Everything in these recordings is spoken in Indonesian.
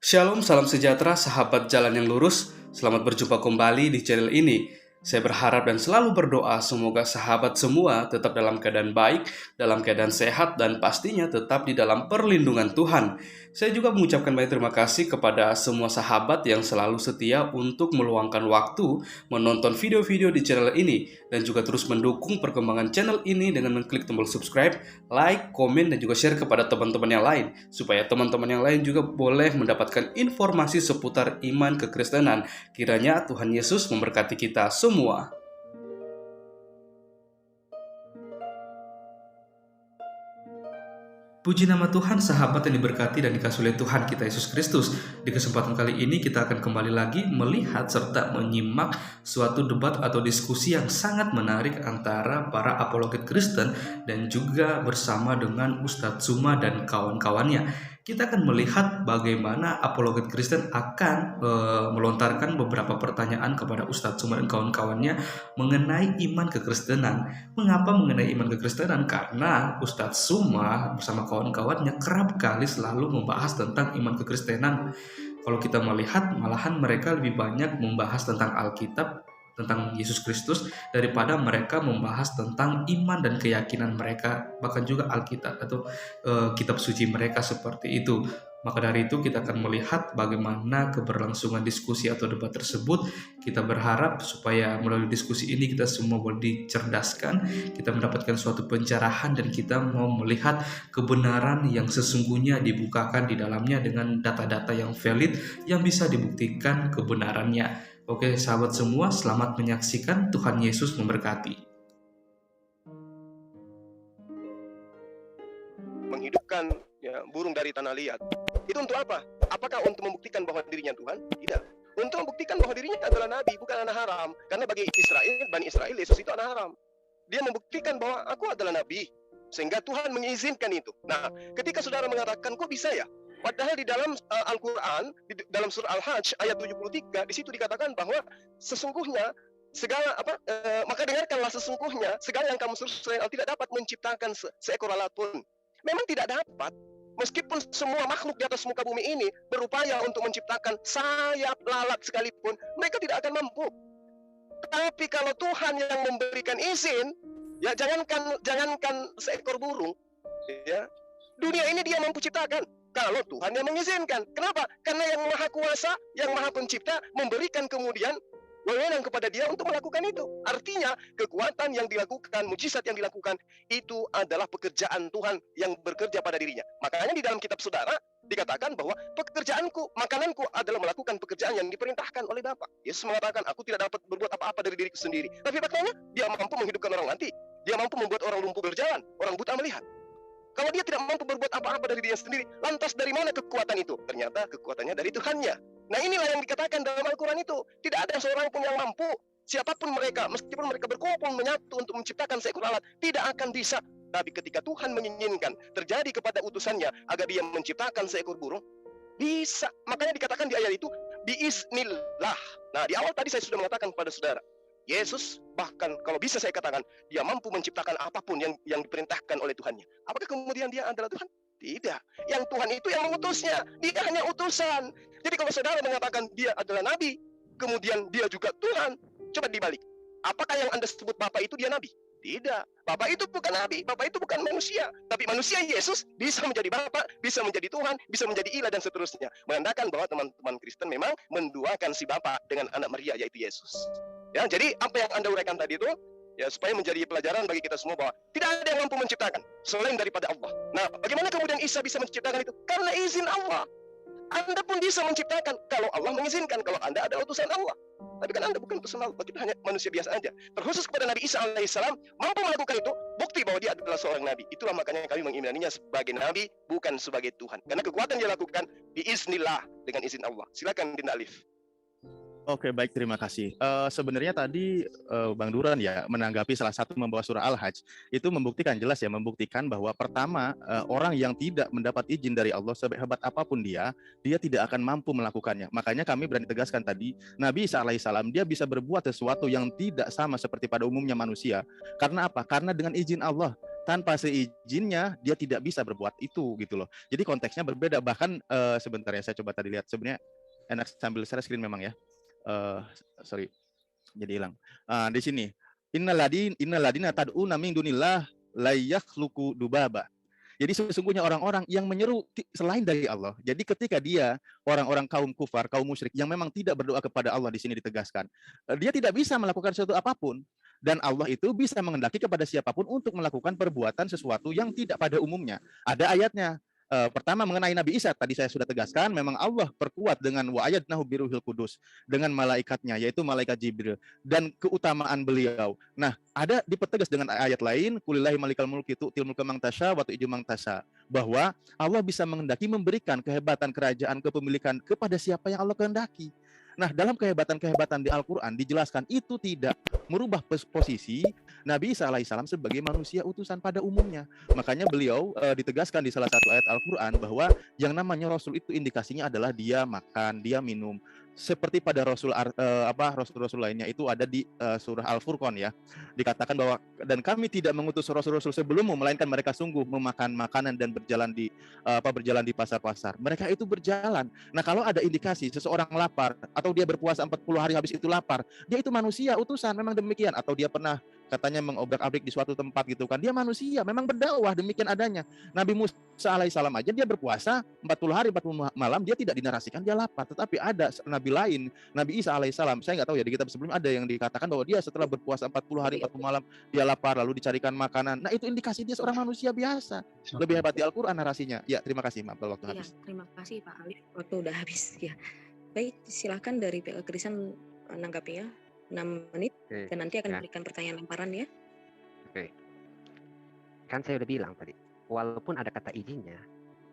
Shalom, salam sejahtera, sahabat jalan yang lurus. Selamat berjumpa kembali di channel ini. Saya berharap dan selalu berdoa semoga sahabat semua tetap dalam keadaan baik, dalam keadaan sehat, dan pastinya tetap di dalam perlindungan Tuhan. Saya juga mengucapkan banyak terima kasih kepada semua sahabat yang selalu setia untuk meluangkan waktu menonton video-video di channel ini dan juga terus mendukung perkembangan channel ini dengan mengklik tombol subscribe, like, komen, dan juga share kepada teman-teman yang lain supaya teman-teman yang lain juga boleh mendapatkan informasi seputar iman kekristenan. Kiranya Tuhan Yesus memberkati kita semua. Puji nama Tuhan, sahabat yang diberkati dan dikasihi oleh Tuhan kita Yesus Kristus. Di kesempatan kali ini kita akan kembali lagi melihat serta menyimak suatu debat atau diskusi yang sangat menarik antara para apologet Kristen dan juga bersama dengan Ustadz Tsuma dan kawan-kawannya. Kita akan melihat bagaimana apologet Kristen akan melontarkan beberapa pertanyaan kepada Ustadz Tsuma dan kawan-kawannya mengenai iman kekristenan. Mengapa mengenai iman kekristenan? Karena Ustadz Tsuma bersama kawan-kawannya kerap kali selalu membahas tentang iman kekristenan. Kalau kita melihat, malahan mereka lebih banyak membahas tentang Alkitab, tentang Yesus Kristus, daripada mereka membahas tentang iman dan keyakinan mereka, bahkan juga Alkitab atau kitab suci mereka seperti itu. Maka dari itu kita akan melihat bagaimana keberlangsungan diskusi atau debat tersebut. Kita berharap supaya melalui diskusi ini kita semua boleh dicerdaskan, kita mendapatkan suatu pencerahan dan kita mau melihat kebenaran yang sesungguhnya dibukakan di dalamnya dengan data-data yang valid yang bisa dibuktikan kebenarannya. Oke sahabat semua, selamat menyaksikan. Tuhan Yesus memberkati. Menghidupkan burung dari tanah liat. Itu untuk apa? Apakah untuk membuktikan bahwa dirinya Tuhan? Tidak. Untuk membuktikan bahwa dirinya adalah nabi, bukan anak haram. Karena bagi Israel, Bani Israel, Yesus itu anak haram. Dia membuktikan bahwa aku adalah nabi, sehingga Tuhan mengizinkan itu. Nah, ketika saudara mengatakan, kok bisa ya? Padahal di dalam Al-Quran, di dalam surah Al-Hajj ayat 73, di situ dikatakan bahwa sesungguhnya segala maka dengarkanlah, sesungguhnya segala yang kamu suruh selain Allah tidak dapat menciptakan seekor alat pun. Memang tidak dapat. Meskipun semua makhluk di atas muka bumi ini berupaya untuk menciptakan sayap lalat sekalipun, mereka tidak akan mampu. Tapi kalau Tuhan yang memberikan izin, ya jangankan seekor burung, ya dunia ini Dia mampu ciptakan. Kalau Tuhan yang mengizinkan. Kenapa? Karena yang Maha Kuasa, yang Maha Pencipta memberikan kemudian wewenang kepada Dia untuk melakukan itu. Artinya kekuatan yang dilakukan, mujizat yang dilakukan, itu adalah pekerjaan Tuhan yang bekerja pada dirinya. Makanya di dalam kitab saudara dikatakan bahwa pekerjaanku, makananku adalah melakukan pekerjaan yang diperintahkan oleh Bapa. Yesus mengatakan, aku tidak dapat berbuat apa-apa dari diriku sendiri. Tapi faktanya Dia mampu menghidupkan orang mati. Dia mampu membuat orang lumpuh berjalan, orang buta melihat. Kalau Dia tidak mampu berbuat apa-apa dari Dia sendiri, lantas dari mana kekuatan itu? Ternyata kekuatannya dari Tuhannya. Nah, inilah yang dikatakan dalam Al-Quran itu. Tidak ada seorang pun yang mampu. Siapapun mereka, meskipun mereka berkumpul menyatu untuk menciptakan seekor alat, tidak akan bisa. Tapi ketika Tuhan menginginkan terjadi kepada utusannya agar Dia menciptakan seekor burung, bisa. Makanya dikatakan di ayat itu, biiznillah. Nah, di awal tadi saya sudah mengatakan kepada saudara, Yesus bahkan kalau bisa saya katakan, Dia mampu menciptakan apapun yang diperintahkan oleh Tuhannya. Apakah kemudian Dia adalah Tuhan? Tidak. Yang Tuhan itu yang mengutusnya. Dia hanya utusan. Jadi kalau saudara mengatakan Dia adalah nabi, kemudian Dia juga Tuhan, coba dibalik. Apakah yang Anda sebut Bapak itu Dia nabi? Tidak. Bapak itu bukan nabi, Bapak itu bukan manusia. Tapi manusia Yesus bisa menjadi Bapak, bisa menjadi Tuhan, bisa menjadi ilah dan seterusnya. Menandakan bahwa teman-teman Kristen memang menduakan si Bapak dengan anak Maria yaitu Yesus. Ya, jadi apa yang Anda uraikan tadi itu, ya supaya menjadi pelajaran bagi kita semua bahwa tidak ada yang mampu menciptakan selain daripada Allah. Nah, bagaimana kemudian Isa bisa menciptakan itu? Karena izin Allah. Anda pun bisa menciptakan kalau Allah mengizinkan, kalau Anda adalah utusan Allah. Tapi kan Anda bukan utusan Allah, kita hanya manusia biasa aja. Terkhusus kepada Nabi Isa alaihissalam mampu melakukan itu, bukti bahwa Dia adalah seorang nabi. Itulah makanya kami mengimaninya sebagai nabi, bukan sebagai Tuhan. Karena kekuatan Dia lakukan biiznillah, dengan izin Allah. Silakan Dinda Alif. Oke, baik, terima kasih. Sebenarnya tadi Bang Duran ya menanggapi salah satu membawa surah Al-Hajj itu membuktikan jelas ya, membuktikan bahwa pertama orang yang tidak mendapat izin dari Allah sehebat apapun dia tidak akan mampu melakukannya. Makanya kami berani tegaskan tadi, Nabi Isa alaihissalam dia bisa berbuat sesuatu yang tidak sama seperti pada umumnya manusia. Karena apa? Karena dengan izin Allah. tanpa seizinnya dia tidak bisa berbuat itu gitu loh. Jadi konteksnya berbeda. Bahkan sebentar ya, saya coba tadi lihat, sebenarnya enak sambil share screen memang ya. Sorry, jadi hilang. Di sini innaladina tad'una min dunillah la yakhluqu dubaba. Jadi sesungguhnya orang-orang yang menyeru selain dari Allah. Jadi ketika dia orang-orang kaum kufar, kaum musyrik yang memang tidak berdoa kepada Allah, di sini ditegaskan, dia tidak bisa melakukan sesuatu apapun, dan Allah itu bisa menghendaki kepada siapapun untuk melakukan perbuatan sesuatu yang tidak pada umumnya. Ada ayatnya. Pertama mengenai Nabi Isa, tadi saya sudah tegaskan, memang Allah perkuat dengan wa ayyadnahu biruhil qudus, dengan malaikatnya, yaitu malaikat Jibril, dan keutamaan beliau. Nah, ada dipertegas dengan ayat lain, kulillahi malikal mulki tu'til mulka man tasya wa tu'izzu man tasya, bahwa Allah bisa menghendaki memberikan kehebatan kerajaan, kepemilikan kepada siapa yang Allah kehendaki. Nah, dalam kehebatan-kehebatan di Al-Quran dijelaskan itu tidak merubah posisi Nabi Isa alaihissalam sebagai manusia utusan pada umumnya. Makanya beliau ditegaskan di salah satu ayat Al-Quran bahwa yang namanya Rasul itu indikasinya adalah dia makan, dia minum. Seperti pada Rasul-Rasul lainnya itu ada di surah Al-Furqan ya. Dikatakan bahwa dan kami tidak mengutus Rasul-Rasul sebelummu, melainkan mereka sungguh memakan makanan dan berjalan di pasar-pasar. Mereka itu berjalan. Nah, kalau ada indikasi seseorang lapar atau dia berpuasa 40 hari habis itu lapar, dia itu manusia utusan, memang demikian. Atau dia pernah katanya mengobrak-abrik di suatu tempat gitu kan, dia manusia, memang berdakwah, demikian adanya. Nabi Musa alaihissalam aja dia berpuasa 40 hari 40 malam, dia tidak dinarasikan dia lapar. Tetapi ada nabi lain, Nabi Isa alaihissalam, saya nggak tahu ya, di kitab sebelumnya ada yang dikatakan bahwa dia setelah berpuasa 40 hari 40 malam dia lapar, lalu dicarikan makanan. Nah, itu indikasi dia seorang manusia biasa. Lebih hebat di Al-Quran narasinya. Ya, terima kasih, maaf kalau waktu habis. Terima kasih Pak Alif, waktu udah habis ya. Baik, silakan dari pihak Krisan menanggapi ya. 6 menit. Oke, Dan nanti akan ya. berikan pertanyaan lemparan ya. Oke. Kan saya udah bilang tadi, walaupun ada kata izinnya,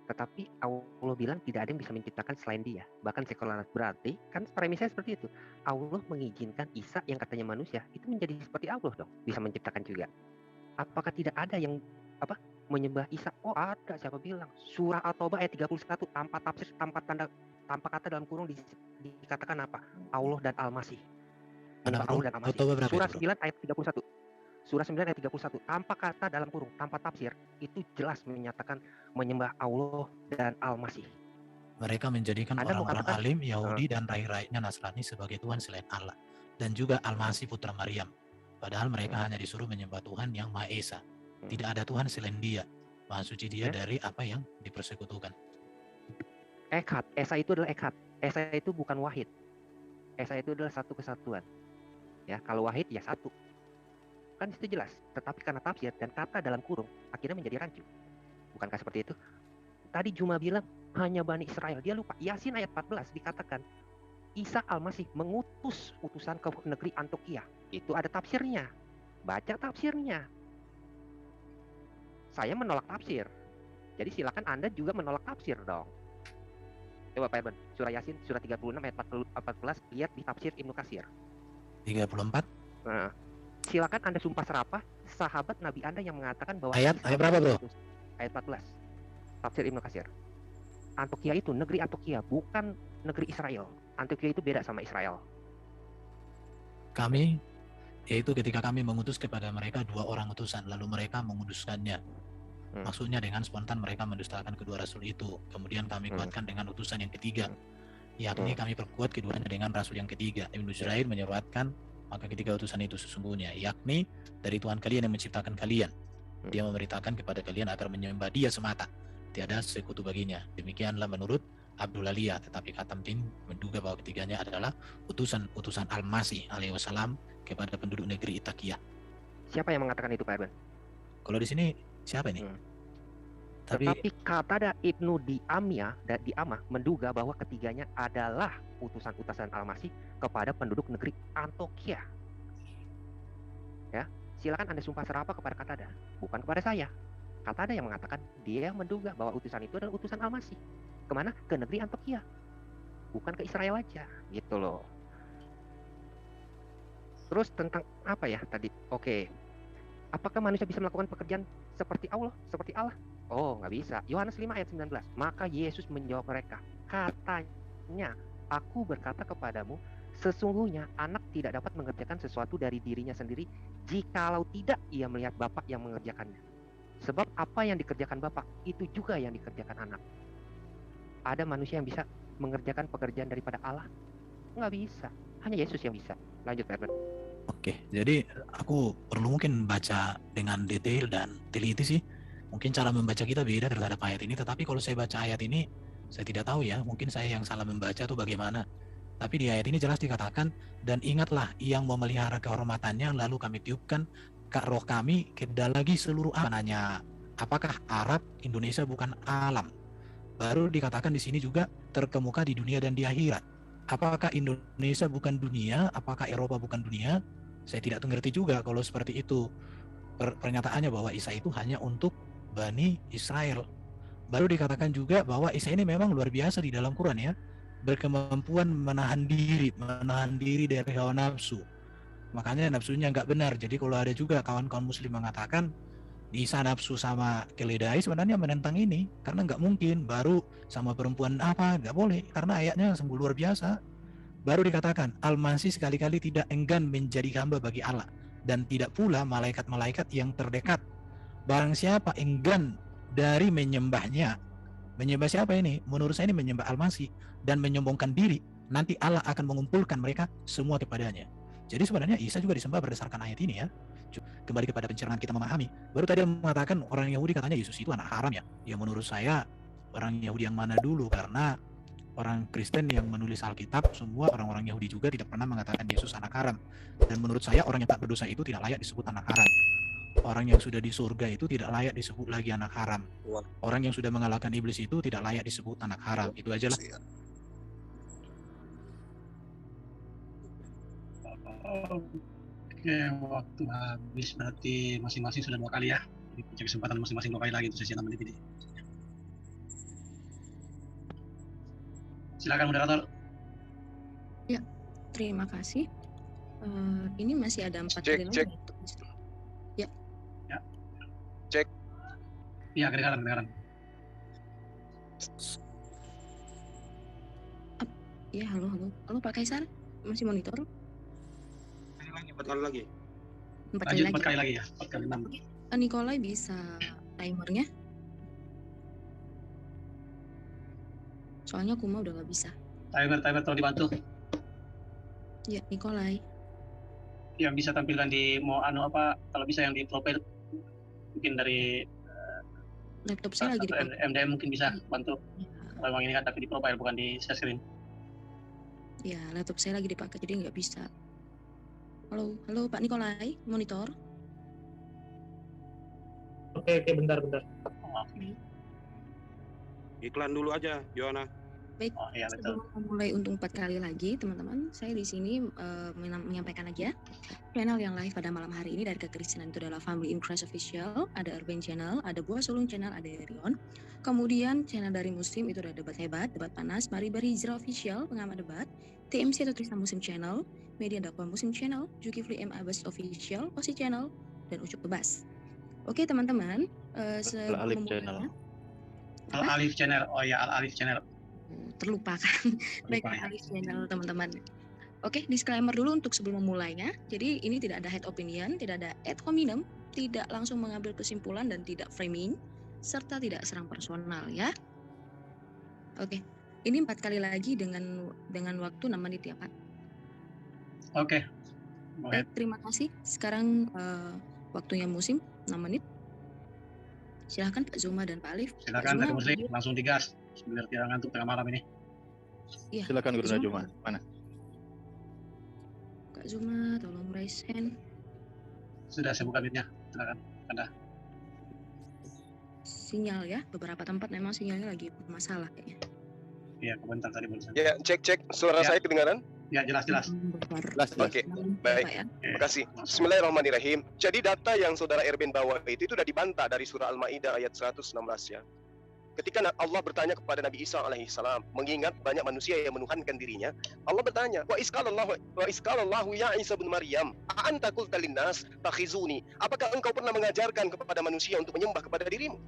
tetapi Allah bilang tidak ada yang bisa menciptakan selain dia. Bahkan sekular, berarti kan premisnya seperti itu. Allah mengizinkan Isa yang katanya manusia itu menjadi seperti Allah dong, bisa menciptakan juga. Apakah tidak ada yang menyembah Isa? Oh, ada, siapa bilang? Surah At-Taubah ayat 31 tanpa tafsir, tanpa kata dalam kurung dikatakan apa? Allah dan Al-Masih. Mana bro? Allah dan Al-Masih. At-Taubah berapa Surah itu, bro? 9 ayat 31. Surah 9 ayat 31 tanpa kata dalam kurung, tanpa tafsir, itu jelas menyatakan menyembah Allah dan Al-Masih. Mereka menjadikan Anda mau orang-orang katakan alim Yahudi dan rai-rainya Nasrani sebagai Tuhan selain Allah, dan juga Al-Masih putra Maryam. Padahal mereka hanya disuruh menyembah Tuhan yang Maha Esa. Tidak ada Tuhan selain Dia. Maha suci Dia dari apa yang dipersekutukan. Echad, Esa itu adalah Echad. Esa itu bukan wahid. Esa itu adalah satu kesatuan. Ya, kalau wahid ya satu. Kan itu jelas. Tetapi karena tafsir dan kata dalam kurung akhirnya menjadi rancu. Bukankah seperti itu? Tadi Juma bilang hanya Bani Israel. Dia lupa. Yasin ayat 14 dikatakan Isa Al-Masih mengutus utusan ke negeri Antioquia. Itu ada tafsirnya. Baca tafsirnya. Saya menolak tafsir. Jadi silakan Anda juga menolak tafsir dong. Coba Pak Erban, surah Yasin, surah 36 ayat 14, lihat di tafsir Ibnu Katsir. 34? Nah, silakan Anda sumpah serapah sahabat Nabi Anda yang mengatakan bahwa Ayat berapa, bro? Ayat 14. Tafsir Ibnu Katsir. Antioquia itu negeri Antioquia, bukan negeri Israel. Antioquia itu beda sama Israel. Kami, yaitu ketika kami mengutus kepada mereka 2 orang utusan, lalu mereka menguduskannya. Maksudnya dengan spontan mereka mendustakan kedua rasul itu. Kemudian kami kuatkan dengan utusan yang ketiga, yakni kami perkuat keduanya dengan rasul yang ketiga. Ibnu Jurair menyebutkan maka ketiga utusan itu sesungguhnya yakni dari Tuhan kalian yang menciptakan kalian. Dia memerintahkan kepada kalian agar menyembah Dia semata, tiada sekutu baginya. Demikianlah menurut Abdul Aliyah. Tetapi Khatamdin menduga bahwa ketiganya adalah utusan Al-Masih alaihi wasallam kepada penduduk negeri Itakiyah. Siapa yang mengatakan itu Pak Erban? Kalau di sini siapa ini? Tetapi kata Ibnu Diamah menduga bahwa ketiganya adalah utusan-utusan Al-Masih kepada penduduk negeri Antioquia. Ya, silakan Anda sumpah serapah kepada Qatada, bukan kepada saya. Qatada yang mengatakan dia menduga bahwa utusan itu adalah utusan Al-Masih. Kemana? Ke negeri Antioquia, bukan ke Israel aja, gitu loh. Terus tentang apa ya tadi? Oke. Apakah manusia bisa melakukan pekerjaan seperti Allah? Oh, nggak bisa. Yohanes 5 ayat 19. Maka Yesus menjawab mereka, katanya, aku berkata kepadamu, sesungguhnya anak tidak dapat mengerjakan sesuatu dari dirinya sendiri, jikalau tidak ia melihat Bapa yang mengerjakannya. Sebab apa yang dikerjakan Bapak itu juga yang dikerjakan anak. Ada manusia yang bisa mengerjakan pekerjaan daripada Allah? Nggak bisa. Hanya Yesus yang bisa. Lanjut, Pak Herbert. Oke, jadi aku perlu mungkin baca dengan detail dan teliti sih. Mungkin cara membaca kita beda terhadap ayat ini, tetapi kalau saya baca ayat ini, saya tidak tahu ya, mungkin saya yang salah membaca atau bagaimana. Tapi di ayat ini jelas dikatakan, dan ingatlah yang memelihara kehormatannya, lalu kami tiupkan ke roh kami ke lagi seluruh amanahnya. Apakah Arab, Indonesia bukan alam? Baru dikatakan di sini juga terkemuka di dunia dan di akhirat. Apakah Indonesia bukan dunia? Apakah Eropa bukan dunia? Saya tidak mengerti juga kalau seperti itu. Pernyataannya bahwa Isa itu hanya untuk Bani Israel. Baru dikatakan juga bahwa Isa ini memang luar biasa di dalam Quran ya. Berkemampuan menahan diri dari hawa nafsu. Makanya nafsunya nggak benar. Jadi kalau ada juga kawan-kawan muslim mengatakan Isa nafsu sama keledai, sebenarnya menentang ini. Karena nggak mungkin baru sama perempuan apa, nggak boleh. Karena ayatnya sungguh luar biasa. Baru dikatakan Al-Masih sekali-kali tidak enggan menjadi hamba bagi Allah. Dan tidak pula malaikat-malaikat yang terdekat. Barang siapa enggan dari menyembahnya. Menyembah siapa ini? Menurut saya ini menyembah Al-Masih. Dan menyombongkan diri. Nanti Allah akan mengumpulkan mereka semua kepadanya. Jadi sebenarnya Isa juga disembah berdasarkan ayat ini ya. Kembali kepada pencerahan kita memahami. Baru tadi mengatakan orang Yahudi katanya Yesus itu anak haram ya. Ya menurut saya orang Yahudi yang mana dulu, karena orang Kristen yang menulis Alkitab semua orang-orang Yahudi juga tidak pernah mengatakan Yesus anak haram. Dan menurut saya orang yang tak berdosa itu tidak layak disebut anak haram. Orang yang sudah di surga itu tidak layak disebut lagi anak haram. Orang yang sudah mengalahkan iblis itu tidak layak disebut anak haram. Itu aja lah. Oke, waktu habis berarti masing-masing sudah 2 kali ya. Jadi punya kesempatan masing-masing 2 kali lagi untuk sesi 6 menit ini. Silakan moderator. Ya, terima kasih. Ini masih ada 4 Cek, kali cek. lagi. Iya, kedengaran. Ya, halo. Halo Pak Kaisar, masih monitor? 4 kali lagi. 4 kali Lanjut lagi. 4 kali lagi ya. 4 kali 6. Nikolai bisa timernya? Soalnya Kuma udah nggak bisa. Timer tolong dibantu. Ya, Nikolai. Yang bisa tampilkan di kalau bisa yang di profile mungkin dari Laptop saya lagi dipakai. MDM mungkin bisa bantu. Ya, Kalau memang ini kan tapi di profile bukan di share screen. ya, laptop saya lagi dipakai jadi nggak bisa. Halo Pak Nikolai, monitor. Oke, bentar. Iklan dulu aja, Joanna. Baik, Oh iya betul. sebelum memulai untuk 4 kali lagi, teman-teman, saya di sini menyampaikan aja channel yang live pada malam hari ini dari kekristenan itu adalah Family in Christ Official, ada Urban Channel, ada Buah Sulung Channel, ada Rion. Kemudian channel dari Muslim itu ada Debat Hebat, Debat Panas, Mari Berhijrah Official, Pengamat Debat, TMC atau Tristan Muslim Channel, Media Dakwah Muslim Channel, Zulkifli M. Abbas Official, Osi Channel, dan Ucup Bebas. Oke teman-teman, Al-Alif Channel. Al-Alif Channel. Oh ya, Al-Alif Channel. Terlupakan. Baik, Lupa ya. Alif Channel teman-teman. Oke, disclaimer dulu untuk sebelum memulainya. Jadi ini tidak ada head opinion, tidak ada ad hominem, tidak langsung mengambil kesimpulan dan tidak framing, serta tidak serang personal ya. Oke, ini 4 kali lagi dengan waktu 6 menit ya Pak. Oke. Boleh. Baik, terima kasih. Sekarang waktunya musim 6 menit. Silahkan Pak Zuma dan Pak Alif. Silakan Pak dari Zuma, muslim langsung digas. Biar tidak ngantuk tengah malam ini. Iya, Silakan Guru Zuma. Najuma. Mana? Kak Zuma, tolong raise hand. Sudah saya buka mic-nya. Silakan. Anda. Sinyal ya, beberapa tempat memang sinyalnya lagi bermasalah kayaknya. Iya, komentar tadi barusan. Ya, cek suara Ya. saya kedengaran? Ya, jelas. Jelas. Oke, baik. Ya. Terima kasih. Bismillahirrahmanirrahim. Jadi data yang saudara Erben bawa itu sudah dibantah dari surah Al-Maidah ayat 116 ya. Ketika Allah bertanya kepada Nabi Isa alaihissalam, mengingat banyak manusia yang menuhankan dirinya, Allah bertanya, wa iskalallahu ya Isa bin Maryam, a'anta qulta linnas takhizuni? Apakah engkau pernah mengajarkan kepada manusia untuk menyembah kepada dirimu?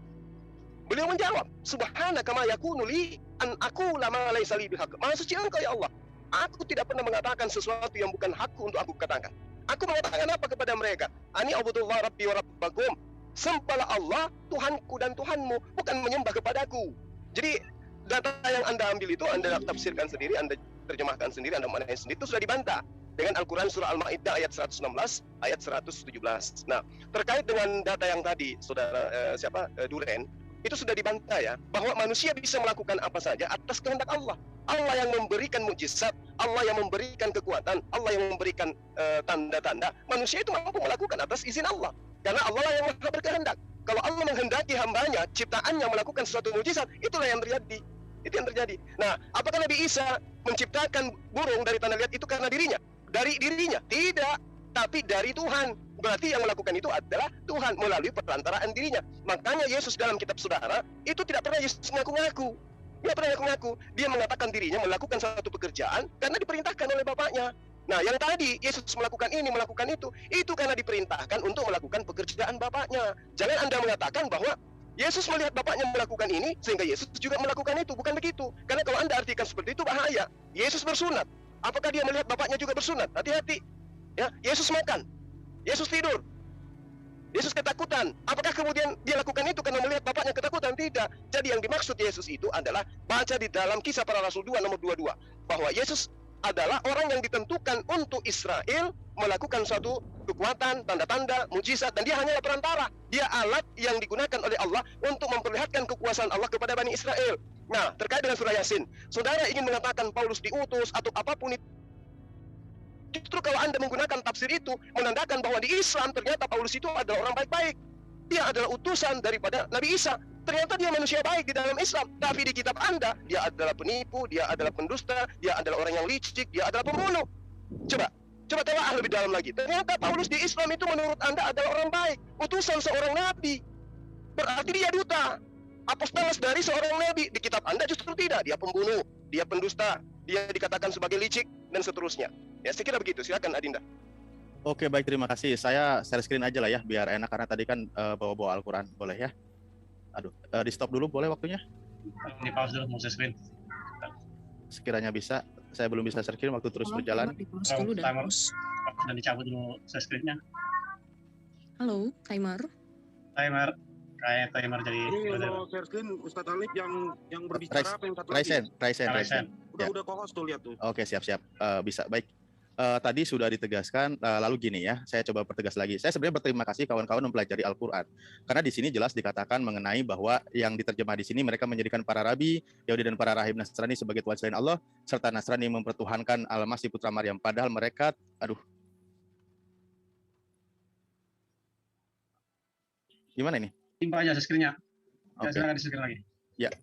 Beliau menjawab, subhanaka ma yakunu li an aqula ma laysa li bihaq. Maha suci engkau ya Allah. Aku tidak pernah mengatakan sesuatu yang bukan hakku untuk aku katakan. Aku mengatakan apa kepada mereka? Ani abudullah rabbi wa rabbakum. Sembahlah Allah, Tuhanku dan Tuhanmu, bukan menyembah kepadaku. Jadi data yang Anda ambil itu, Anda tafsirkan sendiri, Anda terjemahkan sendiri, Anda maknai sendiri, itu sudah dibantah dengan Al-Quran surah Al-Ma'idah ayat 116, ayat 117. Nah, terkait dengan data yang tadi, saudara Duren, itu sudah dibantah ya, bahwa manusia bisa melakukan apa saja atas kehendak Allah. Allah yang memberikan mukjizat, Allah yang memberikan kekuatan, Allah yang memberikan tanda-tanda. Manusia itu mampu melakukan atas izin Allah, karena Allah lah yang maha berkehendak. Kalau Allah menghendaki hambanya, ciptaannya melakukan sesuatu mukjizat, itulah yang terjadi. Itu yang terjadi. Nah, apakah Nabi Isa menciptakan burung dari tanah liat itu karena dirinya? Dari dirinya? Tidak, tapi dari Tuhan. Berarti yang melakukan itu adalah Tuhan melalui perantaraan dirinya. Makanya Yesus dalam kitab saudara itu tidak pernah Yesus mengaku-ngaku. Dia pernah mengaku. Dia mengatakan dirinya melakukan suatu pekerjaan karena diperintahkan oleh Bapaknya. Nah, yang tadi Yesus melakukan ini, melakukan itu karena diperintahkan untuk melakukan pekerjaan Bapaknya. Jangan Anda mengatakan bahwa Yesus melihat Bapaknya melakukan ini sehingga Yesus juga melakukan itu. Bukan begitu. Karena kalau Anda artikan seperti itu bahaya. Yesus bersunat. Apakah dia melihat Bapaknya juga bersunat? Hati-hati. Ya, Yesus makan. Yesus tidur. Yesus ketakutan. Apakah kemudian dia lakukan itu karena melihat Bapaknya ketakutan? Tidak. Jadi yang dimaksud Yesus itu adalah baca di dalam Kisah Para Rasul 2 nomor 22 bahwa Yesus adalah orang yang ditentukan untuk Israel melakukan suatu kekuatan, tanda-tanda, mujizat, dan dia hanyalah perantara. Dia alat yang digunakan oleh Allah untuk memperlihatkan kekuasaan Allah kepada Bani Israel. Nah, terkait dengan surah Yasin, saudara ingin mengatakan Paulus diutus atau apapun itu, justru kalau Anda menggunakan tafsir itu menandakan bahwa di Islam ternyata Paulus itu adalah orang baik-baik. Dia adalah utusan daripada Nabi Isa. Ternyata dia manusia baik di dalam Islam. Tapi di kitab Anda, dia adalah penipu, dia adalah pendusta, dia adalah orang yang licik, dia adalah pembunuh. Coba telah lebih dalam lagi. Ternyata Paulus di Islam itu menurut Anda adalah orang baik, utusan seorang nabi. Berarti dia duta, apostolos dari seorang nabi. Di kitab Anda justru tidak. Dia pembunuh, dia pendusta, dia dikatakan sebagai licik, dan seterusnya. Ya, saya kira begitu. Silakan Adinda. Oke, baik, terima kasih. Saya share screen aja lah ya, biar enak, karena tadi kan bawa-bawa Al-Quran. Boleh ya? Aduh, di stop dulu boleh waktunya? Di pause dulu, mau share screen. Sekiranya bisa, saya belum bisa share screen waktu terus berjalan. Timer dan dicabut dulu share screen-nya. Halo, timer. Kayak timer jadi. Ini mau share screen Ustadz Alif yang berbicara apa yang satu lagi? Raisen. Udah kokos tuh, lihat tuh. Oke, siap. Bisa, baik. Tadi sudah ditegaskan, lalu gini ya, saya coba pertegas lagi. Saya sebenarnya berterima kasih kawan-kawan mempelajari Al-Quran, karena di sini jelas dikatakan mengenai bahwa yang diterjemah di sini mereka menjadikan para rabi, Yahudi dan para rahib Nasrani sebagai Tuhan selain Allah, serta Nasrani mempertuhankan Al-Masih putra Maryam. Padahal mereka, gimana ini? Timpa aja screen-nya. Oke. Silakan di-screen lagi. Ya.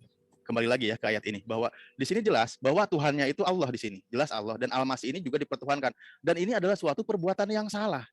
Kembali lagi ya ke ayat ini, bahwa di sini jelas bahwa Tuhannya itu Allah di sini, jelas Allah, dan Al-Masih ini juga dipertuhankan, dan ini adalah suatu perbuatan yang salah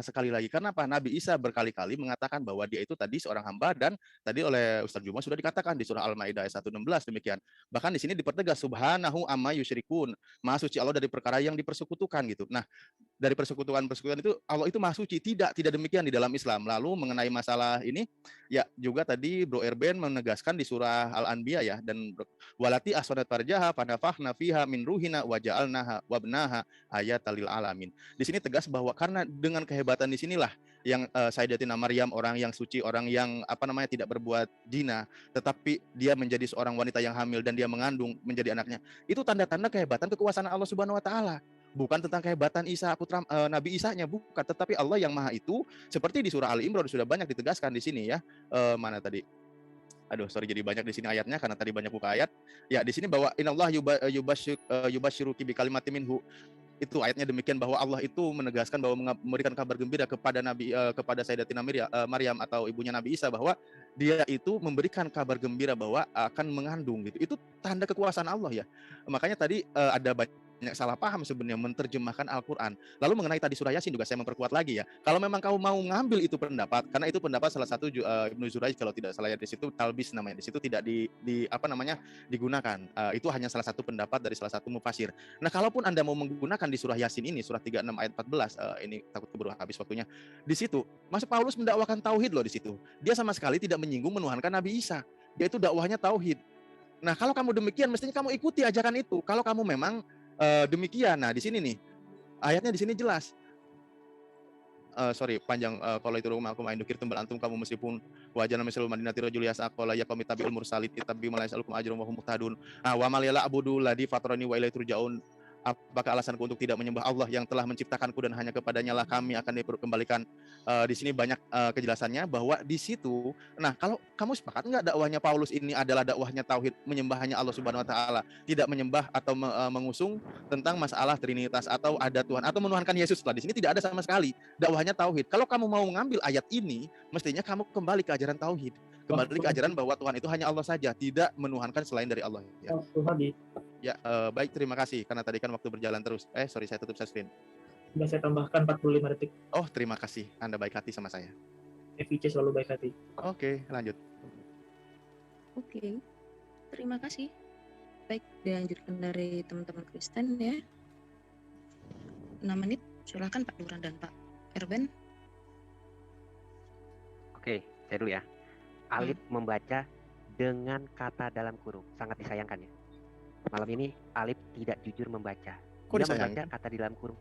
sekali lagi. Karena apa? Nabi Isa berkali-kali mengatakan bahwa dia itu tadi seorang hamba, dan tadi oleh Ustaz Juma sudah dikatakan di surah Al-Maidah ayat 116 demikian. Bahkan di sini dipertegas subhanahu amma yusyrikun, maha suci Allah dari perkara yang dipersekutukan gitu. Nah, dari persekutuan itu Allah itu maha suci, tidak demikian di dalam Islam. Lalu mengenai masalah ini ya juga tadi Bro Erben menegaskan di surah Al-Anbiya ya, dan walati aswadat farjaha fanafahna fiha min ruhina wa ja'alnaha wabnaha ayatal lil alamin. Di sini tegas bahwa karena dengan kehebatan di sinilah yang Sayyidatina Maryam, orang yang suci, orang yang tidak berbuat zina, tetapi dia menjadi seorang wanita yang hamil dan dia mengandung menjadi anaknya. Itu tanda-tanda kehebatan kekuasaan Allah Subhanahu wa taala. Bukan tentang kehebatan Isa putra Nabi Isa-nya, bukan, tetapi Allah yang Maha itu, seperti di surah Ali Imran sudah banyak ditegaskan di sini ya. Mana tadi? Jadi banyak di sini ayatnya karena tadi banyak buka ayat. Ya, di sini bahwa inallah yubasyiruki bi kalimatin minhu. Itu ayatnya demikian, bahwa Allah itu menegaskan bahwa memberikan kabar gembira kepada kepada Sayyidatina Maryam atau ibunya Nabi Isa, bahwa dia itu memberikan kabar gembira bahwa akan mengandung gitu. Itu tanda kekuasaan Allah ya. Makanya tadi ada banyak salah paham sebenarnya menerjemahkan Al-Quran. Lalu mengenai tadi surah Yasin juga saya memperkuat lagi ya. Kalau memang kamu mau ngambil itu pendapat, karena itu pendapat salah satu Ibnu Zurayj kalau tidak salah ya, di situ talbis namanya, di situ tidak digunakan. Itu hanya salah satu pendapat dari salah satu mufasir. Nah, kalaupun Anda mau menggunakan di surah Yasin ini, surah 36 ayat 14, ini takut keburu habis waktunya. Di situ, Mas Paulus mendakwakan tauhid loh di situ. Dia sama sekali tidak menyinggung menuhankan Nabi Isa. Dia itu dakwahnya tauhid. Nah, kalau kamu demikian, mestinya kamu ikuti ajakan itu. Kalau kamu memang demikian. Nah, di sini nih ayatnya di sini jelas. panjang kalau itu rumah aku main dukir tumbal antum kamu meskipun wajana misal madinati rajulias aqala ya kami tabiul mursalit tabi malaisalukum ajrum wa hum muhtadun. Wa malila abudu ladhi fatrani wa ilaihi turja'un. Apakah alasanku untuk tidak menyembah Allah yang telah menciptakanku dan hanya kepadanya lah kami akan dikembalikan. Di sini banyak kejelasannya bahwa di situ. Nah, kalau kamu sepakat nggak dakwahnya Paulus ini adalah dakwahnya tauhid, menyembah hanya Allah Subhanahu Wa Taala, tidak menyembah atau mengusung tentang masalah Trinitas atau ada Tuhan atau menuhankan Yesus lah. Di sini tidak ada sama sekali dakwahnya tauhid. Kalau kamu mau mengambil ayat ini, mestinya kamu kembali ke ajaran tauhid, kembali ke ajaran bahwa Tuhan itu hanya Allah saja, tidak menuhankan selain dari Allah. Ya. Ya, baik, terima kasih karena tadi kan waktu berjalan terus. Saya tutup screen. Sudah saya tambahkan 45 detik. Oh, terima kasih. Anda baik hati sama saya. FIC selalu baik hati. Oke, lanjut. Oke, terima kasih. Baik, dilanjutkan dari teman-teman Kristen ya. 6 menit, silakan Pak Duran dan Pak Erben. Oke, saya dulu ya. Alif membaca dengan kata dalam kurung, sangat disayangkan ya. Malam ini Alif tidak jujur membaca. Dia membaca kata di dalam kurung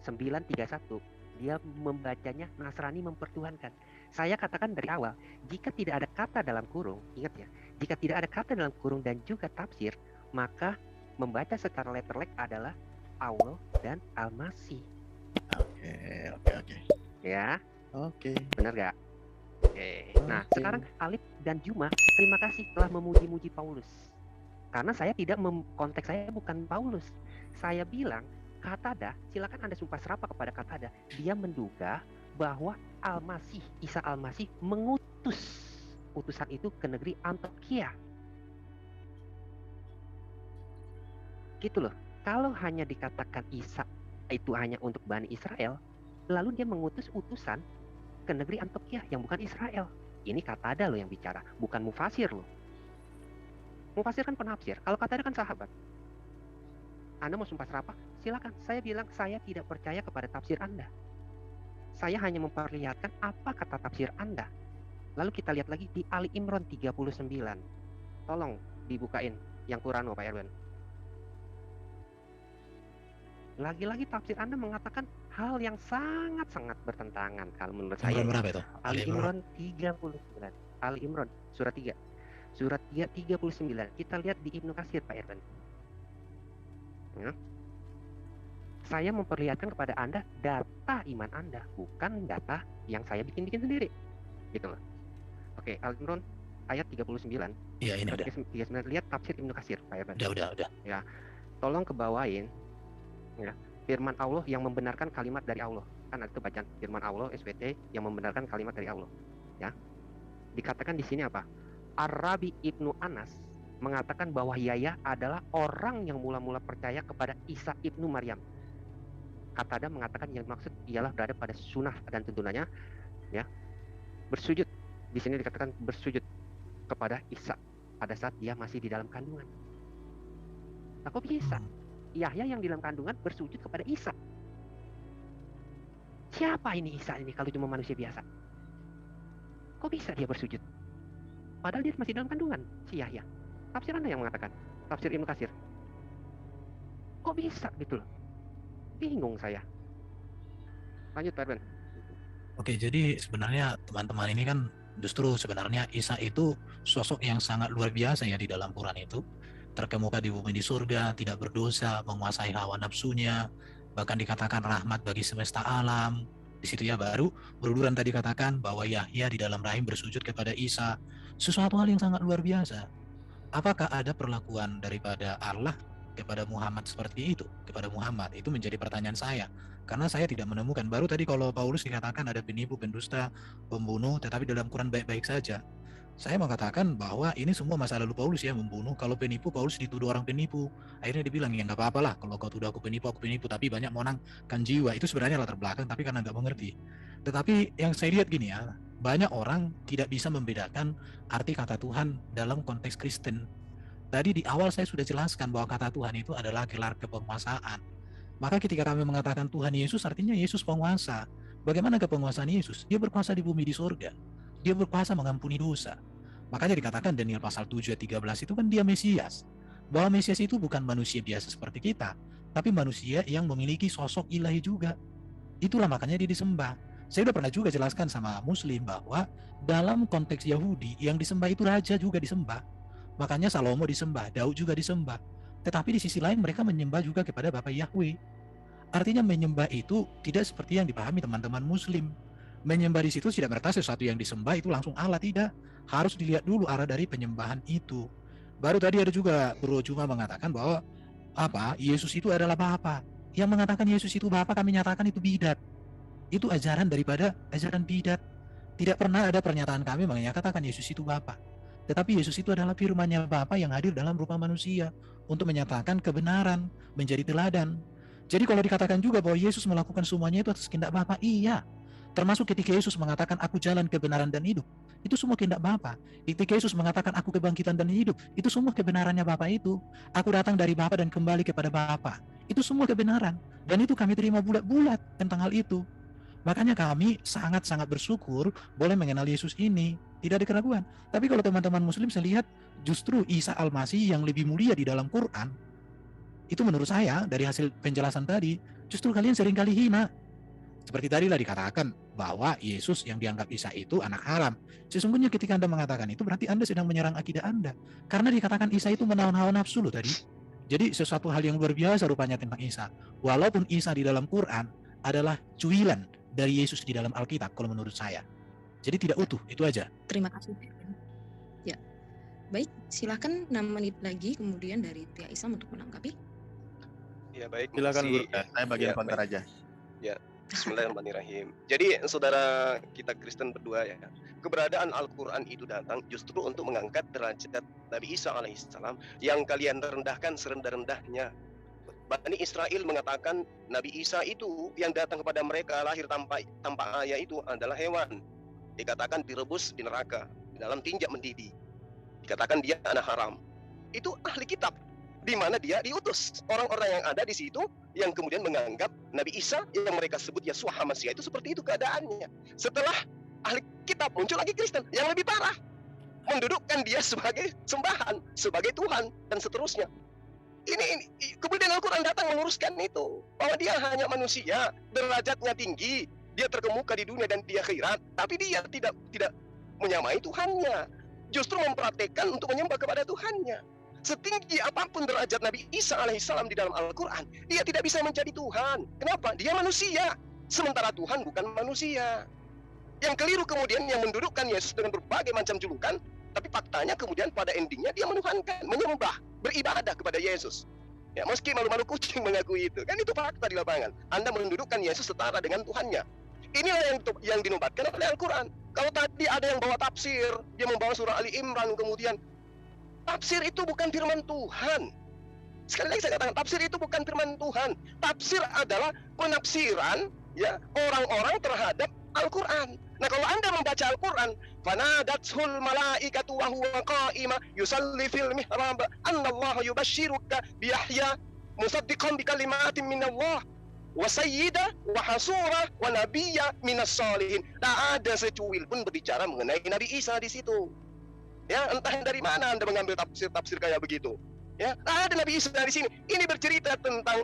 931. Dia membacanya Nasrani mempertuhankan. Saya katakan dari awal, jika tidak ada kata dalam kurung, ingat ya, jika tidak ada kata dalam kurung dan juga tafsir, maka membaca secara letterlek adalah Allah dan Al-Masih. Oke. Ya. Oke. Benar gak? Oke. Nah, sekarang Alif dan Juma terima kasih telah memuji-muji Paulus. Karena saya tidak konteks saya bukan Paulus. Saya bilang Katada, silakan Anda sumpah serapah kepada Katada. Dia menduga bahwa Al-Masih, Isa Al-Masih mengutus utusan itu ke negeri Antioquia. Gitu loh. Kalau hanya dikatakan Isa itu hanya untuk Bani Israel, lalu dia mengutus utusan ke negeri Antioquia yang bukan Israel. Ini Katada loh yang bicara, bukan Mufasir loh. Mufasir kan penafsir, kalau Katada kan sahabat. Anda mau sumpah serapah? Silakan. Saya bilang saya tidak percaya kepada tafsir Anda. Saya hanya memperlihatkan apa kata tafsir Anda. Lalu kita lihat lagi di Ali Imran 39. Tolong dibukain yang Qur'an Pak Erwin. Lagi-lagi tafsir Anda mengatakan hal yang sangat-sangat bertentangan kalau menurut saya. Berapa itu? Ali Imran 39. Ali Imran surat 3. Surat 3 39. Kita lihat di Ibnu Katsir Pak Erwin. Ya. Saya memperlihatkan kepada Anda data iman Anda, bukan data yang saya bikin-bikin sendiri. Gitu loh. Oke, Al-Imran ayat 39. Iya, ini udah. 39. Lihat tafsir Ibnu Katsir, Pak Erban. Udah. Ya. Tolong kebawain ya, firman Allah yang membenarkan kalimat dari Allah. Kan itu bacaan firman Allah SWT yang membenarkan kalimat dari Allah. Ya. Dikatakan di sini apa? Ar-Rabi Ibnu Anas mengatakan bahwa Yahya adalah orang yang mula-mula percaya kepada Isa Ibnu Maryam. Katada mengatakan yang maksud ialah berada pada sunnah dan tuntunannya, ya, bersujud. Di sini dikatakan bersujud kepada Isa pada saat dia masih di dalam kandungan. Nah, kok bisa Yahya yang di dalam kandungan bersujud kepada Isa? Siapa ini Isa ini kalau cuma manusia biasa? Kok bisa dia bersujud? Padahal dia masih dalam kandungan, si Yahya. Tafsir Anda yang mengatakan, tafsir Ibnu Katsir. Kok bisa gitu loh? Bingung saya. Lanjut Pak Erben. Oke, jadi sebenarnya teman-teman ini kan justru sebenarnya Isa itu sosok yang sangat luar biasa ya di dalam Quran itu. Terkemuka di bumi di surga, tidak berdosa, menguasai hawa nafsunya, bahkan dikatakan rahmat bagi semesta alam. Di situ ya baru beruduran tadi katakan bahwa Yahya di dalam rahim bersujud kepada Isa. Sesuatu hal yang sangat luar biasa. Apakah ada perlakuan daripada Allah kepada Muhammad seperti itu? Kepada Muhammad, itu menjadi pertanyaan saya. Karena saya tidak menemukan. Baru tadi kalau Paulus dikatakan ada penipu, pendusta, pembunuh, tetapi dalam Quran baik-baik saja. Saya mengatakan bahwa ini semua masa lalu Paulus ya, membunuh. Kalau penipu, Paulus dituduh orang penipu. Akhirnya dibilang, ya nggak apa-apa lah. Kalau kau tuduh aku penipu, tapi banyak menangkan jiwa. Itu sebenarnya latar belakang, tapi karena nggak mengerti. Tetapi yang saya lihat gini ya, banyak orang tidak bisa membedakan arti kata Tuhan dalam konteks Kristen. Tadi di awal saya sudah jelaskan bahwa kata Tuhan itu adalah gelar kepenguasaan. Maka ketika kami mengatakan Tuhan Yesus, artinya Yesus penguasa. Bagaimana kepenguasaan Yesus? Dia berkuasa di bumi di surga. Dia berkuasa mengampuni dosa. Makanya dikatakan Daniel pasal 7 ayat 13 itu kan dia Mesias. Bahwa Mesias itu bukan manusia biasa seperti kita, tapi manusia yang memiliki sosok ilahi juga. Itulah makanya dia disembah. Saya udah pernah juga jelaskan sama Muslim bahwa dalam konteks Yahudi yang disembah itu raja juga disembah. Makanya Salomo disembah, Daud juga disembah. Tetapi di sisi lain mereka menyembah juga kepada Bapa Yahweh. Artinya menyembah itu tidak seperti yang dipahami teman-teman Muslim. Menyembah di situ tidak berarti sesuatu yang disembah itu langsung Allah, tidak. Harus dilihat dulu arah dari penyembahan itu. Baru tadi ada juga Bro Juma mengatakan bahwa Yesus itu adalah Bapa. Yang mengatakan Yesus itu Bapa kami nyatakan itu bidat. Itu ajaran daripada ajaran bidat. Tidak pernah ada pernyataan kami mengatakan Yesus itu Bapa. Tetapi Yesus itu adalah firman-Nya Bapa yang hadir dalam rupa manusia untuk menyatakan kebenaran, menjadi teladan. Jadi kalau dikatakan juga bahwa Yesus melakukan semuanya itu atas kehendak Bapa, iya. Termasuk ketika Yesus mengatakan aku jalan kebenaran dan hidup, itu semua kehendak Bapa. Ketika Yesus mengatakan aku kebangkitan dan hidup, itu semua kebenarannya Bapa itu. Aku datang dari Bapa dan kembali kepada Bapa. Itu semua kebenaran. Dan itu kami terima bulat-bulat tentang hal itu. Makanya kami sangat-sangat bersyukur boleh mengenal Yesus ini. Tidak ada keraguan. Tapi kalau teman-teman Muslim saya lihat justru Isa Al-Masih yang lebih mulia di dalam Quran, itu menurut saya dari hasil penjelasan tadi, justru kalian seringkali hina. Seperti tadi lah dikatakan bahwa Yesus yang dianggap Isa itu anak haram. Sesungguhnya ketika Anda mengatakan itu berarti Anda sedang menyerang akidah Anda. Karena dikatakan Isa itu menahan hawa nafsu loh tadi. Jadi sesuatu hal yang luar biasa rupanya tentang Isa. Walaupun Isa di dalam Quran adalah cuilan dari Yesus di dalam Alkitab kalau menurut saya. Jadi tidak utuh, itu aja. Terima kasih. Ya, baik, silakan 6 menit lagi kemudian dari Tia Isam untuk menanggapi. Ya baik. Silakan makasih. Guru. Saya bagian counter aja. Ya, Bismillahirrahmanirrahim. Jadi saudara kita Kristen berdua ya, keberadaan Al-Quran itu datang justru untuk mengangkat derajat Nabi Isa alaihissalam yang kalian rendahkan serendah-rendahnya. Bani Israel mengatakan Nabi Isa itu yang datang kepada mereka lahir tanpa ayah itu adalah hewan. Dikatakan direbus di neraka, di dalam tinjak mendidih. Dikatakan dia anak haram. Itu ahli kitab, di mana dia diutus. Orang-orang yang ada di situ yang kemudian menganggap Nabi Isa yang mereka sebut Yeshua HaMashiach itu seperti itu keadaannya. Setelah ahli kitab muncul lagi Kristen yang lebih parah, mendudukkan dia sebagai sembahan, sebagai Tuhan dan seterusnya. Ini kemudian Al-Quran datang meluruskan itu, bahwa dia hanya manusia, derajatnya tinggi, dia terkemuka di dunia dan di akhirat, tapi dia tidak menyamai Tuhannya, justru mempraktekkan untuk menyembah kepada Tuhannya. Setinggi apapun derajat Nabi Isa alaihissalam di dalam Al-Quran, dia tidak bisa menjadi Tuhan. Kenapa? Dia manusia, sementara Tuhan bukan manusia. Yang keliru kemudian yang mendudukkan Yesus dengan berbagai macam julukan, tapi faktanya kemudian pada endingnya dia menuhankan, menyembah, beribadah kepada Yesus. Ya, meski malu-malu kucing mengakui itu, kan itu fakta di lapangan. Anda mendudukkan Yesus setara dengan Tuhannya. Inilah yang dinobatkan oleh Al-Quran. Kalau tadi ada yang bawa tafsir, dia membawa surah Ali Imran, kemudian tafsir itu bukan firman Tuhan. Sekali lagi saya katakan, tafsir itu bukan firman Tuhan. Tafsir adalah penafsiran ya orang-orang terhadap Al-Quran. Nah, kalau Anda membaca Al-Quran, fanadatul malaikatu wa huwa qa'ima yusalli fil mihrab annallaha yubashshiruka bi Yahya musaddiqan bi kalimatin minallah wa sayyida wa hasura wa nabiyya minas salihin. Tak ada secuil pun berbicara mengenai Nabi Isa di situ. Ya, entah dari mana Anda mengambil tafsir kayak begitu. Ya, ada Nabi Isa di sini. Ini bercerita tentang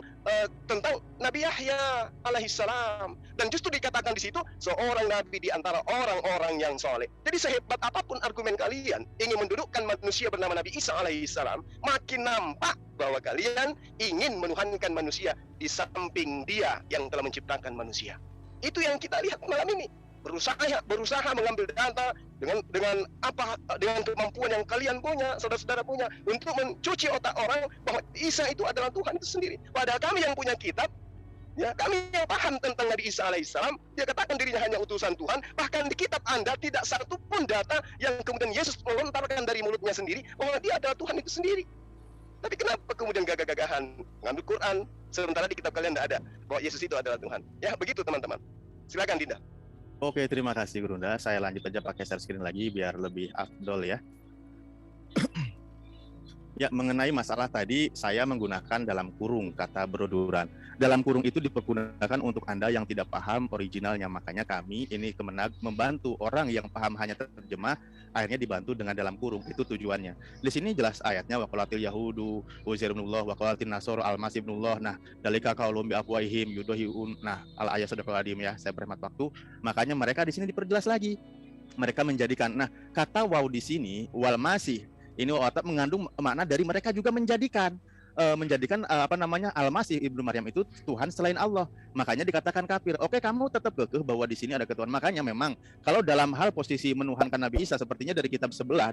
Nabi Yahya alaihissalam, dan justru dikatakan di situ seorang nabi di antara orang-orang yang soleh. Jadi sehebat apapun argumen kalian ingin mendudukkan manusia bernama Nabi Isa alaihissalam, makin nampak bahwa kalian ingin menuhankan manusia di samping Dia yang telah menciptakan manusia. Itu yang kita lihat malam ini. Berusaha mengambil data dengan kemampuan yang kalian punya, saudara-saudara punya, untuk mencuci otak orang bahwa Isa itu adalah Tuhan itu sendiri. Padahal kami yang punya kitab, ya, kami yang paham tentang Nabi Isa alaihissalam, dia katakan dirinya hanya utusan Tuhan. Bahkan di kitab Anda tidak satu pun data yang kemudian Yesus melontarkan dari mulutnya sendiri bahwa dia adalah Tuhan itu sendiri. Tapi kenapa kemudian gagah-gagahan ngambil Quran sementara di kitab kalian tidak ada bahwa Yesus itu adalah Tuhan? Ya, begitu teman-teman. Silakan Dinda. Oke, terima kasih Gurunda. Saya lanjut aja pakai share screen lagi biar lebih afdol ya. Ya, mengenai masalah tadi saya menggunakan dalam kurung kata beroduran. Dalam kurung itu dipergunakan untuk Anda yang tidak paham originalnya. Makanya kami ini Kemenag membantu orang yang paham hanya terjemah, akhirnya dibantu dengan dalam kurung. Itu tujuannya. Di sini jelas ayatnya waqalatil yahudu Uzair ibnullah waqalatil nasara al-masih ibnullah. Nah, dalika qaulum bi afwahihim yudahiun. Nah, al ayat sadaqal adim ya. Saya berhemat waktu. Makanya mereka di sini diperjelas lagi. Mereka menjadikan. Nah, kata waw di sini wal masih ini otak mengandung makna dari mereka juga menjadikan Al-Masih Ibnu Maryam itu Tuhan selain Allah. Makanya dikatakan kafir. Oke, kamu tetap kekeh bahwa di sini ada ketuhanan. Makanya memang kalau dalam hal posisi menuhankan Nabi Isa sepertinya dari kitab sebelah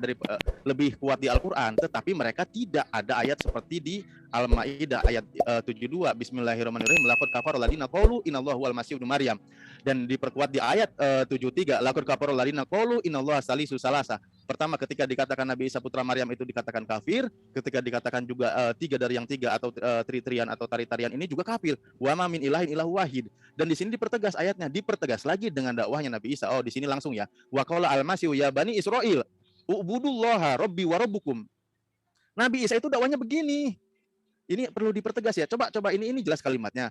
lebih kuat di Al-Qur'an, tetapi mereka tidak ada ayat seperti di Al-Maidah ayat 72 Bismillahirrahmanirrahim laqad kafara alladziina qalu innallaha huwal masih ibnu Maryam, dan diperkuat di ayat 73 laqad kafara alladziina qalu innallaha salisu salasa. Pertama, ketika dikatakan Nabi Isa putra Maryam itu dikatakan kafir, ketika dikatakan juga tiga dari yang tiga atau tritarian atau taritarian ini juga kafir. Wa ma min ilahin illahu wahid. Dan di sini dipertegas ayatnya, dipertegas lagi dengan dakwahnya Nabi Isa. Oh, di sini langsung ya. Wa qala al-Masih ya bani Israil, ubudullaha rabbi wa rabbukum. Nabi Isa itu dakwahnya begini. Ini perlu dipertegas ya. Coba ini jelas kalimatnya.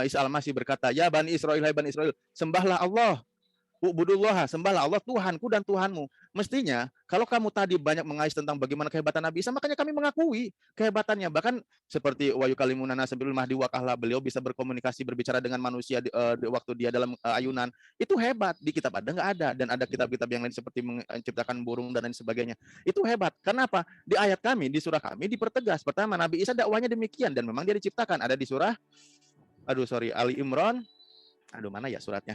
Isa al-Masih berkata, ya bani Israil, hai bani Israil, sembahlah Allah. Ubudullaha, sembahlah Allah Tuhanku dan Tuhanmu. Mestinya kalau kamu tadi banyak mengais tentang bagaimana kehebatan Nabi Isa, makanya kami mengakui kehebatannya. Bahkan seperti wa yukallimuna nasa bil mahdi wa kahla, beliau bisa berkomunikasi berbicara dengan manusia di waktu dia dalam ayunan. Itu hebat. Di kitab ada nggak ada, dan ada kitab-kitab yang lain seperti menciptakan burung dan lain sebagainya. Itu hebat. Kenapa? Di ayat kami, di surah kami dipertegas. Pertama, Nabi Isa dakwahnya demikian dan memang dia diciptakan. Ada di surah Ali Imran. Mana ya suratnya?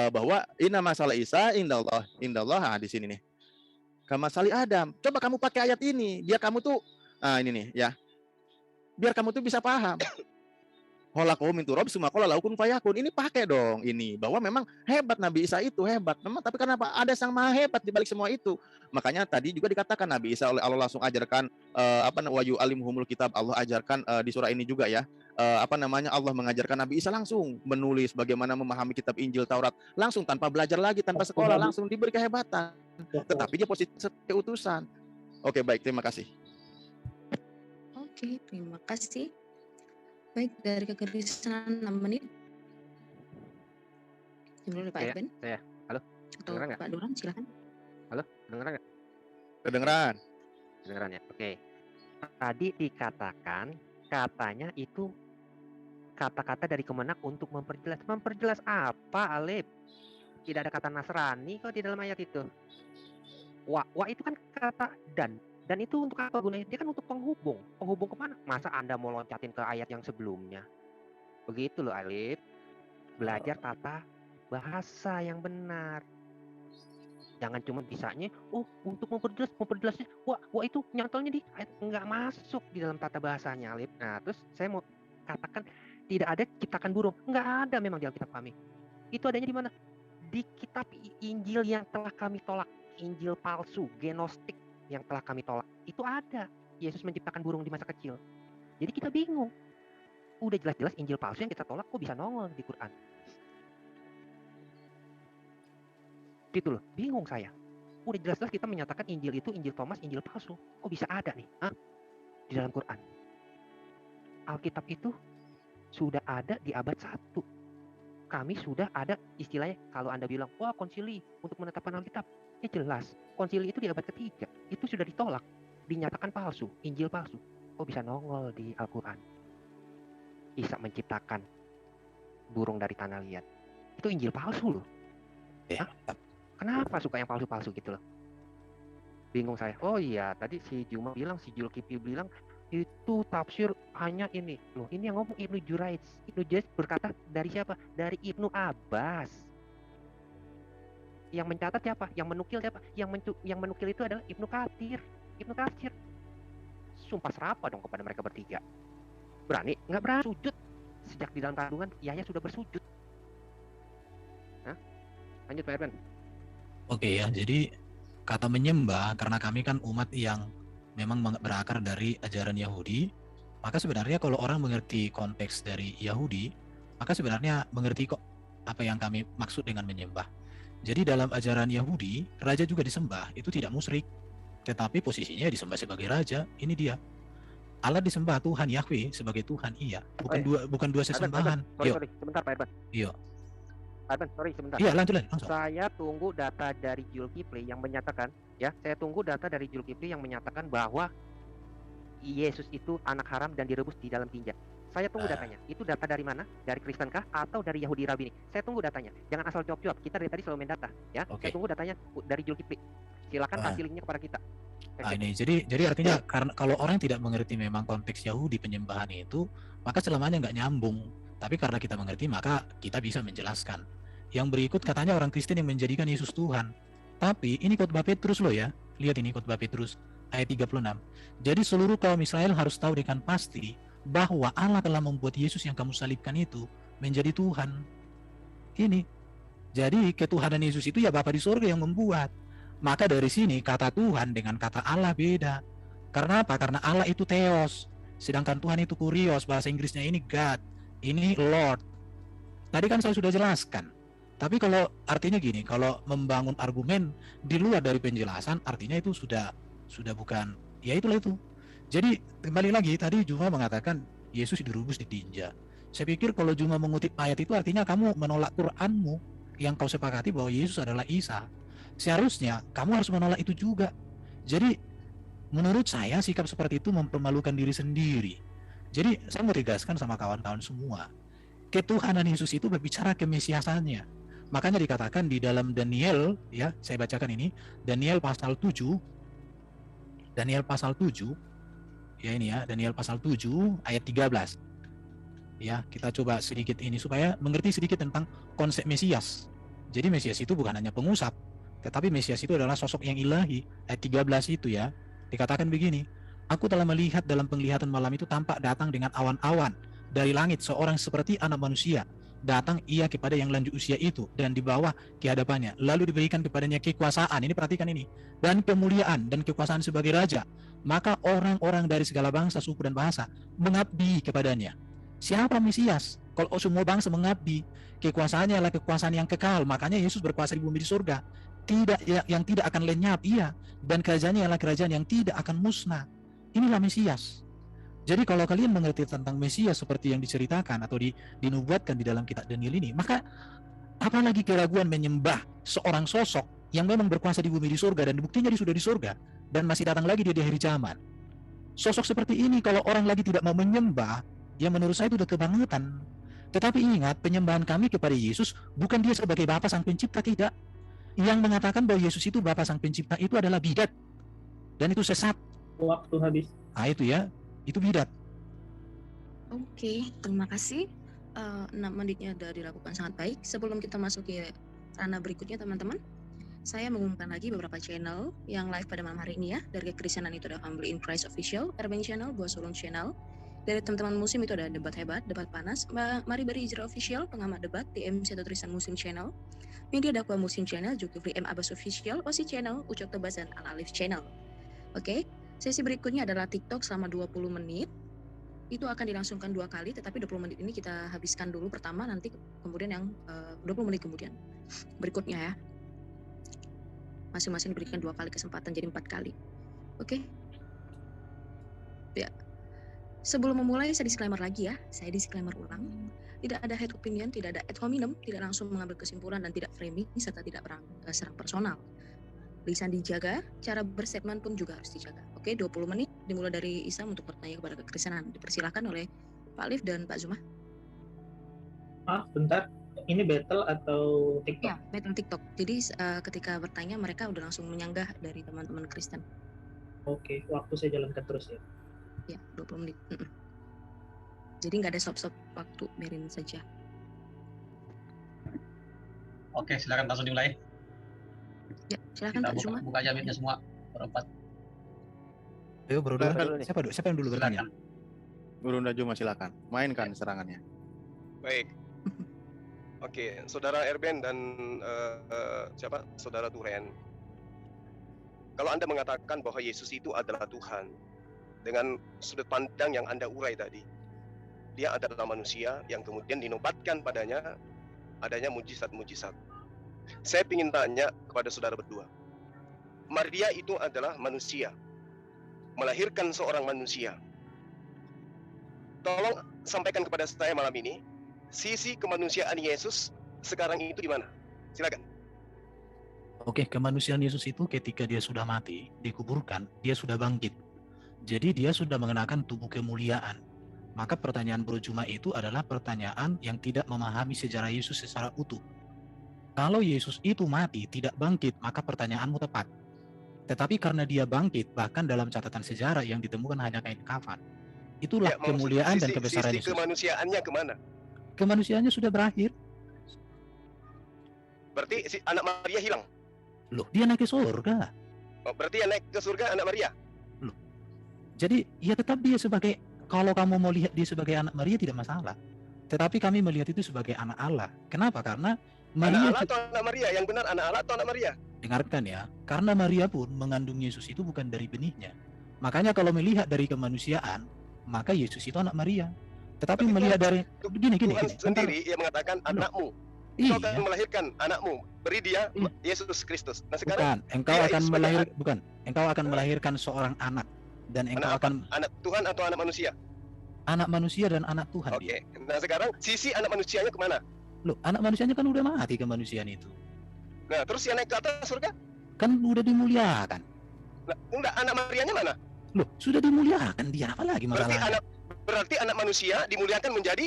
Bahwa inna masalah Isa indallah di sini nih. Kama sali Adam. Coba kamu pakai ayat ini, biar kamu tuh ini nih ya. Biar kamu tuh bisa paham. Khalaqahu min turab tsumma qala lahu kun fayakun. Ini pakai dong ini, bahwa memang hebat Nabi Isa itu hebat. Memang, tapi kenapa ada sang maha hebat di balik semua itu? Makanya tadi juga dikatakan Nabi Isa oleh Allah langsung ajarkan wa yu'allimuhumul kitab. Allah ajarkan di surah ini juga ya. Allah mengajarkan Nabi Isa langsung menulis bagaimana memahami kitab Injil Taurat langsung tanpa belajar lagi, tanpa sekolah, langsung diberi kehebatan. Tetapi dia posisi sebagai utusan. Oke, baik, terima kasih. Oke, terima kasih. Baik, dari kekristenan 6 menit. Dimulai Pak Edben. Saya. Halo. Atau Pak Duran, silakan. Halo, kedengeran nggak? Kedengeran ya. Oke. Tadi dikatakan katanya itu kata-kata dari Kemenag untuk memperjelas. Memperjelas apa, Alif? Tidak ada kata Nasrani kok di dalam ayat itu. Wa itu kan kata dan itu untuk apa gunanya? Dia kan untuk penghubung. Penghubung kemana? Masa Anda mau loncatin ke ayat yang sebelumnya? Begitu loh, Alif. Belajar tata bahasa yang benar. Jangan cuma bisanya, untuk memperjelasnya, wah itu nyantolnya di ayat, nggak masuk di dalam tata bahasanya, Alif. Nah, terus saya mau katakan tidak ada ciptakan burung, nggak ada memang di Alkitab kami. Itu adanya di mana? Di kitab Injil yang telah kami tolak, Injil palsu, Gnostik yang telah kami tolak. Itu ada Yesus menciptakan burung di masa kecil. Jadi kita bingung. Udah jelas-jelas Injil palsu yang kita tolak kok bisa nongol di Quran. Gitu loh, bingung saya. Udah jelas-jelas kita menyatakan Injil itu Injil Thomas, Injil palsu. Kok bisa ada nih di dalam Quran? Alkitab itu sudah ada di abad 1. Kami sudah ada istilahnya, kalau Anda bilang, wah konsili untuk menetapkan Alkitab. Ya jelas, konsili itu di abad ketiga. Itu sudah ditolak, dinyatakan palsu, Injil palsu. Kok bisa nongol di Al-Quran? Isa menciptakan burung dari tanah liat. Itu Injil palsu loh. Kenapa suka yang palsu-palsu gitu loh? Bingung saya. Oh iya, tadi si Juma bilang, si Julkipi bilang, itu tafsir hanya ini. Loh, ini yang ngomong Ibnu Jurayj. Ibnu Jurayj berkata dari siapa? Dari Ibnu Abbas. Yang mencatat siapa? Yang menukil siapa? Yang menukil itu adalah Ibnu Katsir. Ibnu Katsir. Sumpah serapa dong kepada mereka bertiga. Berani? Nggak berani. Sujud. Sejak di dalam kandungan, Yahya sudah bersujud. Lanjut Pak Erben. Oke ya, jadi kata menyembah, karena kami kan umat yang memang berakar dari ajaran Yahudi, maka sebenarnya kalau orang mengerti konteks dari Yahudi, maka sebenarnya mengerti kok apa yang kami maksud dengan menyembah. Jadi dalam ajaran Yahudi, raja juga disembah, itu tidak musyrik, tetapi posisinya disembah sebagai raja. Ini dia, Allah disembah, Tuhan Yahweh sebagai Tuhan, iya. Bukan dua sesembahan. Sorry, sebentar Pak Irban. Iya. Pak Irban, sorry sebentar. Iya, langsung. Saya tunggu data dari Zulkifli yang menyatakan, bahwa Yesus itu anak haram dan direbus di dalam tinja. Saya tunggu datanya. Itu data dari mana? Dari Kristen kah atau dari Yahudi Rabini? Saya tunggu datanya. Jangan asal jawab-jawab. Kita dari tadi selalu main data, ya. Saya tunggu datanya dari Zulkifli. Silakan kasih linknya kepada kita. Ini jadi artinya karena kalau orang tidak mengerti memang konteks Yahudi penyembahan itu, maka selamanya nggak nyambung. Tapi karena kita mengerti, maka kita bisa menjelaskan. Yang berikut katanya orang Kristen yang menjadikan Yesus Tuhan. Tapi ini khotbah Petrus loh ya. Lihat ini khotbah Petrus ayat 36. Jadi seluruh kaum Israel harus tahu dengan pasti bahwa Allah telah membuat Yesus yang kamu salibkan itu menjadi Tuhan. Ini. Jadi ketuhanan Yesus itu ya Bapa di surga yang membuat. Maka dari sini kata Tuhan dengan kata Allah beda. Karena apa? Karena Allah itu Theos, sedangkan Tuhan itu Kurios, bahasa Inggrisnya ini God, ini Lord. Tadi kan saya sudah jelaskan. Tapi kalau artinya gini, kalau membangun argumen di luar dari penjelasan, artinya itu sudah bukan, ya itulah itu. Jadi kembali lagi tadi Juma mengatakan Yesus direbus di tinja. Saya pikir kalau Juma mengutip ayat itu artinya kamu menolak Quranmu yang kau sepakati bahwa Yesus adalah Isa. Seharusnya kamu harus menolak itu juga. Jadi menurut saya sikap seperti itu mempermalukan diri sendiri. Jadi saya mau tegaskan sama kawan-kawan semua, ketuhanan Yesus itu berbicara kemesiasannya. Makanya dikatakan di dalam Daniel, ya saya bacakan ini, Daniel pasal 7, ya ini ya, Daniel pasal 7 ayat 13. Ya, kita coba sedikit ini supaya mengerti sedikit tentang konsep Mesias. Jadi Mesias itu bukan hanya pengusap, tetapi Mesias itu adalah sosok yang ilahi. Ayat 13 itu ya, dikatakan begini, aku telah melihat dalam penglihatan malam itu tampak datang dengan awan-awan dari langit seorang seperti anak manusia. Datang ia kepada yang lanjut usia itu dan di bawah ke hadapannya. Lalu diberikan kepadanya kekuasaan, ini perhatikan ini, dan kemuliaan dan kekuasaan sebagai raja. Maka orang-orang dari segala bangsa, suku dan bahasa mengabdi kepadanya. Siapa Mesias? Kalau semua bangsa mengabdi, kekuasaannya adalah kekuasaan yang kekal. Makanya Yesus berkuasa di bumi di surga. Yang tidak akan lenyap, iya, dan kerajaannya adalah kerajaan yang tidak akan musnah. Inilah Mesias. Jadi kalau kalian mengerti tentang Mesias seperti yang diceritakan atau dinubuatkan di dalam kitab Daniel ini, maka apalagi keraguan menyembah seorang sosok yang memang berkuasa di bumi di surga dan buktinya dia sudah di surga dan masih datang lagi dia di akhir zaman. Sosok seperti ini kalau orang lagi tidak mau menyembah, ya menurut saya itu udah kebangetan. Tetapi ingat, penyembahan kami kepada Yesus bukan dia sebagai Bapa Sang Pencipta, tidak. Yang mengatakan bahwa Yesus itu Bapa Sang Pencipta itu adalah bidat. Dan itu sesat. Waktu habis. Nah itu ya, itu bidat. Oke, terima kasih. 6 menitnya sudah dilakukan sangat baik. Sebelum kita masuk ke ranah berikutnya teman-teman, saya mengumumkan lagi beberapa channel yang live pada malam hari ini ya. Dari Kekristenan itu ada Family in Christ Official, Urban Channel, Buah Sulung Channel. Dari teman-teman Muslim itu ada Debat Hebat, Debat Panas, Mari Beri Hijrah Official, Pengamat Debat, TMC atau Tulisan Muslim Channel, Media Dakwah Muslim Channel, Zulkifli M. Abbas Official, OSI Channel, Ucok Tebas, dan Al-Alif Channel. Oke, sesi berikutnya adalah TikTok selama 20 menit. Itu akan dilangsungkan 2 kali, tetapi 20 menit ini kita habiskan dulu pertama, nanti kemudian yang 20 menit kemudian. Berikutnya ya. Masing-masing diberikan 2 kali kesempatan, jadi 4 kali. Oke. Ya. Sebelum memulai, saya disclaimer lagi ya. Saya disclaimer ulang. Tidak ada head opinion, tidak ada ad hominem, tidak langsung mengambil kesimpulan dan tidak framing, serta tidak serang personal. Lisan dijaga, cara berstatement pun juga harus dijaga. Oke, 20 menit dimulai dari Isam untuk bertanya kepada kekristenan. Dipersilakan oleh Pak Alif dan Pak Zuma. Bentar. Ini battle atau TikTok? Ya, battle TikTok. Jadi ketika bertanya mereka udah langsung menyanggah dari teman-teman Kristen. Oke, waktu saya jalankan terus ya. Ya, 20 menit. Jadi nggak ada stop-stop waktu, biarin saja. Oke, silakan langsung dimulai. Ya, silakan Kita Pak Zuma. buka aja mic-nya semua berempat. Ayo bro, siapa yang dulu bertanya? Bro Juma silakan. Mainkan serangannya. Baik. Oke, Saudara Erben dan Saudara Duren. Kalau Anda mengatakan bahwa Yesus itu adalah Tuhan, dengan sudut pandang yang Anda urai tadi, dia adalah manusia yang kemudian dinobatkan padanya adanya mujizat-mujizat. Saya ingin tanya kepada saudara berdua, Maria itu adalah manusia, melahirkan seorang manusia, tolong sampaikan kepada saya malam ini, sisi kemanusiaan Yesus sekarang itu di mana? Silakan. Oke, kemanusiaan Yesus itu ketika dia sudah mati, dikuburkan, dia sudah bangkit. Jadi dia sudah mengenakan tubuh kemuliaan. Maka pertanyaan Bro Juma itu adalah pertanyaan yang tidak memahami sejarah Yesus secara utuh. Kalau Yesus itu mati, tidak bangkit, maka pertanyaanmu tepat. Tetapi karena dia bangkit, bahkan dalam catatan sejarah yang ditemukan hanya kain kafan, itulah maksud kemuliaan dan sisi kebesaran Yesus. kemanusiaannya kemana? Kemanusiaannya sudah berakhir. Berarti si anak Maria hilang. Loh, dia naik ke surga. Oh, berarti yang naik ke surga anak Maria. Jadi ya tetap dia sebagai, kalau kamu mau lihat dia sebagai anak Maria tidak masalah. Tetapi kami melihat itu sebagai anak Allah. Kenapa? Karena Maria, Anak Allah atau anak Maria? Yang benar anak Allah atau anak Maria? dengarkan ya, karena Maria pun mengandung Yesus itu bukan dari benihnya. Makanya kalau melihat dari kemanusiaan, maka Yesus itu anak Maria. Tetapi Tapi melihat dari gini, Tuhan bentar. sendiri yang mengatakan anakmu. Engkau akan Iya, melahirkan anakmu. Beri dia Iya. Yesus Kristus. Nah sekarang bukan. Engkau dia akan sebagai melahirkan, bukan. Engkau akan melahirkan seorang anak, dan engkau anak apa? akan Anak Tuhan atau anak manusia? anak manusia dan anak Tuhan dia. Oke. Nah sekarang sisi anak manusianya kemana? Loh, anak manusianya kan udah mati kemanusiaan itu. Nah terus yang naik ke atas surga? Kan udah dimuliakan. Nah, enggak, anak Marianya mana? Loh, sudah dimuliakan dia, apa lagi Berarti masalahnya? anak manusia dimuliakan menjadi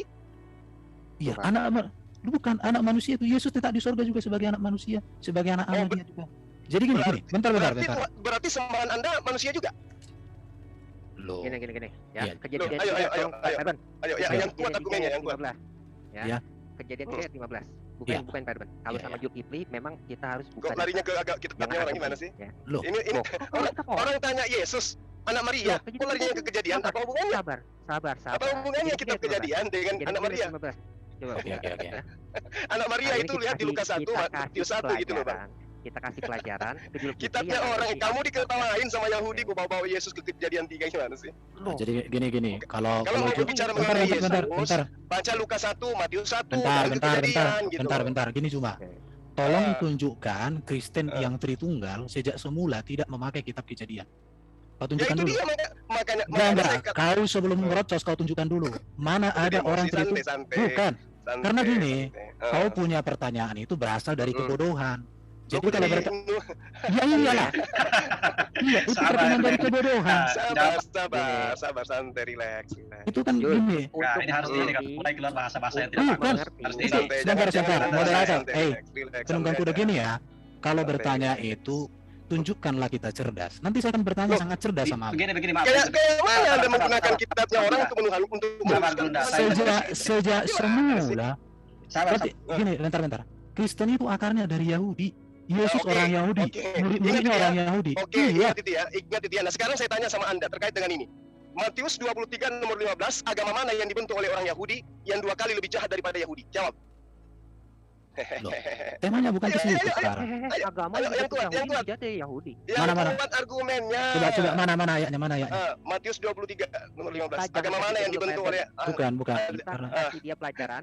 Iya, Tuhan. bukan anak manusia itu. Yesus tetap di sorga juga sebagai anak manusia, sebagai anak Allah dia juga. Jadi gini, bentar. berarti sembahan Anda manusia juga. Loh, Gini. Ya, Iya. kejadian Ayo, tiga, ayo, tolong, Pak Irban. Ayo, yang kuat argumennya, yang kuat. 15. Ya. Ya. Kejadian Hmm. 15. Bukan Iya. Pak Irban. Kalau Iya, sama iya. Zulkifli memang kita harus Kok buka larinya data. ke agak kitabnya Jangan orang asal gimana main, sih? ya. Loh, Ini Loh, orang tanya Yesus, anak Maria. Loh, Kok larinya ke kejadian? Apa hubungannya? Sabar. Apa hubungannya kitab kejadian dengan anak Maria? 15. Coba. Oke. Anak Maria Nah, ini itu lihat di Lukas 1, Matius 1 gitu loh, Bang. Kita kasih pelajaran ke Zulkifli Kitabnya yang ada orang, di kamu Alkitab, diketawain sama Yahudi, kok bawa Yesus ke kejadian 3 gimana sih? Nah, jadi gini. Kalau Kalau mau bicara mengenai Yesus, bentar. baca Lukas 1, Matius 1, Bentar. dan kejadian gitu. Bentar. Gini cuma. Oke. Tolong Ah. tunjukkan Kristen yang Tritunggal sejak semula tidak memakai kitab kejadian. Kau Ya tunjukkan itu dulu. dia makanya Enggak. saya kata Kau sebelum ngerocos kau tunjukkan dulu. Mana ada orang Tritunggal? santai. Bukan. Karena gini, santai. Kau punya pertanyaan itu berasal dari kebodohan. Jadi Lu kalau beri- ya iyalah. Iya, itu Sabar, pertanyaan dari Ben. kebodohan. sabar, santai, relax. Itu kan Yul. gini. Nah, ini harus mulai keluar bahasa-bahasa yang tidak Bukan. bagus. Harus Mengerti. di Santai, Sebentar. jangan Moderator, santai, hey, relax, penunggang santai kuda aja. gini ya. Kalau Santai. bertanya itu, tunjukkanlah kita cerdas. Nanti saya akan bertanya Loh, sangat cerdas sama. Begini, maaf. Kayak mana Anda menggunakan kitabnya orang untuk Sabar, menuliskan Bunda. Sejak semula. Sabar. Berarti, gini, bentar. Kristen itu akarnya dari Yahudi. Yesus Oke, orang Yahudi. oke. Murid-muridnya Ingat ya. orang Yahudi. Oke, Iya. ingat itu ya. Nah, sekarang saya tanya sama Anda terkait dengan ini. Matius 23 nomor 15, agama mana yang dibentuk oleh orang Yahudi yang 2 kali lebih jahat daripada Yahudi? Jawab. Loh, temanya bukan ke situ Ayo, sekarang. Agama ayo, yang itu kuat, yang kuat. jadi Yahudi. Yang Mana? kuat argumennya. Coba mana ayatnya. Matius 23 nomor 15. Jangan Agama mana kasih yang dulu, dibentuk Pak oleh Bukan. Kita Karena kasih dia pelajaran.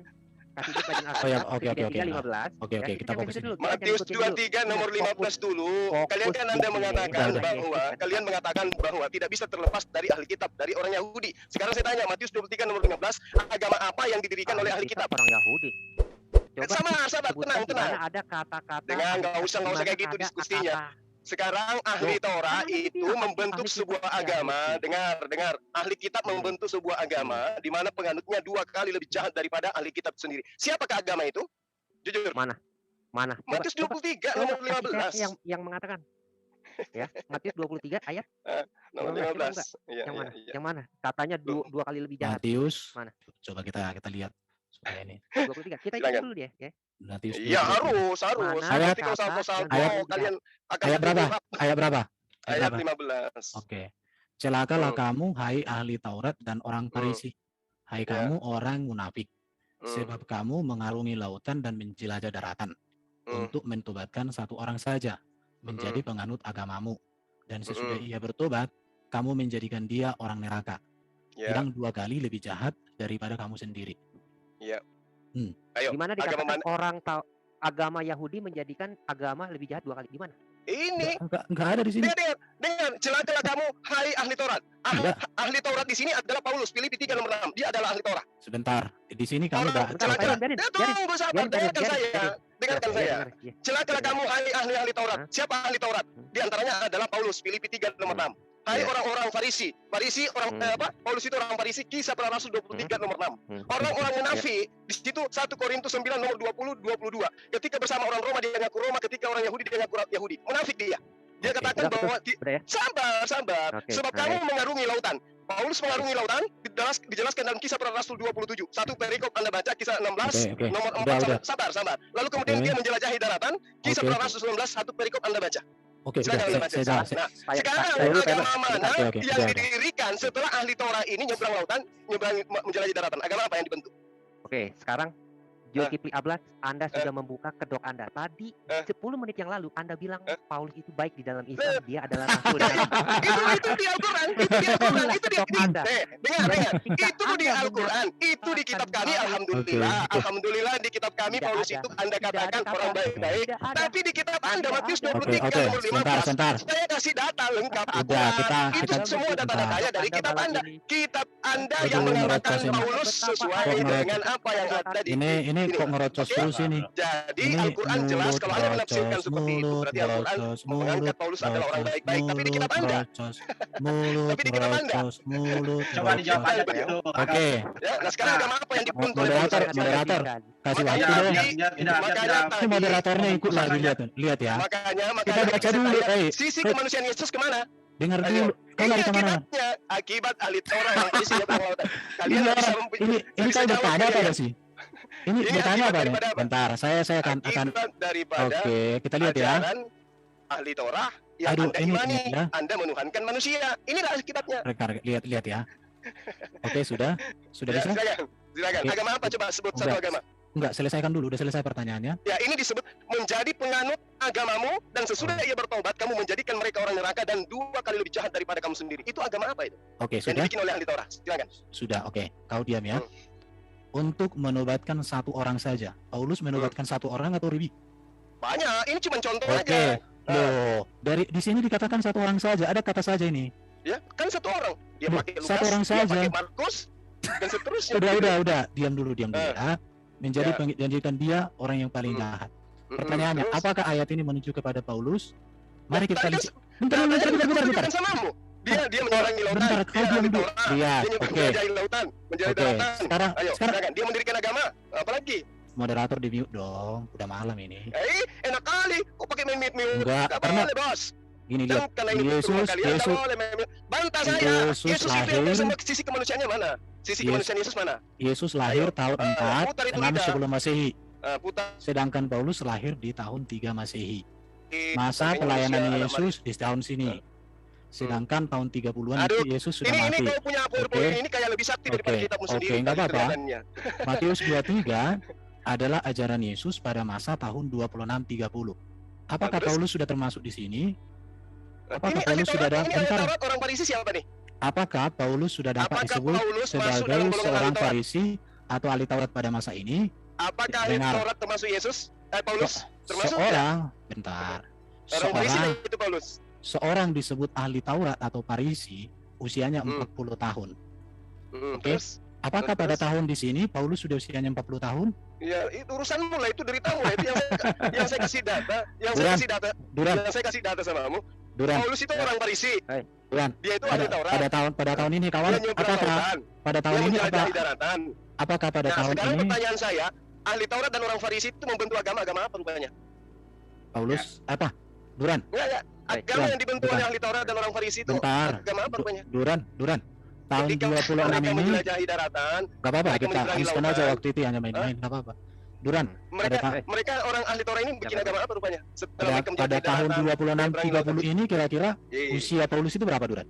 Kasih dia pelajaran Oh ya, Alkitab, oke. kejadian 3:15. Oke, Ya, kita fokus dulu, ini. kita Matius ikutin dulu. 23 nomor Nah, 15 dulu. fokus Kalian kan di Anda sini. mengatakan Udah. bahwa kalian mengatakan bahwa tidak bisa terlepas dari ahli kitab, dari orang Yahudi. Sekarang saya tanya Matius 23 nomor 15, agama apa yang didirikan oleh ahli kitab? orang Yahudi. Coba Sabar, sebutkan tenang. di mana ada kata-kata. Dengan nggak usah di mana kayak gitu ada diskusinya. kata-kata. Sekarang ahli Torah Jangan itu bilang membentuk ahli sebuah kitab agama. Yahudi. Dengar. Ahli kitab membentuk sebuah agama di mana penganutnya 2 kali lebih jahat daripada ahli kitab sendiri. Siapakah agama itu? Jujur. Mana? Matius 23 nomor kasih saya 15. yang mengatakan. Ya, Matius 23 ayat Nomor 15. Iya, yang mana? iya. Yang mana? Katanya dua kali lebih jahat. Matius. Mana? Coba kita lihat supaya ini. 23. Kita Silakan. ikutin dulu dia, ya. Matius. Iya, harus. Mana Nanti kata kalau salvo yang kalian akan Ayat berapa? terjebak. Ayat berapa? Ayat 15. Oke. Celakalah Hmm. kamu, hai ahli Taurat dan orang Farisi. Hai Ya. kamu orang munafik. Hmm, Sebab kamu mengarungi lautan dan menjelajah daratan hmm, untuk mentobatkan satu orang saja menjadi penganut agamamu. Dan sesudah ia bertobat, kamu menjadikan dia orang neraka Ya, yang 2 kali lebih jahat daripada kamu sendiri. ya. Ayo, Di mana agama dikatakan orang agama Yahudi menjadikan agama lebih jahat 2 kali? Di mana? ini Enggak ada di sini. dengar. dengar, celakalah kamu, hai ahli Taurat. Iya. Ahli Taurat di sini adalah Paulus, Filipi 3 nomor 6. Dia adalah ahli Taurat. Sebentar, di sini kamu Orang udah celakalah. biarin, Tunggu sahabat, dengarkan saya. Dengarkan saya. Celakalah kamu, hai ahli Taurat. Siapa ahli Taurat? Di antaranya adalah Paulus, Filipi 3 nomor 6. Hai orang-orang Farisi. Farisi orang Paulus itu orang Farisi, Kisah Para Rasul 23 nomor 6. Orang-orang munafik di situ 1 Korintus 9 nomor 20 22. Ketika bersama orang Roma dia ngaku Roma, ketika orang Yahudi dia ngaku Yahudi. Munafik dia. Dia katakan bahwa sabar. Sebab kamu mengarungi lautan. Paulus mengarungi lautan dijelaskan dalam Kisah Para Rasul 27. Satu perikop Anda baca Kisah 16 nomor 4. Sabar. Lalu kemudian dia menjelajahi daratan. Kisah Para Rasul 19 satu perikop Anda baca. Oke, Sekarang agama mana yang didirikan setelah ahli Torah ini nyebrang lautan, menjelajahi daratan? Agama apa yang dibentuk? Oke, sekarang Zulkifli Ablas, Anda sudah membuka kedok Anda. Tadi 10 menit yang lalu Anda bilang Paulus itu baik di dalam Islam, dia adalah rasul. Itu di Al-Quran, itu di Al-Quran, itu di dengar. Itu di Al-Quran, itu di kitab kami. Alhamdulillah di kitab kami Paulus itu Anda katakan orang baik-baik. Tapi di kitab Anda Matius 23 nomor 15. Saya kasih data lengkap. Itu semua data-datanya dari kitab Anda. Kitab Anda yang mengatakan Paulus sesuai dengan apa yang ada di ini kok ngerocos terus ini. Jadi Al-Quran jelas kalau Anda menafsirkan seperti itu, berarti Al-Quran mengangkat Paulus adalah orang baik-baik. Tapi di kitab Anda. Tapi di kitab Anda. Coba dijawab aja begitu. Oke. Ya, nah sekarang agama apa yang dibentuk oleh Moderator, Paulus? kasih waktu dong. Makanya Ini moderatornya ikut lagi, lihat ya. Makanya Kita baca dulu. sisi kemanusiaan Yesus kemana? Dengar dulu. Kau lari kemana? Akibat ahli Torah yang Farisi nyebrang lautan. Kalian bisa ini saya bertanya apa sih? Ini bertanya apa nih? Bentar, saya akan daripada Oke, kita lihat ya. Ahli Torah yang Anda imani, Anda menuhankan manusia. Inilah kitabnya. Lihat ya. Oke, sudah bisa? Silakan. Agama apa coba sebut satu agama? Enggak, selesaikan dulu. Udah selesai pertanyaannya. Ya, ini disebut menjadi penganut agamamu dan sesudah ia bertobat kamu menjadikan mereka orang neraka dan 2 kali lebih jahat daripada kamu sendiri. Itu agama apa itu? Oke, sudah. Yang dibikin oleh ahli Torah. Silakan. Sudah, oke. Kau diam ya. Untuk menobatkan satu orang saja. Paulus menobatkan satu orang atau lebih? Banyak. Ini cuma contoh aja. Oke. Loh, di sini dikatakan satu orang saja. Ada kata saja ini. Ya, kan satu orang. Dia pakai Lukas, satu orang dia saja. pakai Markus dan seterusnya. Udah. Diam dulu ya. Menjadikan dia orang yang paling jahat. Pertanyaannya, apakah ayat ini menuju kepada Paulus? Mari kita lihat. Bentar. Dia menyeberangi lautan. Lihat, oke. Sekarang dia mendirikan agama. Apalagi? Moderator di mute dong. Udah malam ini. Enak kali. Kok pakai mute? Enggak, karena bos. Gini lihat. Yesus. Bantah saya. Yesus lahir. Sisi kemanusiaannya mana? Sisi kemanusiaan Yesus mana? Yesus lahir tahun 4 6 sebelum Masehi. Sedangkan Paulus lahir di tahun 3 Masehi. Masa pelayanan Yesus di tahun sini. Sedangkan tahun 30-an itu Yesus sudah mati. Ini kau punya poin ini kayak lebih sakti daripada kitabmu sendiri. Oke, enggak apa-apa. Matius 23 adalah ajaran Yesus pada masa tahun 26-30. Apakah Paulus sudah termasuk di sini? Apakah Paulus sudah dapat orang Farisi siapa nih? Apakah Paulus sudah dapat disebut sebagai seorang Farisi atau ahli Taurat pada masa ini? Apakah ahli Taurat termasuk Yesus? Paulus termasuk? Seorang disebut ahli Taurat atau Farisi usianya 40 tahun. Oke. Apakah pada tahun di sini Paulus sudah usianya 40 tahun? Ya, itu urusanmu lah, itu deritamu lah, itu yang saya kasih data, yang saya kasih data sama kamu. Paulus itu orang Farisi. Dia itu ahli Taurat. Pada tahun ini kawan, apakah pada tahun sekarang ini pertanyaan saya, ahli Taurat dan orang Farisi itu membentuk agama apa rupanya? Paulus apa? Duran. Enggak. Agama yang dibentuk oleh ahli Taurat dan orang Farisi itu agama apa rupanya? Duran. Tahun 26 ini menjelajahi daratan. Gak apa-apa, kita habiskan aja waktu itu hanya main-main, gak apa-apa. Duran. Mereka orang ahli Taurat ini bikin agama apa rupanya? Pada tahun 26-30 ini kira-kira usia Paulus itu berapa, Duran?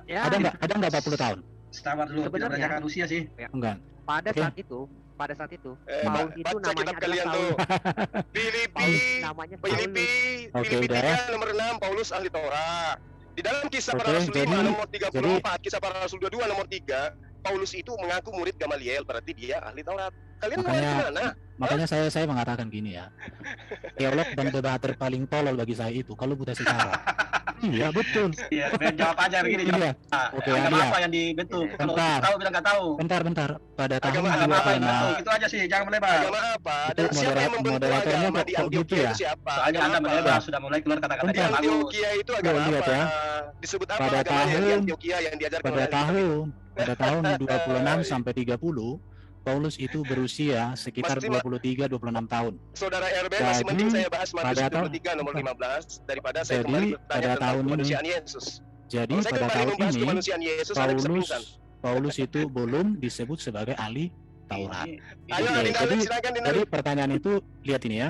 Ada nggak 40 tahun? Sabar dulu, sebenarnya usia sih. Enggak. Pada saat itu Paulus itu namanya adalah Saulus. Filipi 3 nomor 6 Paulus ahli Taurat. Di dalam Kisah Para Rasul 5 nomor 34, Kisah Para Rasul 22 nomor 3, Paulus itu mengaku murid Gamaliel, berarti dia ahli Taurat. Kalian mau gimana? Makanya saya mengatakan gini ya. Teolog dan debater paling tolol bagi saya itu kalau buta secara. Iya betul. Iya, jawab aja begini. Iya. Nah, Oke, agama Adia. apa yang dibentuk? Kalau Bentar. tahu bilang nggak tahu. Bentar. Pada tahun Agama apa yang dibentuk? 26 Itu aja sih, jangan melebar. Agama apa? Itu Dan siapa yang membentuk moderatornya agama kok di gitu Antioquia ya? itu siapa? Soalnya Anda Agama melebar, apa? sudah mulai keluar kata-kata Di yang bagus. Antioquia itu agama Lihat apa? ya. Disebut apa Pada agamanya di tahun- Antioquia yang diajarkan pada oleh Alkitab? tahun 26 sampai 30 Paulus itu berusia sekitar Masih, 23-26 tahun. Saudara Erben masih Jadi, mending saya bahas Matius pada tahun- 23 nomor 15 daripada saya Jadi, kembali bertanya pada tentang tahun ini- kemanusiaan Yesus. Jadi Kalau saya pada kembali tahun membahas ini kemanusiaan Yesus, Anda bisa pingsan. Paulus itu belum disebut sebagai ahli Taurat. Ayo, Oke, Adinda, jadi- silakan Jadi Dinda. pertanyaan itu lihat ini ya.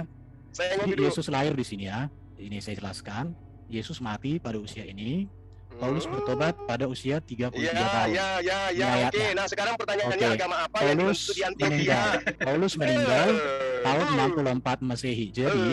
Saya Jadi ngopi dulu. Yesus lahir di sini ya. Ini saya jelaskan. Yesus mati pada usia ini. Paulus bertobat pada usia 33 tahun. Ya, Ini oke. ayatnya. Nah, sekarang pertanyaannya Oke. agama apa yang Paulus dibentuk di Antioquia? meninggal. Paulus meninggal tahun 64 Masehi. Jadi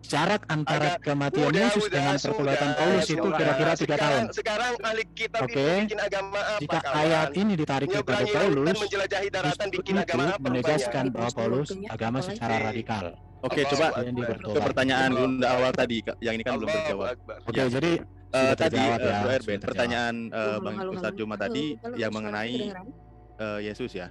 jarak antara kematian Yesus dengan pertobatan Paulus itu kira-kira 3 tahun. Sekarang ahli kitab Oke. itu bikin agama apa, Jika kawan? ayat ini ditarik kepada Nyeberangi lautan, Paulus, menjelajahi daratan, justru bikin itu agama apa menegaskan rupanya? bahwa Paulus agama secara Oke. radikal. Oke, Allahu coba Akbar. Yang ke bertobat. pertanyaan Gunda awal tadi, yang ini kan belum Allahu terjawab. Akbar. Oke, Ya. jadi sudah Tadi terjawab ya. Bro sudah Erben, terjawab. pertanyaan Bang Halo, Ustadz Juma tadi halo, yang suara mengenai kedengeran? Yesus ya.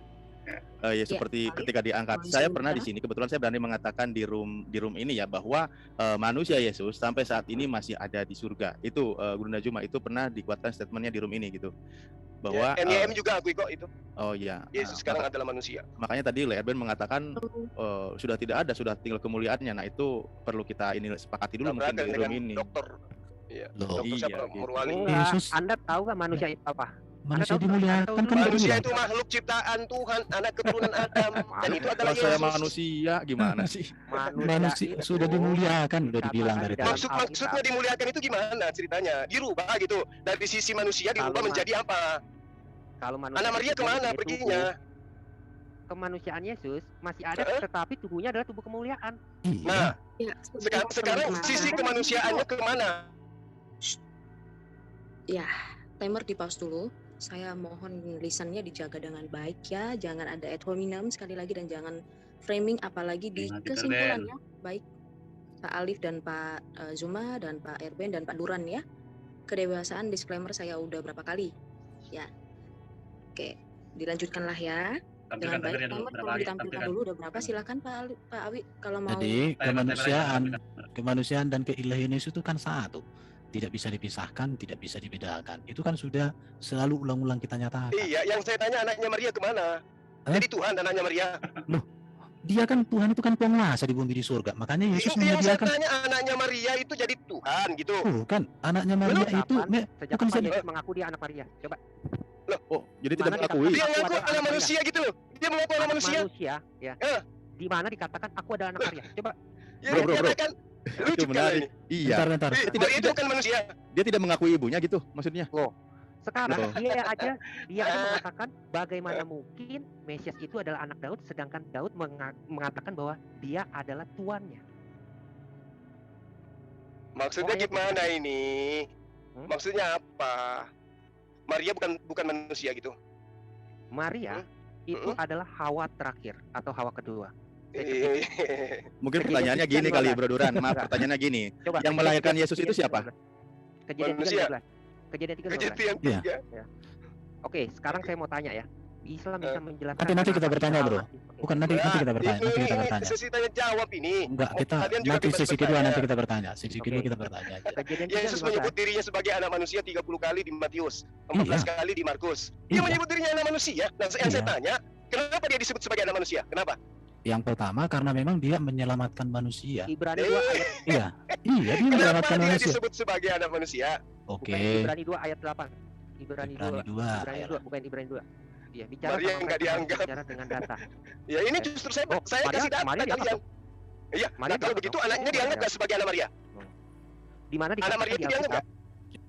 Ya Ya, seperti baik. ketika diangkat, Mohon saya izin, pernah Pak. di sini, kebetulan saya berani mengatakan di room ini ya bahwa manusia Yesus sampai saat ini masih ada di surga. Itu Gunda Juma itu pernah dikuatkan statementnya di room ini gitu. Bahwa Ya, NYM juga akui kok itu. oh iya. Yesus sekarang adalah manusia. Makanya tadi Erben mengatakan sudah tidak ada, sudah tinggal kemuliaannya. Nah, itu perlu kita ini sepakati dulu mungkin Tabrakan di dengan room ini. dokter. Iya, Loh. dokter siapa? Iya, gitu. Murwali. Yesus Anda tahu nggak manusia itu apa? manusia tahu- dimuliakan tahu kan dulu. udah Manusia bilang. itu makhluk ciptaan Tuhan, anak keturunan Adam, dan itu adalah Kalau saya Yesus. manusia gimana sih? Manusia itu sudah dimuliakan, udah dikatakan dibilang dari dalam tadi. Maksudnya dimuliakan itu gimana ceritanya? Dirubah gitu. Dari sisi manusia dirubah Kalau menjadi apa? Kalau manusia Anak Maria itu kemana mempunyai perginya? tubuh, kemanusiaan Yesus masih ada, Heeh. tetapi tubuhnya adalah tubuh kemuliaan. Iya. Nah, Ya, sekarang teman-teman. sisi kemanusiaannya kemana? Ya, timer di pause dulu. Saya mohon lisannya dijaga dengan baik ya, jangan ada ad hominem sekali lagi dan jangan framing apalagi di Jangan kesimpulannya. Baik Pak Alif dan Pak Zuma dan Pak Erben dan Pak Duran ya. Kedewasaan disclaimer saya udah berapa kali. Ya. Oke, dilanjutkanlah ya. Dengan Tampilkan baik, tampilkan dulu timer berapa tolong lagi ditampilkan tampilkan. dulu udah berapa, silakan Pak Awi kalau mau. Jadi kemanusiaan dan keilahian Yesus itu kan satu, tidak bisa dipisahkan, tidak bisa dibedakan. Itu kan sudah selalu ulang-ulang kita nyatakan. Iya, yang saya tanya anaknya Maria kemana? Hah? Jadi Tuhan dan anaknya Maria. Dia kan Tuhan itu kan penguasa di bumi di surga. Makanya Yesus Yang saya menyediakan. tanya anaknya Maria itu jadi Tuhan gitu. Bukan, anaknya Maria Belum. itu Sejak bukan kapan saja. Yesus mengaku dia anak Maria? Coba. Oh, jadi tidak Mana mengakui. Dia Aku ngaku adalah anak anak manusia gitu loh. Dia mengaku anak manusia. ya. Eh. Di mana dikatakan aku adalah anak Maria? Coba. Ya, Bro, bro, dia bro. katakan, Itu lucu kali menarik. ini. Iya, Bentar. Maria itu bukan manusia. dia tidak mengakui ibunya gitu maksudnya. Sekarang Loh. dia aja mengatakan bagaimana mungkin Mesias itu adalah anak Daud, sedangkan Daud mengatakan bahwa dia adalah tuannya. Maksudnya Oh, iya. gimana ini? Hmm? Maksudnya apa? Maria bukan manusia gitu. Maria itu adalah Hawa terakhir atau Hawa kedua. Mungkin Kejadian pertanyaannya gini 3:15. kali, Bro Duran. Maaf, Enggak. pertanyaannya gini. Coba. Yang melahirkan Yesus itu siapa? Kejadian Manusia. 3:15. Kejadian 3:15. Kejadian Iya. 3. Oke, sekarang saya mau tanya ya. Islam bisa menjelaskan. Nanti kita kenapa bertanya, Isa Bro. almasih- Oke. Bukan nanti kita bertanya, nanti kita bertanya. Sesi tanya jawab ini. Enggak, kita Kalian juga nanti bebas sesi kedua bertanya. nanti kita bertanya. Sesi kedua Oke. kita bertanya aja. Kejadian Yesus 3:15. menyebut dirinya sebagai anak manusia 30 kali di Matius, 14 kali di Markus. Dia Iya. menyebut dirinya anak manusia. Nah, yang saya Iya. tanya, kenapa dia disebut sebagai anak manusia? Kenapa? Yang pertama karena memang dia menyelamatkan manusia. Ibrani 2 ayat Iya, dia Kenapa menyelamatkan dia manusia. disebut sebagai anak manusia? Oke. bukan Ibrani 2 ayat 8. Ibrani 2. Ibrani 2 Ibrani ayat 2 bukan Ibrani 2. Iya, bicara Maria sama yang nggak mereka, dianggap. bicara dengan data. Ya ini justru saya Oh, saya Maria- kasih data Maria diangkat kalian. dong. Iya, Maria nah kalau diangkat begitu dong. anaknya Oh, dianggap Maria. nggak sebagai anak Maria? Di mana Anak dikatakan Maria itu di dianggap Alkitab? nggak?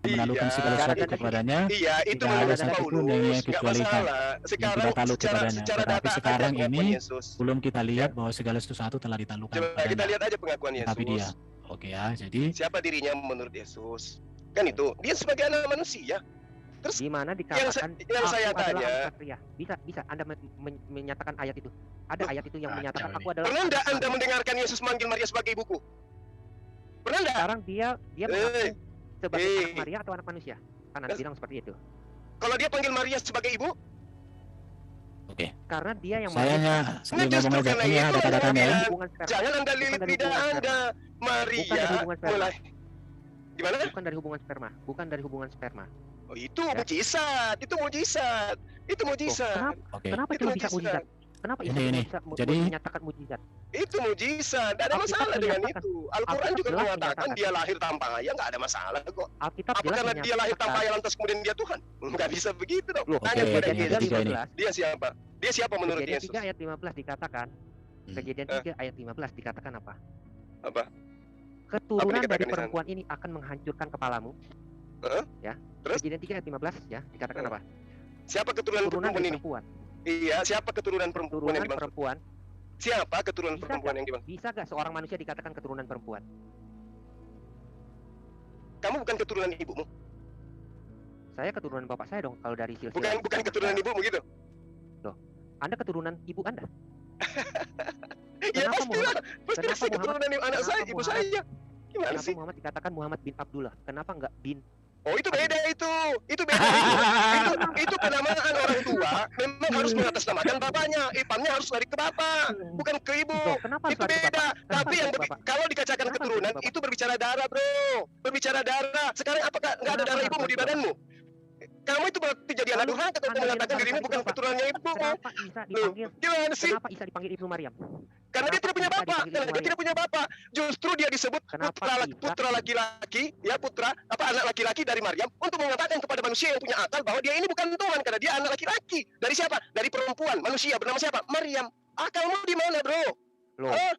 Menaklukkan segala Iya. sesuatu kepadanya. Iya, itu Tidak ada menurut satupun Paulus, yang nggak kecualikan. masalah. Sekarang tidak takluk secara kepadanya. secara Tetapi data sekarang ada pengakuan ini Yesus. belum kita lihat bahwa segala sesuatu telah ditaklukkan Coba kita kepadanya. lihat aja pengakuan Yesus. Tapi dia, oke ya. Jadi Siapa dirinya menurut Yesus? Kan itu, dia sebagai anak manusia. Terus Di mana yang dikatakan yang saya aku adalah tanya, anak Maria. Bisa Anda menyatakan ayat itu. Ada ayat itu yang menyatakan aku adalah pernah enggak anak Anda Maria. mendengarkan Yesus manggil Maria sebagai ibuku? Pernah enggak? Sekarang dia Eh, mengaku sebagai anak Maria atau anak manusia? Kan Anda bilang seperti itu. Kalau dia panggil Maria sebagai ibu, Oke. Karena dia yang Saya hanya sambil ngomong aja. Ini ya data-datanya ya. jangan Anda lilit lidah Anda. Maria mulai gimana? Bukan dari hubungan sperma, bukan dari hubungan sperma. Oh, itu mujizat, itu mujizat, itu mujizat. Oke. Kenapa Itu cuma bisa mujizat. mujizat? Kenapa Isa Ini. bisa Jadi menyatakan mujizat? Itu mujizat, tidak ada Alkitab masalah dengan menyatakan. itu. Al-Quran Alkitab juga jelas mengatakan menyatakan. dia lahir tanpa ayah, nggak ada masalah kok. Alkitab Apa jelas karena dia lahir tanpa menyatakan. ayah lantas kemudian dia Tuhan? Nggak bisa begitu dong. Loh, Tanya Oke, kepada yang Yesus. ketiga ini. Dia siapa? Dia siapa menurut Kejadian Yesus? 3 ayat 15 dikatakan. Kejadian 3 ayat 15 dikatakan apa? Apa? Keturunan dikatakan dari di sana? perempuan ini akan menghancurkan kepalamu. Heeh. Ya. Terus? Kejadian 3 ayat 15 ya, dikatakan apa? Siapa keturunan Keturunan perempuan dari ini? perempuan. Iya, siapa keturunan perempuan Keturunan yang dimaksud? perempuan. Siapa keturunan Bisa perempuan nggak? yang dimaksud? Bisa gak seorang manusia dikatakan keturunan perempuan? Kamu bukan keturunan ibumu, Saya keturunan bapak saya dong kalau dari silsilah. bukan keturunan ibumu gitu. Anda keturunan ibu Anda. Ya Kenapa pastilah, pasti kenapa saya keturunan anak kenapa saya, ibu Muhammad- saya. Gimana Kenapa sih? Muhammad dikatakan Muhammad bin Abdullah? Kenapa enggak bin? Oh itu beda itu beda itu penamaan orang tua memang harus mengatasnamakan bapaknya, ipamnya harus lari ke bapak, bukan ke ibu. Loh, kenapa harus Itu lari ke beda. bapak? Kenapa Tapi harus yang lari ke bapak? kalau dikacakan Kenapa harus keturunan lari ke bapak? itu berbicara darah, bro. Berbicara darah. Sekarang apakah nggak ada Kenapa darah harus ibumu lari di ke bapak? badanmu? Kamu itu berarti jadi anak Lalu durhaka kalau Anda kamu mengatakan bilang dirimu harus bukan lari ke bapak. keturunannya ibumu. Kenapa Isa Loh, dipanggil? gimana sih? Kenapa Isa dipanggil Ibnu Maryam? Karena dia Kenapa tidak punya Isa bapak, dipanggil karena Ibnu dia tidak punya bapak. Justru dia disebut Kenapa Isa- putra laki-laki, ya putra apa anak laki-laki dari Maryam untuk mengatakan kepada manusia yang punya akal bahwa dia ini bukan Tuhan karena dia anak laki-laki. Dari siapa? Dari perempuan, manusia bernama siapa? Maryam. Akalmu di mana, bro? Loh, Hah?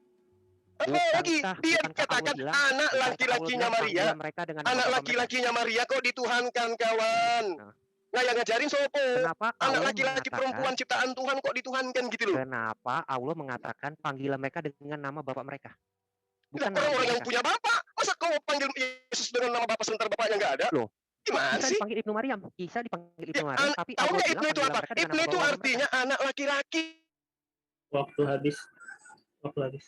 Apa lagi? bukankah- Dia bukankah dikatakan Allah bilang- anak bukankah Allah laki-lakinya bilang Maria. panggil mereka dengan nama Anak bapak mereka? laki-lakinya Maria kok dituhankan, kawan. Nah. Nggak yang ngajarin sopo. Kenapa Anak Allah laki-laki mengatakan- perempuan ciptaan Tuhan kok dituhankan gitu loh. Kenapa Allah mengatakan panggilan mereka dengan nama bapak mereka? Lah, Bukan nama orang-orang yang mereka. punya bapak, masa kau panggil Yesus dengan nama bapak sementara bapaknya nggak ada? Loh, Gimana Isa sih? dipanggil Ibnu Maryam. Isa dipanggil Ibnu Ya, Maryam, tapi tahu Allah nggak bilang Ibnu itu panggilan apa? mereka dengan Ibnu nama itu bapak mereka. artinya anak laki-laki. Waktu habis. Waktu habis.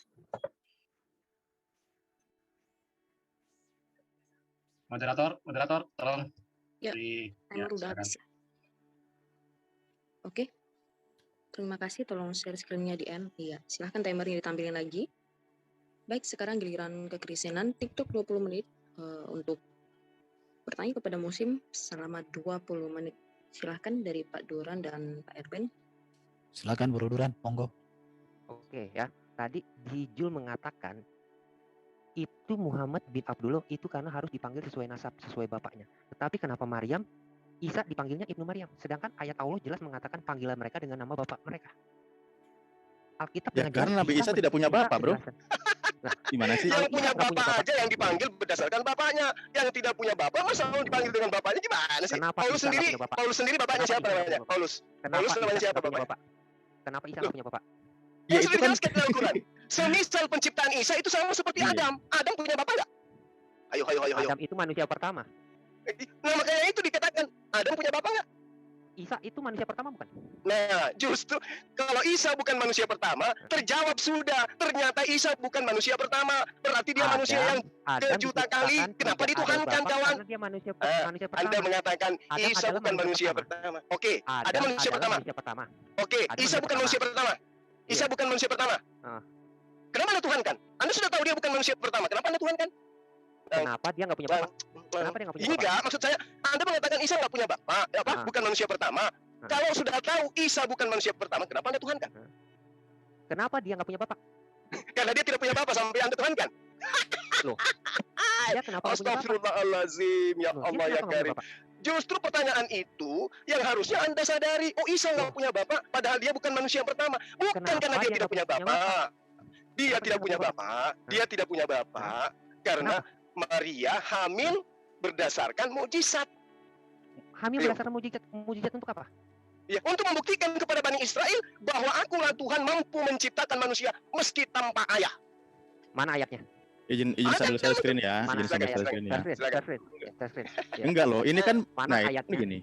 Moderator, tolong. Ya, Di, Timer udah silakan. habis. Oke. Terima kasih, tolong share screen-nya di end. Iya, silahkan timernya ditampilin lagi. Baik, sekarang giliran kekristenan TikTok 20 menit untuk bertanya kepada musim selama 20 menit. Silahkan dari Pak Duran dan Pak Erwin. Silakan Bro Duran, monggo. Oke ya, tadi Jijul mengatakan itu Muhammad bin Abdullah itu karena harus dipanggil sesuai nasab, sesuai bapaknya. Tetapi kenapa Maryam, Isa dipanggilnya Ibnu Maryam? Sedangkan ayat Allah jelas mengatakan panggilan mereka dengan nama bapak mereka. Alkitab Ya, dengan karena jelas Nabi Isa tidak punya bisa bapak, bro. menjelaskan. Gimana sih? Yang Isa punya nggak punya bapak bapak. aja yang dipanggil berdasarkan bapaknya. Yang tidak punya bapak masa mau dipanggil dengan bapaknya gimana sih? Kenapa Paulus Isa nggak sendiri, punya bapak? Paulus sendiri bapaknya Kenapa siapa Isa nggak namanya? punya bapak? Paulus. Kenapa Paulus Isa namanya siapa nggak punya bapaknya? bapak? Kenapa Isa nggak punya bapak? Ya Ya, itu sudah kan dijelaskan dalam Al-Quran. Semisal penciptaan Isa itu sama seperti Iya. Adam. Adam punya bapak nggak? Ayo. Adam itu manusia pertama. Nah makanya itu dikatakan Adam punya bapak nggak? Isa itu manusia pertama bukan? Nah, justru kalau Isa bukan manusia pertama, terjawab sudah. Ternyata Isa bukan manusia pertama. Berarti dia manusia yang Adam kejuta diciptakan kali. tidak Kenapa ada dituhankan, bapak kawan? Karena dia manusia Anda pertama. mengatakan Adam Isa adalah bukan manusia manusia pertama. Oke, ada Adam manusia adalah pertama. manusia pertama. Oke, Ada Isa manusia bukan manusia pertama. Isa Iya. bukan manusia pertama. Ah. Kenapa Anda tuhankan? Anda sudah tahu dia bukan manusia pertama. Kenapa Anda tuhankan? Kenapa dia nggak punya bapak? Kenapa dia nggak punya bapak? Enggak, maksud saya Anda mengatakan Isa nggak punya bapak, apa? Ah. Bukan manusia pertama. Ah. Kalau sudah tahu Isa bukan manusia pertama, kenapa Anda tuhankan? Kenapa dia nggak punya bapak? Karena dia tidak punya bapak sampai Anda tuhankan. Dia kenapa nggak punya bapak? Astagfirullahalazim, ya Loh, dia Allah ya kenapa nggak punya Karim. bapak? Justru pertanyaan itu yang harusnya Anda sadari. Oh, Isa nggak punya bapak, padahal dia bukan manusia yang pertama. Bukan Kenapa karena dia dia tidak nggak punya punya bapak. Dia Kenapa tidak dia punya nggak punya bapak. Dia tidak punya bapak karena Maria hamil berdasarkan mukjizat. Hamil Ayo. berdasarkan mujizat untuk apa? Ya, untuk membuktikan kepada Bani Israel bahwa akulah Tuhan mampu menciptakan manusia meski tanpa ayah. Mana ayatnya? izin Ada, sambil share ada. screen ya, Mana izin sambil ayatnya? share screen ya. Silakan. Share screen. Ya. Enggak loh, ini kan Mana nah ini ayatnya? gini.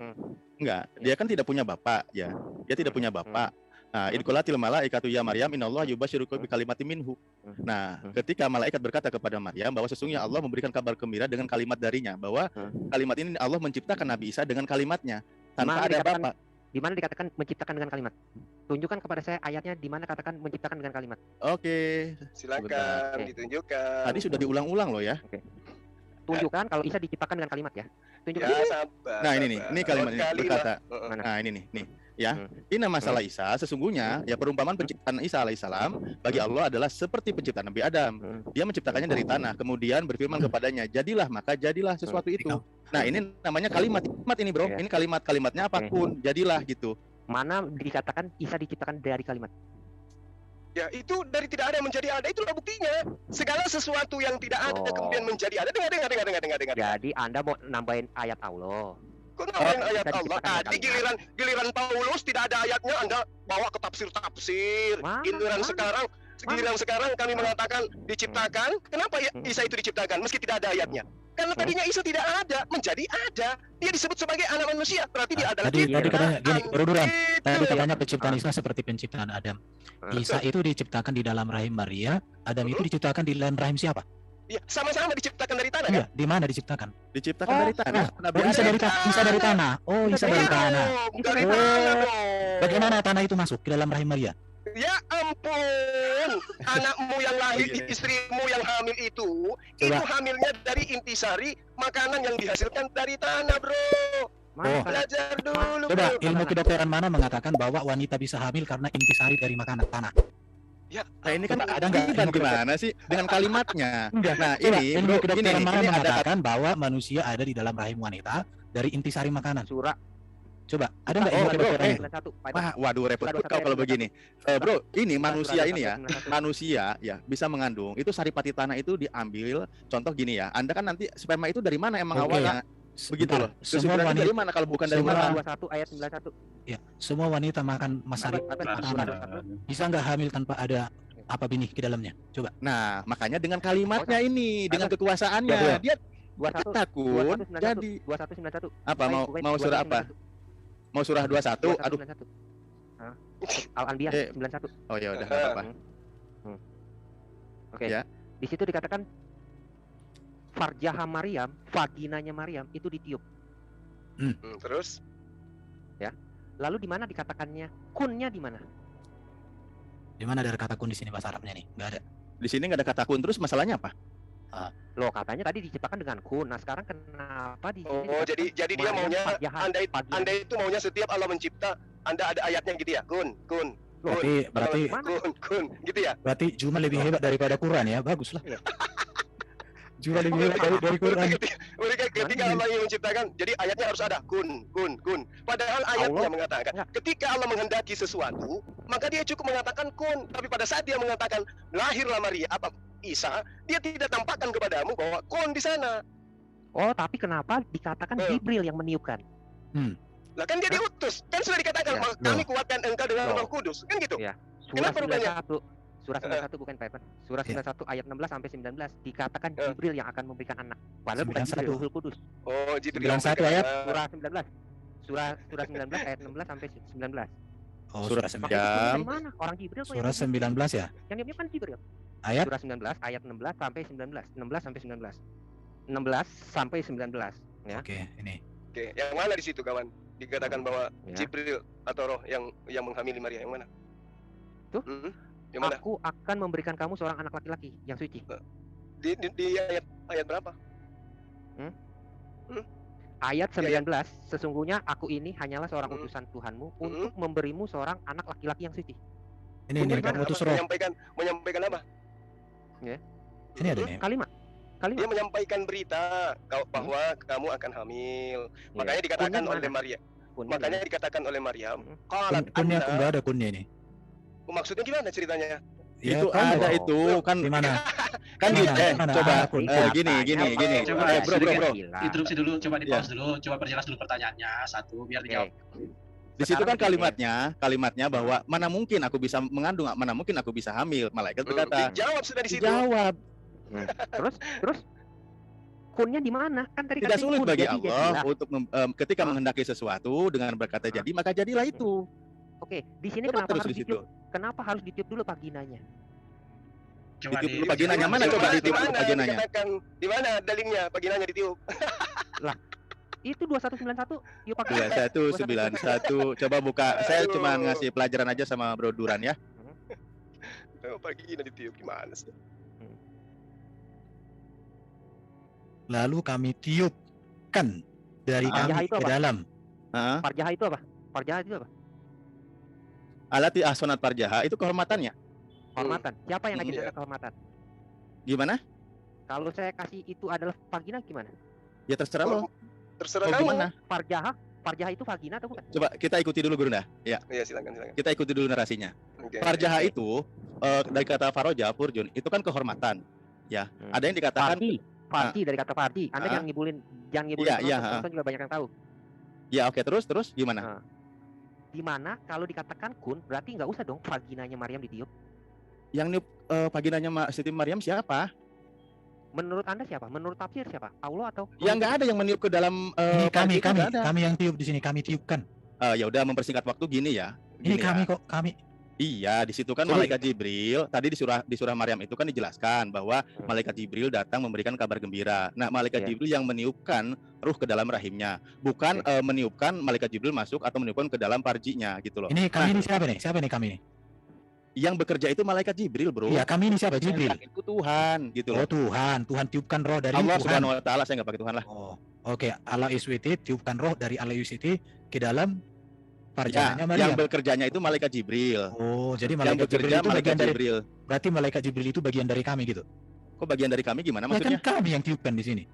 Enggak, dia kan tidak punya bapak ya. Dia tidak punya bapak. idqalatil malaikatu ya Maryam innallaha yubasyiruka bi kalimatin minhu. Nah, ketika malaikat berkata kepada Maryam bahwa sesungguhnya Allah memberikan kabar gembira dengan kalimat darinya, bahwa kalimat ini Allah menciptakan Nabi Isa dengan kalimatnya tanpa ada bapak. Di mana dikatakan menciptakan dengan kalimat? Tunjukkan kepada saya ayatnya di mana katakan menciptakan dengan kalimat. Oke. Silakan ditunjukkan. Tadi sudah diulang-ulang loh ya. Tunjukkan kalau Isa diciptakan dengan kalimat ya. Tunjukkan. Ya, sabar, Nah, ini nih, ini kalimat ini berkata. Mana? Nah, ini nih. Ya, ini masalah Isa sesungguhnya ya perumpamaan penciptaan Isa alaihissalam bagi Allah adalah seperti penciptaan Nabi Adam. Dia menciptakannya dari tanah, kemudian berfirman kepadanya, "Jadilah," maka jadilah sesuatu itu. Nah, ini namanya kalimat ini, Bro. Ini kalimatnya apapun, jadilah gitu. Mana dikatakan Isa diciptakan dari kalimat? Ya, itu dari tidak ada menjadi ada, itulah buktinya. Segala sesuatu yang tidak ada kemudian menjadi ada. Dengar. Jadi Anda mau nambahin ayat Allah. Kok nambahin ayat Allah? Tadi giliran Paulus tidak ada ayatnya, Anda bawa ke tafsir. Giliran sekarang kami mengatakan diciptakan. Kenapa Isa itu diciptakan meski tidak ada ayatnya? Karena tadinya Isa tidak ada, menjadi ada. Dia disebut sebagai anak manusia, berarti dia adalah tadi katanya gini, Bro. Tadi katanya penciptaan Isa seperti penciptaan Adam. Isa itu diciptakan di dalam rahim Maria, Adam itu diciptakan di dalam rahim siapa? Iya, sama-sama diciptakan dari tanah. Iya, di mana diciptakan? Diciptakan dari tanah. Isa dari tanah. Oh, Isa dari tanah. Bagaimana tanah itu masuk ke dalam rahim Maria? Ya ampun, anakmu yang lahir, istrimu yang hamil itu hamilnya dari intisari makanan yang dihasilkan dari tanah, Bro. Belajar dulu. Coba ilmu kedokteran mana mengatakan bahwa wanita bisa hamil karena intisari dari makanan tanah? Ya, ini kan ada nggak gimana sih dengan kalimatnya? Nah, ini ilmu kedokteran mana ini mengatakan bahwa manusia ada di dalam rahim wanita dari intisari makanan? Coba, ada nggak ilmu kedokteran itu? Waduh, repot kau kalau begini. Bro, ini manusia ini ya, manusia ya bisa mengandung. Itu saripati tanah itu diambil. Contoh gini ya, Anda kan nanti sperma itu dari mana emang awalnya? Begitu loh. Semua wanita dari mana kalau bukan dari mana? 21 ayat 91. Ya, semua wanita makan saripati tanah. Bisa nggak hamil tanpa ada apa benih di dalamnya? Coba. Nah, makanya dengan kalimatnya ini, dengan kekuasaannya, dia takut. Jadi 2191. Apa mau surah apa? Mau surah 21? Aduh. Al-Anbiya 91. Oh ya udah, enggak apa-apa. Oke. Ya. Di situ dikatakan farjaha Maryam, vaginanya Maryam itu ditiup. Terus? Ya. Lalu di mana dikatakannya? Kunnya di mana? Di mana ada kata kun di sini bahasa Arabnya nih? Enggak ada. Di sini enggak ada kata kun, terus masalahnya apa? Loh, katanya tadi diciptakan dengan kun. Nah, sekarang kenapa di sini? Oh, jadi dia maunya Anda itu maunya setiap Allah mencipta, Anda ada ayatnya gitu ya? Kun. Berarti kun gitu ya? Berarti Juma lebih hebat daripada Quran ya. Baguslah. Juma lebih hebat dari Quran. Ketika Allah yang menciptakan, jadi ayatnya harus ada kun. Padahal ayatnya mengatakan, ketika Allah menghendaki sesuatu, maka dia cukup mengatakan kun. Tapi pada saat dia mengatakan lahirlah Maria, Isa, dia tidak tampakkan kepadamu bahwa kun di sana. Oh, tapi kenapa dikatakan Jibril yang meniupkan? Lah kan dia diutus. Kan sudah dikatakan kami kuatkan engkau dengan Roh Kudus. Kan gitu. Ya. Surah 91 bukan Pak. Surah 91 ayat 16 sampai 19 dikatakan Jibril yang akan memberikan anak. Padahal bukan Jibril, Roh Kudus. Oh, Jibril. 91 ayat surah 19. Surah 19 ayat 16 sampai 19. Oh, surah 19. Mana? Orang Jibril kok surah 19 ya? Yang dia kan Jibril. Ayat surah 19 ayat 16 sampai 19. 16 sampai 19. 16 sampai 19 ya. Oke, ini. Oke, yang mana di situ kawan? Dikatakan bahwa Jibril atau roh yang menghamili Maria, yang mana? Tuh. Yang mana? Aku akan memberikan kamu seorang anak laki-laki yang suci. Di ayat berapa? Ayat 19, sesungguhnya aku ini hanyalah seorang utusan Tuhanmu untuk memberimu seorang anak laki-laki yang suci. Ini utus roh. Menyampaikan apa? Ya. Ini ada nih. Kalimat. Dia menyampaikan berita bahwa kamu akan hamil. Makanya dikatakan oleh Maria. Makanya dikatakan oleh Maryam. Kunnya enggak ada kunnya ini. Maksudnya gimana ceritanya? Ya, itu kan ada itu kan gimana? Kan coba gini. Bro. Interupsi dulu, coba di pause dulu, coba perjelas dulu pertanyaannya satu biar dijawab. Di situ kan kalimatnya bahwa mana mungkin aku bisa mengandung, mana mungkin aku bisa hamil. Malaikat berkata. Dijawab sudah di situ. Dijawab. Terus kunnya di mana? Kan tadi tidak sulit bagi Allah untuk ketika menghendaki sesuatu dengan berkata jadi, maka jadilah itu. Oke, di sini Coba kenapa terus harus di situ. ditiup? Kenapa harus ditiup dulu vaginanya? Coba Ditiup di dulu vaginanya mana coba ditiup dulu vaginanya. Dikatakan di mana dalilnya vaginanya ditiup? Itu 2191 yuk pakai 2191 coba buka. Saya Aduh. cuma ngasih pelajaran aja sama Bro Duran ya. Vagina ditiup gimana sih? Lalu kami tiupkan dari Parjaha kami itu ke apa? dalam. Heeh. Parjaha itu apa? Parjaha itu apa? Alati ahsanat parjaha itu kehormatannya. Kehormatan. Siapa yang lagi Iya. kehormatan? Gimana? Kalau saya kasih itu adalah vagina gimana? Ya terserah lo. Terserah Oh, kamu. gimana? Parjaha itu vagina atau bukan? Coba kita ikuti dulu Gurunda. Ya, Iya silakan. kita ikuti dulu narasinya. Oke. Parjaha itu dari kata faroja, furjun, itu kan kehormatan. Ya, ada yang dikatakan Farji dari kata farji. Anda jangan ngibulin Iya, iya, penonton juga banyak yang tahu. ya oke, terus gimana? Dimana kalau dikatakan kun berarti nggak usah dong vaginanya Maryam ditiup. Yang niup vaginanya Siti Maryam siapa? Menurut Anda siapa? Menurut tafsir siapa? Allah atau? Ya nggak ada yang meniup ke dalam Ini panci itu nggak ada. kami yang tiup di sini, kami tiupkan. Ya udah mempersingkat waktu gini ya. Ini Gini ya. kami kok, kami. Iya, di situ kan Jadi- malaikat Jibril. Tadi di surah Maryam itu kan dijelaskan bahwa malaikat Jibril datang memberikan kabar gembira. Nah, malaikat Iya. Jibril yang meniupkan ruh ke dalam rahimnya, bukan meniupkan malaikat Jibril masuk atau meniupkan ke dalam parjinya gitu loh. Ini kami ini siapa nih? Siapa nih kami nih? Yang bekerja itu malaikat Jibril, Bro. Iya, kami ini siapa? Jibril. Itu Tuhan gitu Oh loh. Tuhan, Tuhan tiupkan roh dari Allah Tuhan. Subhanahu wa taala, saya nggak pakai Tuhan lah. Oh, oke. Allah Iswiti tiupkan roh dari Allah Iswiti ke dalam Ya, parjananya yang Maryam. bekerjanya itu malaikat Jibril. Oh, jadi Yang malaikat Jibril bekerja itu malaikat bagian dari Jibril. berarti malaikat Jibril itu bagian dari kami gitu. Kok bagian dari kami gimana Ya maksudnya? kan kami yang tiupkan di sini.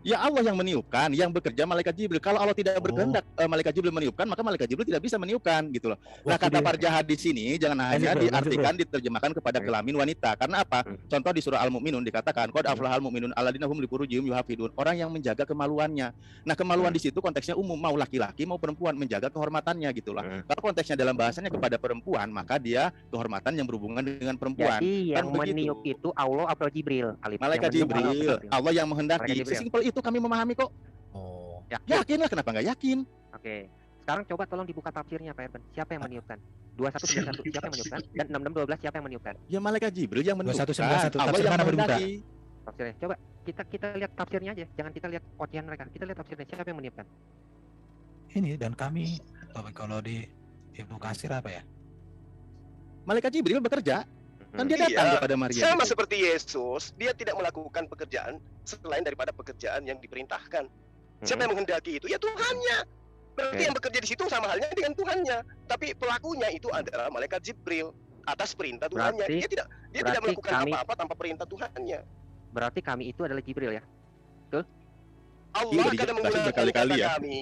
Ya Allah yang meniupkan, yang bekerja malaikat Jibril. Kalau Allah tidak berkehendak malaikat Jibril meniupkan, maka malaikat Jibril tidak bisa meniupkan gitu loh. Nah, Waktu kata dia- parjaha di sini jangan hanya Bro, diartikan diterjemahkan kepada kelamin wanita. Karena apa? Contoh di surah Al-Mu'minun dikatakan qad aflahal mu'minun alladzina hum li furujihim yuhafidun. Orang yang menjaga kemaluannya. Nah, kemaluan di situ konteksnya umum, mau laki-laki mau perempuan menjaga kehormatannya gitu lah. Kalau konteksnya dalam bahasanya kepada perempuan, maka dia kehormatan yang berhubungan dengan perempuan. Jadi yang Kan begitu. meniup itu Allah atau Jibril? Alif. Malaikat Yang meniup Allah atau Jibril, Jibril? Allah yang Malaikat menghendaki. Jibril. Sesimpel itu kami memahami kok. Oh. Yakin lah, kenapa nggak yakin? Oke. Sekarang coba tolong dibuka tafsirnya Pak Erben. Siapa yang meniupkan? 2191 siapa yang meniupkan? Dan 6612 siapa yang meniupkan? Ya malaikat Jibril yang meniupkan. 2191, Allah tafsir yang mana berbuka? menghendaki. Tafsirnya. Coba kita lihat tafsirnya aja. Jangan kita lihat ocehan mereka. Kita lihat tafsirnya. Siapa yang meniupkan? Ini dan kami kalau di Ibnu Katsir apa ya? Malaikat Jibril bekerja. Kan dia Iya, datang kepada Maria. sama seperti Yesus, dia tidak melakukan pekerjaan selain daripada pekerjaan yang diperintahkan. Siapa yang menghendaki itu? Ya Tuhannya. Berarti Oke. yang bekerja di situ sama halnya dengan Tuhannya. Tapi pelakunya itu adalah malaikat Jibril atas perintah Tuhannya. Berarti- Dia tidak berarti melakukan kami- apa-apa tanpa perintah Tuhannya. Berarti kami itu adalah Jibril ya? Allah Iya, kadang dijelasin menggunakan berkali-kali kata ya. kami,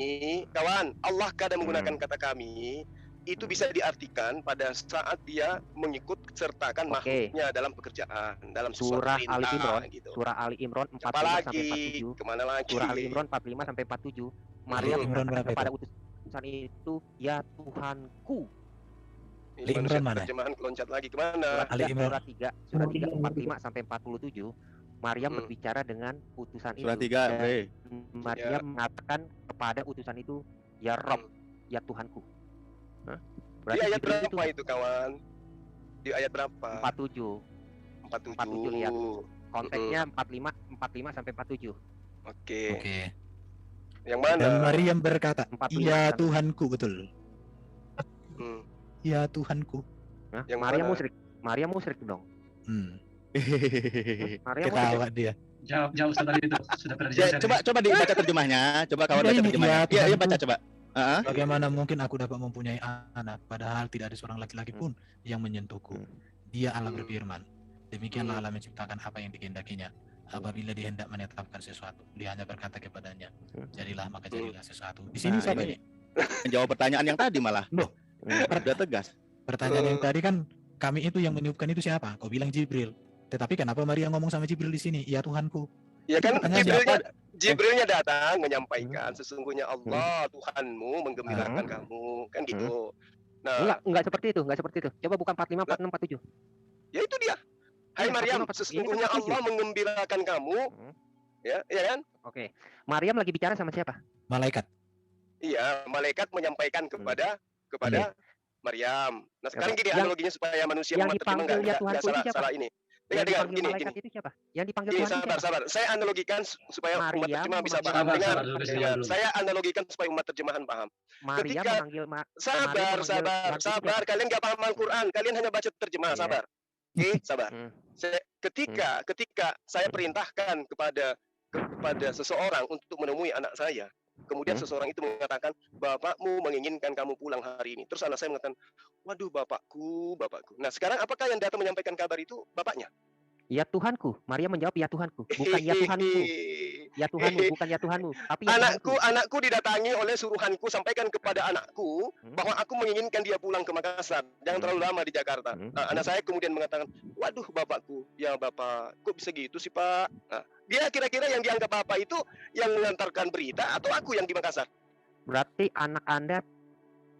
kawan. Allah kadang menggunakan kata kami. Itu bisa diartikan pada saat dia mengikut sertakan Oke. makhluknya dalam pekerjaan, dalam sesuatu Surah perintah, Ali Imran, gitu. Surah Ali Imran 45 Apa sampai lagi? 47. Kemana lagi? Surah Ali Imran 45 sampai 47. Maria Ali Imran mengatakan berapa kepada itu? utusan itu, ya Tuhanku. Ini Ali manusia Imran mana? terjemahan keloncat lagi kemana? Ali Imran. Surah 3 45 sampai 47. Maria berbicara dengan utusan Surah itu. 3, Dan B. Maria mengatakan kepada utusan itu, ya Rob, ya Tuhanku. Hah? Di ayat berapa itu kawan? Di ayat berapa? 47. 47. lihat. Konteksnya 45 sampai 47. Oke. Oke. Yang mana? Dan Maryam berkata, 45 "Ya kan? Tuhanku," betul. Hmm. Ya Tuhanku. Hah? Yang Maria mana? musyrik. Maria musyrik dong. Maria musyrik. Ketawa dia. Jauh tadi itu sudah pernah Ya, dijelaskan. coba dibaca terjemahnya. Coba kawan baca Ini, terjemahnya. ya, Iya, Tuhanku. baca coba. Heeh. Bagaimana mungkin aku dapat mempunyai anak, padahal tidak ada seorang laki-laki pun yang menyentuhku. Dia Allah berfirman, demikianlah Allah menciptakan apa yang dikehendakinya. Apabila dia hendak menetapkan sesuatu, dia hanya berkata kepadanya, jadilah maka jadilah sesuatu. Di sini Nah, siapa ini ini? menjawab pertanyaan yang tadi malah. Loh, Udah tegas. pertanyaan yang tadi kan kami itu yang meniupkan itu siapa? Kau bilang Jibril. Tetapi kenapa Maria ngomong sama Jibril di sini? Ya Tuhanku. Ya kan Pertanyaan Jibrilnya datang menyampaikan sesungguhnya Allah Tuhanmu menggembirakan kamu, kan gitu. Nah, Enggak seperti itu, enggak seperti itu. Coba bukan 45, 46, 47. ya itu dia. Hai Iya, Maryam, 45, sesungguhnya ini kan Allah menggembirakan kamu. Ya kan? Oke. Maryam lagi bicara sama siapa? Malaikat. Iya, malaikat menyampaikan kepada Maryam. Nah sekarang Oke. gini analoginya supaya manusia yang terima dipanggil ya nggak Tuhanku itu siapa? salah ini. Yang Dengar, dipanggil gini, malaikat itu siapa? Yang dipanggil Gini, Tuhan itu siapa? sabar. Saya analogikan supaya umat Maryam terjemah bisa memanggil paham. Sabar, Dengar, sabar dulu, sabar dengar. dulu. Saya analogikan supaya umat terjemahan paham. Maryam Ketika memanggil Maryam sabar, memanggil Tuhan itu sabar. siapa? Kalian nggak paham Al-Quran. Kalian hanya baca terjemah. Iya. Sabar. Oke, sabar. Hmm. Ketika saya perintahkan kepada seseorang untuk menemui anak saya, kemudian seseorang itu mengatakan, bapakmu menginginkan kamu pulang hari ini. Terus anak saya mengatakan, waduh bapakku. Nah sekarang apakah yang datang menyampaikan kabar itu bapaknya? Ya Tuhanku. Maria menjawab ya Tuhanku, bukan ya Tuhanku. Ya Tuhanmu, bukan ya Tuhanmu, tapi ya Tuhanku. Anakku didatangi oleh suruhanku, sampaikan kepada anakku bahwa aku menginginkan dia pulang ke Makassar, jangan terlalu lama di Jakarta. Nah, anak saya kemudian mengatakan, waduh bapakku, ya bapak, kok bisa gitu sih pak? Nah, dia kira-kira yang dianggap bapak itu yang mengantarkan berita atau aku yang di Makassar? Berarti anak Anda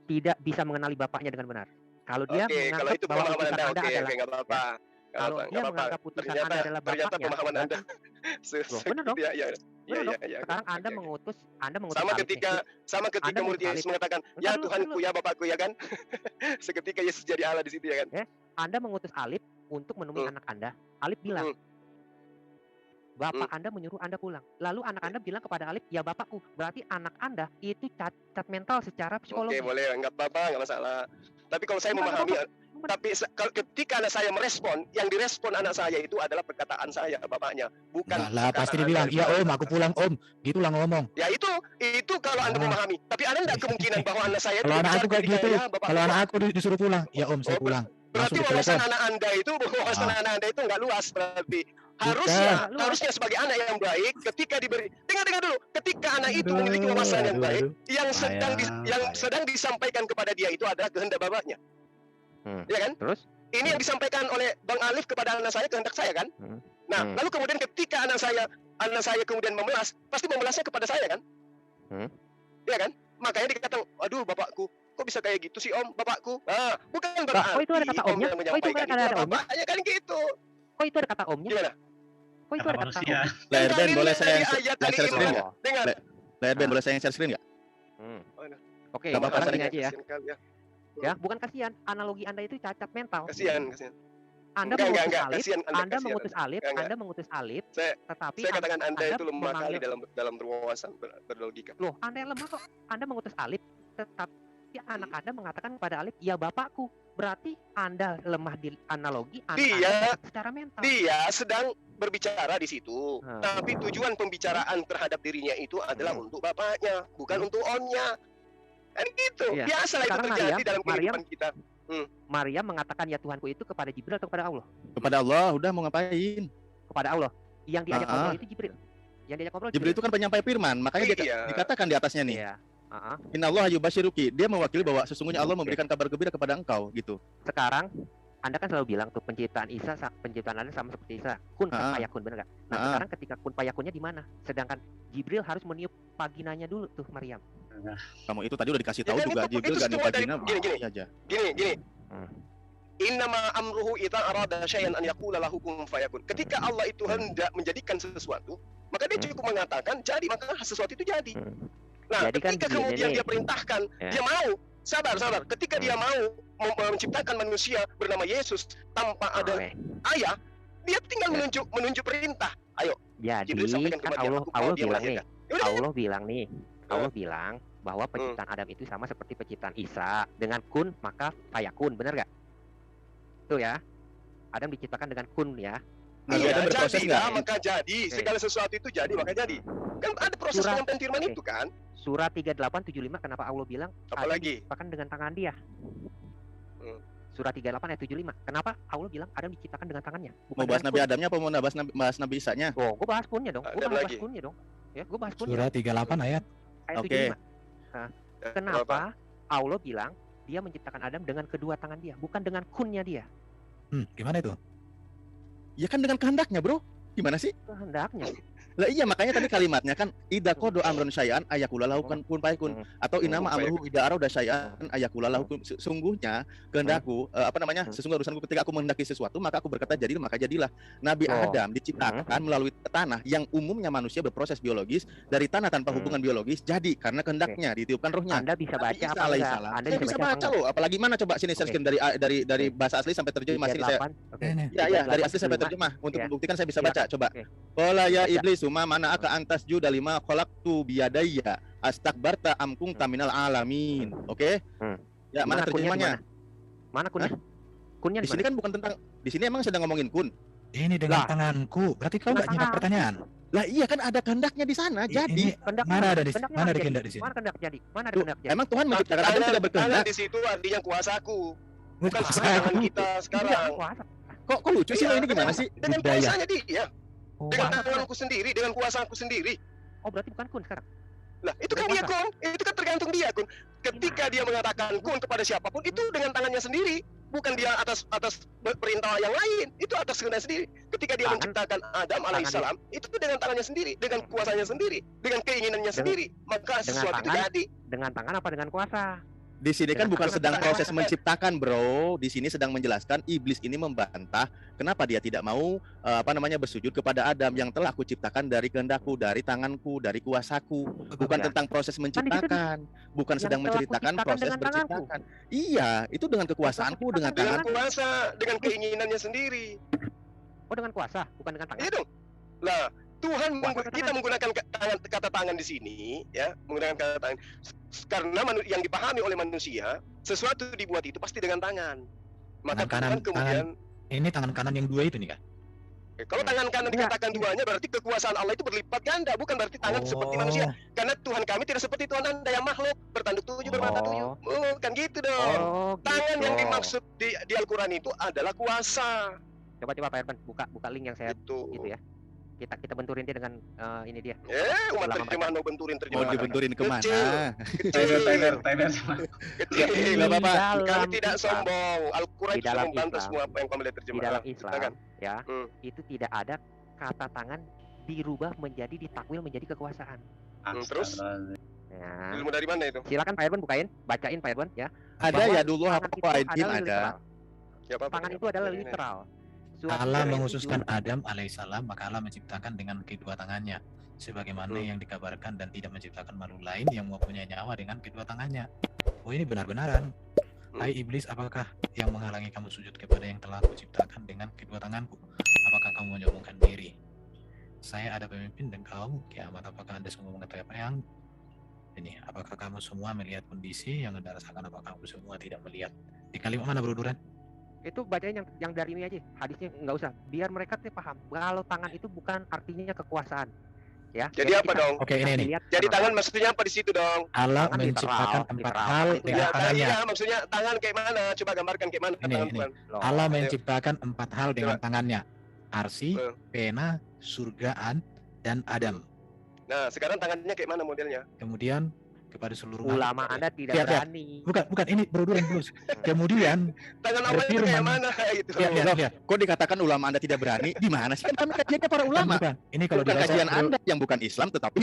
tidak bisa mengenali bapaknya dengan benar. Kalau dia Kalau itu menganggap bahwa pemahaman utusan Anda, Anda adalah nggak apa-apa. kalau dia menganggap putusan Anda adalah Ternyata bapaknya, pemahaman Anda. loh, benar dong. Ya. Sekarang Anda mengutus sama ketika Anda murid Yesus mengatakan, ya Tuhanku, ya Bapakku, ya kan? Seketika Yesus jadi Allah di situ, ya kan? Anda mengutus Alif untuk menemui anak Anda. Alif bilang, Bapak Anda menyuruh Anda pulang. Lalu anak Anda bilang kepada Alif, ya Bapakku. Berarti anak Anda itu cacat mental secara psikologi. Oke, boleh, nggak apa-apa, nggak masalah. Tapi kalau saya memahami, tapi ketika anak saya merespon, yang direspon anak saya itu adalah perkataan saya, bapaknya, bukan. Lah pasti dia bilang, iya om, aku pulang om, gitulah ngomong. Ya itu kalau Anda memahami. Tapi ada nggak kemungkinan bahwa anak saya kalau anak aku kayak gitu, kalau anak aku disuruh pulang, ya om saya pulang. Berarti wawasan anak Anda itu nggak luas berarti. Harusnya sebagai anak yang baik, ketika diberi, dengar dulu, ketika anak itu memiliki wawasan yang baik, yang sedang disampaikan kepada dia itu adalah kehendak bapaknya. Ya kan? Terus? Ini yang disampaikan oleh Bang Alif kepada anak saya, kehendak saya kan? Nah, lalu kemudian ketika anak saya kemudian memelas, pasti memelasnya kepada saya kan? Ya kan? Makanya dikatakan, aduh bapakku, kok bisa kayak gitu sih om, bapakku? Ah, bukan berarti itu ada kata omnya? yang menyampaikan itu bapaknya kan gitu. Kok itu ada kata omnya? Gimana? Kok itu ada kata omnya? Layar Ben, boleh saya share screen nggak? Dengar. Layar Ben, boleh saya share screen nggak? Oke, Nggak apa-apa, sekarang gini saya aja ya. Ya, bukan kasihan. Analogi Anda itu cacat mental. Kasihan. Anda mengutus Alif, tetapi saya katakan Anda itu lemah kali dalam berwawasan, berlogika. Loh, Anda yang lemah kok. Anda mengutus Alif, tetapi anak Anda mengatakan kepada Alif, ya bapakku. Berarti Anda lemah di analogi, Anda secara mental. Dia sedang berbicara di situ, tapi tujuan pembicaraan terhadap dirinya itu adalah untuk bapaknya, bukan untuk omnya. Kan gitu. Iya. Biasalah itu terjadi dalam kehidupan kita. Maria mengatakan ya Tuhanku itu kepada Jibril atau kepada Allah? Kepada Allah, udah mau ngapain? Kepada Allah. Yang diajak ngobrol itu Jibril. Yang diajak ngobrol Jibril itu kan penyampai firman, makanya dia dikatakan di atasnya nih. Iya. Innallaha yubasyiruki. Dia mewakili bahwa sesungguhnya Allah memberikan kabar gembira kepada engkau gitu. Sekarang Anda kan selalu bilang tuh penciptaan Anda sama seperti Isa, kun fayakun, benar nggak? Nah sekarang ketika kun fayakunnya di mana? Sedangkan Jibril harus meniup vaginanya dulu tuh Maryam. Kamu itu tadi udah dikasih tahu juga, Jibril gak niup vagina aja. Gini. Innama amruhu idza arada syai'an an yaqula lahu kun fayakun. Ketika Allah itu hendak menjadikan sesuatu, maka dia cukup mengatakan jadi, maka sesuatu itu jadi. Nah, jadi ketika kemudian dia perintahkan, dia mau sabar. Ketika dia mau menciptakan manusia bernama Yesus tanpa ada ayah, dia tinggal menunjuk perintah. Ayo. Jadi kan Allah bilang bahwa penciptaan Adam itu sama seperti penciptaan Isa, dengan kun maka fayakun, benar nggak? Tuh ya. Adam diciptakan dengan kun ya. Iya, jadilah maka jadi. Segala sesuatu itu jadi maka jadi. Kan ada proses penyampaian firman itu kan. Surat 38:75 kenapa Allah bilang apalagi diciptakan dengan tangan dia? Surat 38 ayat 75. Kenapa Allah bilang Adam diciptakan dengan tangannya? Mau bahas Nabi Adamnya apa mau bahas Nabi Isa-nya? Oh, gue bahas kunnya dong. Ya, gue bahas kunnya. Surat 38 ayat 75. Nah, kenapa Allah bilang dia menciptakan Adam dengan kedua tangan dia, bukan dengan kunnya dia? Gimana itu? Ya kan dengan kehendaknya, bro. Gimana sih? Kehendaknya. Lah iya makanya tadi kalimatnya kan idza qada amrun syai'an ayakula lahu kun fayakun atau inama amruhu idza arada syai'an ayakula lahu sesungguhnya kehendakku sesungguhnya urusanku ketika aku menghendaki sesuatu maka aku berkata jadilah maka jadilah. Nabi Adam diciptakan melalui tanah yang umumnya manusia berproses biologis dari tanah tanpa hubungan biologis jadi karena kehendaknya ditiupkan rohnya. Anda bisa baca apa enggak? Anda bisa baca loh apalagi mana coba sini searching dari bahasa asli sampai terjemah sini saya. Ya dari asli sampai terjemah untuk membuktikan saya bisa baca coba. Qala ya iblis ma mana aka antas juda lima khalaqtu biyadayya astakbarta am kunta minal alamin. Oke? Ya, mana terjemahnya? Mana kunnya? Kunnya di sini kan bukan tentang di sini emang sedang ngomongin kun. Ini dengan tanganku. Berarti kau enggak nyimak pertanyaan. Lah iya kan ada kehendaknya di sana. Jadi mana ada kehendak di sini? Mana kehendak jadi? Mana ada kehendak jadi? Emang Tuhan menciptakan Adam tidak berkehendak? Di situ artinya kuasaku. Bukan Kuasaku. kita sekarang. Kok lucu sih lo ini gimana sih? Dengan kuasanya dia. Dengan tanganku sendiri, dengan kuasaku sendiri. Oh berarti bukan kun sekarang? Lah itu kan dia kun, itu kan tergantung dia kun. Ketika dia mengatakan kun kepada siapapun itu dengan tangannya sendiri, bukan dia atas perintah yang lain, itu atas kehendak sendiri. Ketika dia menciptakan Adam alaihissalam, itu dengan tangannya sendiri, dengan kuasanya sendiri, dengan keinginannya sendiri, maka sesuatu itu jadi. Dengan tangan apa dengan kuasa? Di sini kan bukan sedang proses menciptakan, bro. Di sini sedang menjelaskan iblis ini membantah kenapa dia tidak mau bersujud kepada Adam yang telah aku ciptakan dari kehendakku, dari tanganku, dari kuasaku. Bukan tentang proses menciptakan, bukan sedang menceritakan proses menciptakan. Iya, itu dengan kekuasaanku, dengan tangan kuasa, dengan keinginannya sendiri. Oh, dengan kuasa, bukan dengan tangan. Iya dong. Lah, Tuhan kita menggunakan kata tangan di sini, ya, menggunakan kata tangan karena yang dipahami oleh manusia, sesuatu dibuat itu pasti dengan tangan. Maka tangan Tuhan kemudian ini tangan kanan yang dua itu nih kan? Kalau tangan kanan dikatakan duanya berarti kekuasaan Allah itu berlipat ganda, bukan berarti tangan seperti manusia. Karena Tuhan kami tidak seperti Tuhan Anda yang makhluk, bertanduk tujuh, bermata tujuh. Kan gitu dong. Tangan yang dimaksud di Al-Quran itu adalah kuasa. Coba Pak Herman buka link yang saya gitu ya. Kita benturin dia dengan ini dia. Umat terjemahan mau benturin terjemahan. Mau dibenturin kemana? Timer. Kecil. Kami tidak sombong. Al-Quran itu membantah semua apa yang kami lihat terjemahan. Di dalam Islam, ya, itu tidak ada kata tangan dirubah menjadi ditakwil menjadi kekuasaan. Terus? Ya. Ilmu dari mana itu? Silakan Pak Herman bacain Pak Herman ya. Ada ya dulu apa ada. Tangan itu adalah literal. Allah menghususkan Adam alaihissalam, maka Allah menciptakan dengan kedua tangannya, sebagaimana yang dikabarkan dan tidak menciptakan makhluk lain yang mempunyai nyawa dengan kedua tangannya. Oh ini benar-benaran. Hai iblis, apakah yang menghalangi kamu sujud kepada yang telah aku ciptakan dengan kedua tanganku? Apakah kamu menyombongkan diri? Saya ada pemimpin dan kamu kiamat. Apakah Anda semua mengetahui apa yang ini? Apakah kamu semua melihat kondisi yang Anda rasakan? Apakah kamu semua tidak melihat? Di kalimat mana Bro Duran? Itu bacain yang dari ini aja, hadisnya nggak usah, biar mereka paham kalau tangan itu bukan artinya kekuasaan, ya. Jadi apa dong? Oke, ini. Jadi tangan maksudnya apa di situ dong? Allah menciptakan empat hal dengan tangannya. Iya, maksudnya tangan kayak mana? Coba gambarkan kayak mana tangan Tuhan. Allah menciptakan empat hal dengan tangannya: arsi, pena, surgaan, dan Adam. Nah, sekarang tangannya kayak mana modelnya? Kemudian kepada seluruh ulama Anda tidak berani. Bukan ini Bro Duran terus. Kemudian tangan Allah itu kayak mana gitu. Ya. Kok dikatakan ulama Anda tidak berani? Di mana sih? Kan kami kajiannya para ulama. Bukan. Ini kalau dibaca kajian Anda yang bukan Islam tetapi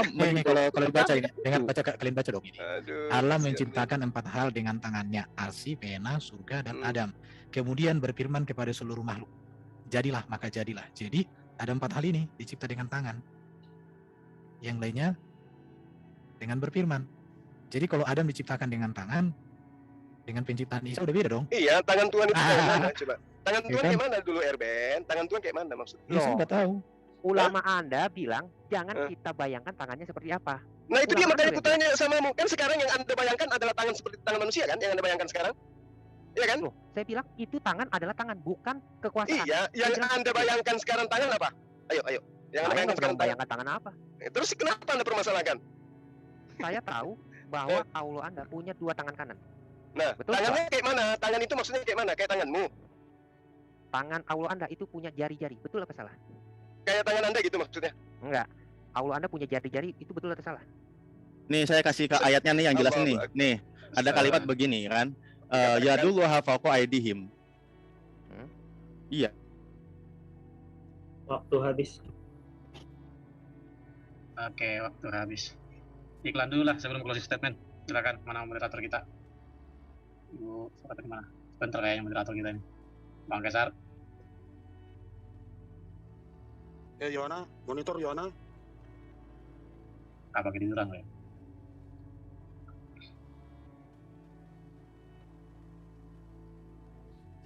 ini kalau dibaca ini dengan kalian baca dong ini. Allah menciptakan empat hal dengan tangannya: arsi, pena, surga, dan Adam. Kemudian berfirman kepada seluruh makhluk, jadilah maka jadilah. Jadi ada empat hal ini dicipta dengan tangan. Yang lainnya dengan berfirman. Jadi kalau Adam diciptakan dengan tangan, dengan penciptaan Isa udah beda dong. Iya, tangan Tuhan itu kayak mana coba? Tangan Tuhan kayak mana dulu Erben? Tangan Tuhan kayak mana maksudnya? Saya nggak tahu. Ulama Anda bilang jangan kita bayangkan tangannya seperti apa. Nah itu dia makanya aku tanya sama kan sekarang yang Anda bayangkan adalah tangan seperti tangan manusia kan? Yang Anda bayangkan sekarang? Iya kan? Loh, saya bilang itu tangan adalah tangan, bukan kekuasaan. Iya, yang Anda bayangkan sekarang tangan apa? Ayo. Yang Anda bayangkan sekarang tangan apa? Terus kenapa Anda permasalahkan? Saya tahu bahwa Allah Anda punya dua tangan kanan. Nah, betul, tangannya kayak mana? Tangan itu maksudnya kayak mana? Kayak tanganmu? Tangan Allah Anda itu punya jari-jari, betul apa salah? Kayak tangan Anda gitu maksudnya? Enggak. Allah Anda punya jari-jari, itu betul atau salah? Nih saya kasih ke ayatnya nih yang jelas nih. Nih, ada kalimat begini kan. Ya dulu hafaqo aidihim. Iya. Waktu habis. Oke, waktu habis. Iklan dulu lah sebelum closing statement. Silakan, mana moderator kita? Ibu, siapa di mana? Sebentar kayaknya moderator kita ini. Bang Kesar. Yohana, monitor Yohana. Apa ketiduran ya?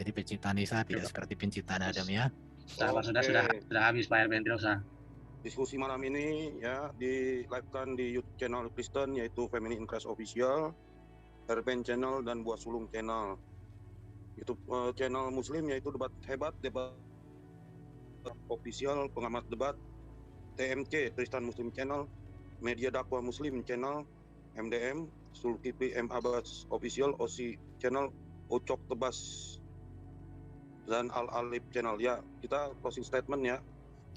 Jadi penciptaan Isa tidak seperti penciptaan Adam ya. Sudah habis Pak Erben, tidak usah. Diskusi malam ini ya di-live-kan di YouTube channel Kristen yaitu Family in Christ Official, Erben Channel dan Buah Sulung Channel. YouTube channel Muslim yaitu Debat Hebat, Debat Official, Pengamat Debat, TMC Kristen Muslim Channel, Media Dakwah Muslim Channel, MDM, Sulkifli M Abbas Official, OSI Channel, Ocok Tebas dan Al Alif Channel. Ya, kita closing statement ya.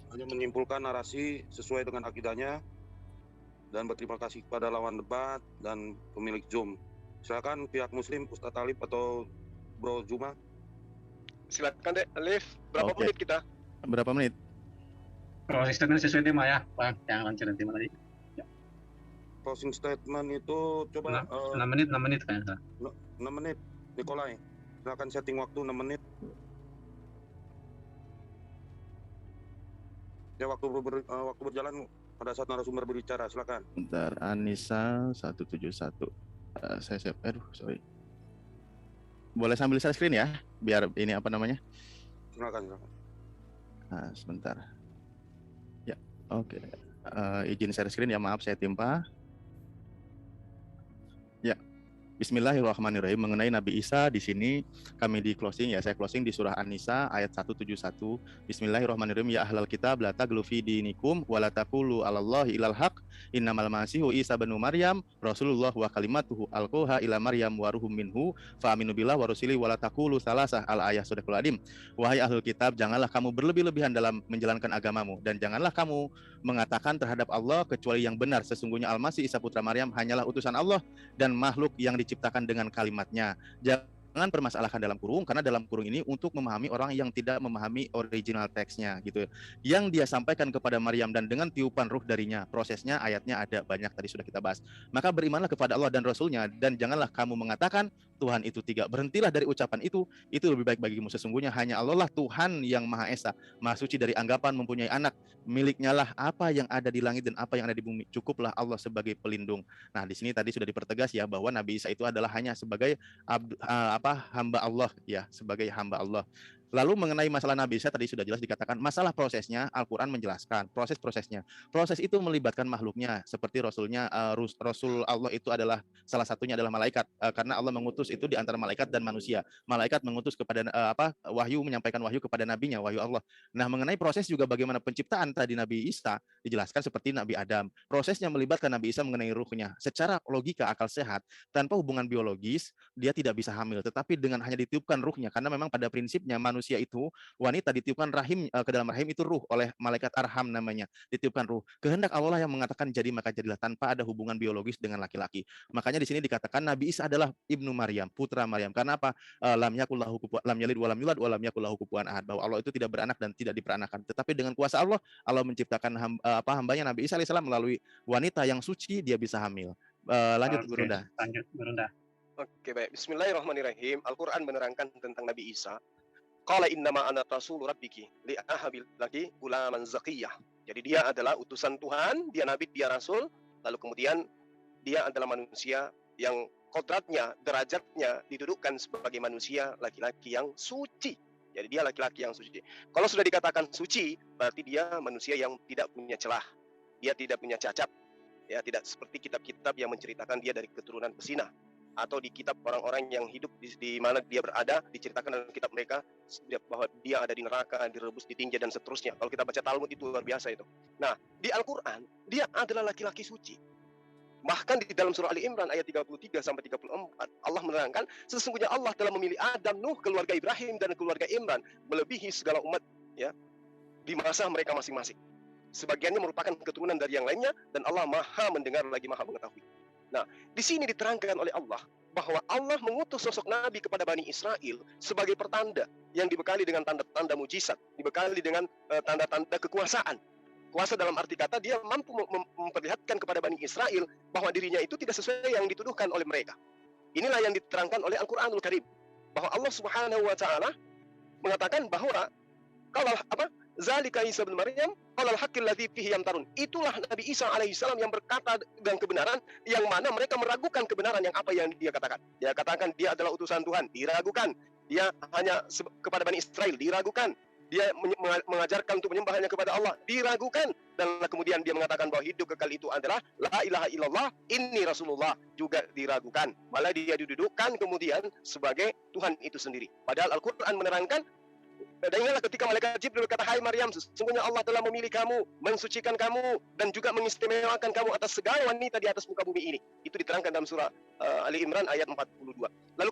Hanya menyimpulkan narasi sesuai dengan akidahnya dan berterima kasih kepada lawan debat dan pemilik Zoom. Silakan pihak Muslim, Ustadz Alif atau Bro Juma. Silakan deh, Alif. Berapa menit kita? Berapa menit? Closing statement sesuai tema ya, Bang. Yang lancar tema tadi. Closing statement itu coba 6 menit kayaknya. 6 menit. Nikolai, silakan setting waktu 6 menit. Ya, waktu berjalan pada saat narasumber berbicara, silakan. Bentar, Anissa 171. Saya siap. Sorry. Boleh sambil share screen ya, biar ini apa namanya? Silakan. Nah, sebentar. Ya, oke. Izin share screen ya, maaf saya timpa. Ya. Bismillahirrahmanirrahim. Mengenai Nabi Isa di sini kami di closing ya, saya closing di surah An-Nisa ayat 171. Bismillahirrahmanirrahim. Ya ahlal kitab la taghlu fi dinikum wa la taqulu 'alallahi ilal haq innamal masihu Isa bin Maryam rasulullah wa kalimatuhu alqaha ila Maryam wa ruhum minhu fa aminu billah wa rusuli wa la taqulu salasah al-ayah sadaqul adim. Wahai ahlul kitab, janganlah kamu berlebih-lebihan dalam menjalankan agamamu dan janganlah kamu mengatakan terhadap Allah kecuali yang benar. Sesungguhnya Al-Masih Isa putra Maryam hanyalah utusan Allah dan makhluk yang diciptakan dengan kalimatnya. Jangan permasalahkan dalam kurung, karena dalam kurung ini untuk memahami orang yang tidak memahami original teksnya gitu. Yang dia sampaikan kepada Maryam dan dengan tiupan ruh darinya. Prosesnya ayatnya ada banyak tadi sudah kita bahas. Maka berimanlah kepada Allah dan Rasulnya dan janganlah kamu mengatakan Tuhan itu tiga. Berhentilah dari ucapan itu lebih baik bagimu. Sesungguhnya hanya Allah lah Tuhan yang Maha Esa, Maha Suci dari anggapan mempunyai anak. Miliknya lah apa yang ada di langit dan apa yang ada di bumi. Cukuplah Allah sebagai pelindung. Nah, di sini tadi sudah dipertegas ya bahwa Nabi Isa itu adalah hanya sebagai hamba Allah ya, sebagai hamba Allah. Lalu mengenai masalah Nabi Isa tadi sudah jelas dikatakan, masalah prosesnya Al-Quran menjelaskan prosesnya. Proses itu melibatkan makhluknya seperti Rasulnya, Rasul Allah itu adalah salah satunya adalah malaikat, karena Allah mengutus itu di antara malaikat dan manusia. Malaikat mengutus kepada wahyu, menyampaikan wahyu kepada nabinya, wahyu Allah. Nah, mengenai proses juga bagaimana penciptaan tadi Nabi Isa dijelaskan seperti Nabi Adam. Prosesnya melibatkan Nabi Isa mengenai ruhnya. Secara logika akal sehat, tanpa hubungan biologis dia tidak bisa hamil, tetapi dengan hanya ditiupkan ruhnya, karena memang pada prinsipnya manusia itu wanita ditiupkan rahim ke dalam rahim itu ruh oleh malaikat arham namanya, ditiupkan ruh. Kehendak Allah yang mengatakan jadi maka jadilah tanpa ada hubungan biologis dengan laki-laki. Makanya di sini dikatakan Nabi Isa adalah ibnu Maryam, putra Maryam. Karena apa? Lam yalid wa lam yulad wa lam yakul lahu kufuwan ahad. Bahwa Allah itu tidak beranak dan tidak diperanakan. Tetapi dengan kuasa Allah menciptakan hambanya Nabi Isa alaihissalam melalui wanita yang suci, dia bisa hamil. Lanjut Gurunda. Lanjut Gurunda. Oke, baik. Bismillahirrahmanirrahim. Al-Quran menerangkan tentang Nabi Isa. Qala innama ana rasul rabbiki li ahabil laki gulaman zakiyah. Jadi dia adalah utusan Tuhan, dia nabi, dia rasul, lalu kemudian dia adalah manusia yang kodratnya, derajatnya didudukkan sebagai manusia laki-laki yang suci. Jadi dia laki-laki yang suci. Kalau sudah dikatakan suci, berarti dia manusia yang tidak punya celah. Dia tidak punya cacat. Ya, tidak seperti kitab-kitab yang menceritakan dia dari keturunan pesina. Atau di kitab orang-orang yang hidup di mana dia berada, diceritakan dalam kitab mereka bahwa dia ada di neraka, direbus, ditinja dan seterusnya. Kalau kita baca Talmud itu luar biasa itu. Nah, di Al-Quran dia adalah laki-laki suci. Bahkan di dalam surah Ali Imran ayat 33 sampai 34 Allah menerangkan sesungguhnya Allah telah memilih Adam, Nuh, keluarga Ibrahim dan keluarga Imran melebihi segala umat ya di masa mereka masing-masing. Sebagiannya merupakan keturunan dari yang lainnya dan Allah Maha mendengar lagi Maha mengetahui. Nah, di sini diterangkan oleh Allah bahwa Allah mengutus sosok Nabi kepada Bani Israel sebagai pertanda yang dibekali dengan tanda-tanda mujizat, dibekali dengan tanda-tanda kekuasaan. Kuasa dalam arti kata dia mampu memperlihatkan kepada Bani Israel bahwa dirinya itu tidak sesuai yang dituduhkan oleh mereka. Inilah yang diterangkan oleh Al-Qur'anul Karim, bahwa Allah Subhanahu wa taala mengatakan bahwa kalau Zalika Isa bin Maryam qalal haqqil ladzi fihi yamtarun. Itulah Nabi Isa alaihissalam yang berkata dengan kebenaran, yang mana mereka meragukan kebenaran yang apa yang dia katakan. Dia katakan dia adalah utusan Tuhan, diragukan. Dia hanya kepada Bani Israel, diragukan. Dia mengajarkan untuk menyembah hanya kepada Allah, diragukan. Dan kemudian dia mengatakan bahwa hidup kekal itu adalah la ilaha illallah, inni Rasulullah, juga diragukan. Malah dia didudukkan kemudian sebagai Tuhan itu sendiri. Padahal Al-Quran menerangkan, dan ingatlah ketika malaikat Jibril berkata, hai Maryam, sesungguhnya Allah telah memilih kamu, mensucikan kamu, dan juga mengistimewakan kamu atas segala wanita di atas muka bumi ini. Itu diterangkan dalam surah Ali Imran ayat 42. Lalu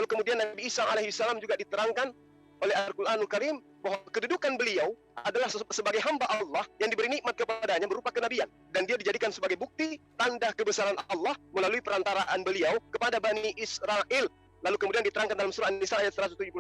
kemudian Nabi Isa alaihissalam juga diterangkan oleh Al-Quranul Karim bahwa kedudukan beliau adalah sebagai hamba Allah yang diberi nikmat kepadanya berupa kenabian, dan dia dijadikan sebagai bukti tanda kebesaran Allah melalui perantaraan beliau kepada Bani Israel. Lalu kemudian diterangkan dalam surah An-Nisa ayat 171,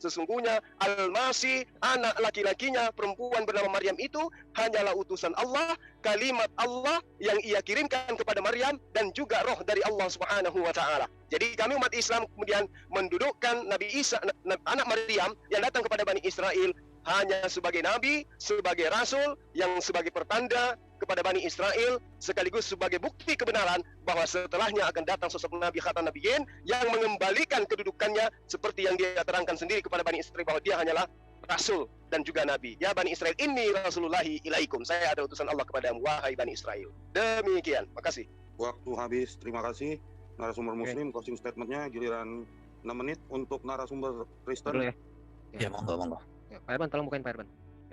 sesungguhnya Al-Masih, anak laki-lakinya perempuan bernama Maryam itu hanyalah utusan Allah, kalimat Allah yang ia kirimkan kepada Maryam, dan juga roh dari Allah Subhanahu wa taala. Jadi kami umat Islam kemudian mendudukkan Nabi Isa, anak Maryam yang datang kepada Bani Israel, hanya sebagai nabi, sebagai rasul, yang sebagai pertanda kepada Bani Israel, sekaligus sebagai bukti kebenaran bahwa setelahnya akan datang sosok Nabi Khatan Nabiyyin yang mengembalikan kedudukannya seperti yang dia terangkan sendiri kepada Bani Israel bahwa dia hanyalah rasul dan juga nabi. Ya Bani Israel, inni rasulullahi ilaikum. Saya adalah utusan Allah kepadamu, wahai Bani Israel. Demikian. Makasih. Waktu habis. Terima kasih narasumber Muslim. Closing statementnya giliran 6 menit untuk narasumber Kristen. Dulu ya. Ya, monggo. Pak Herman, tolong bukain Pak Herman.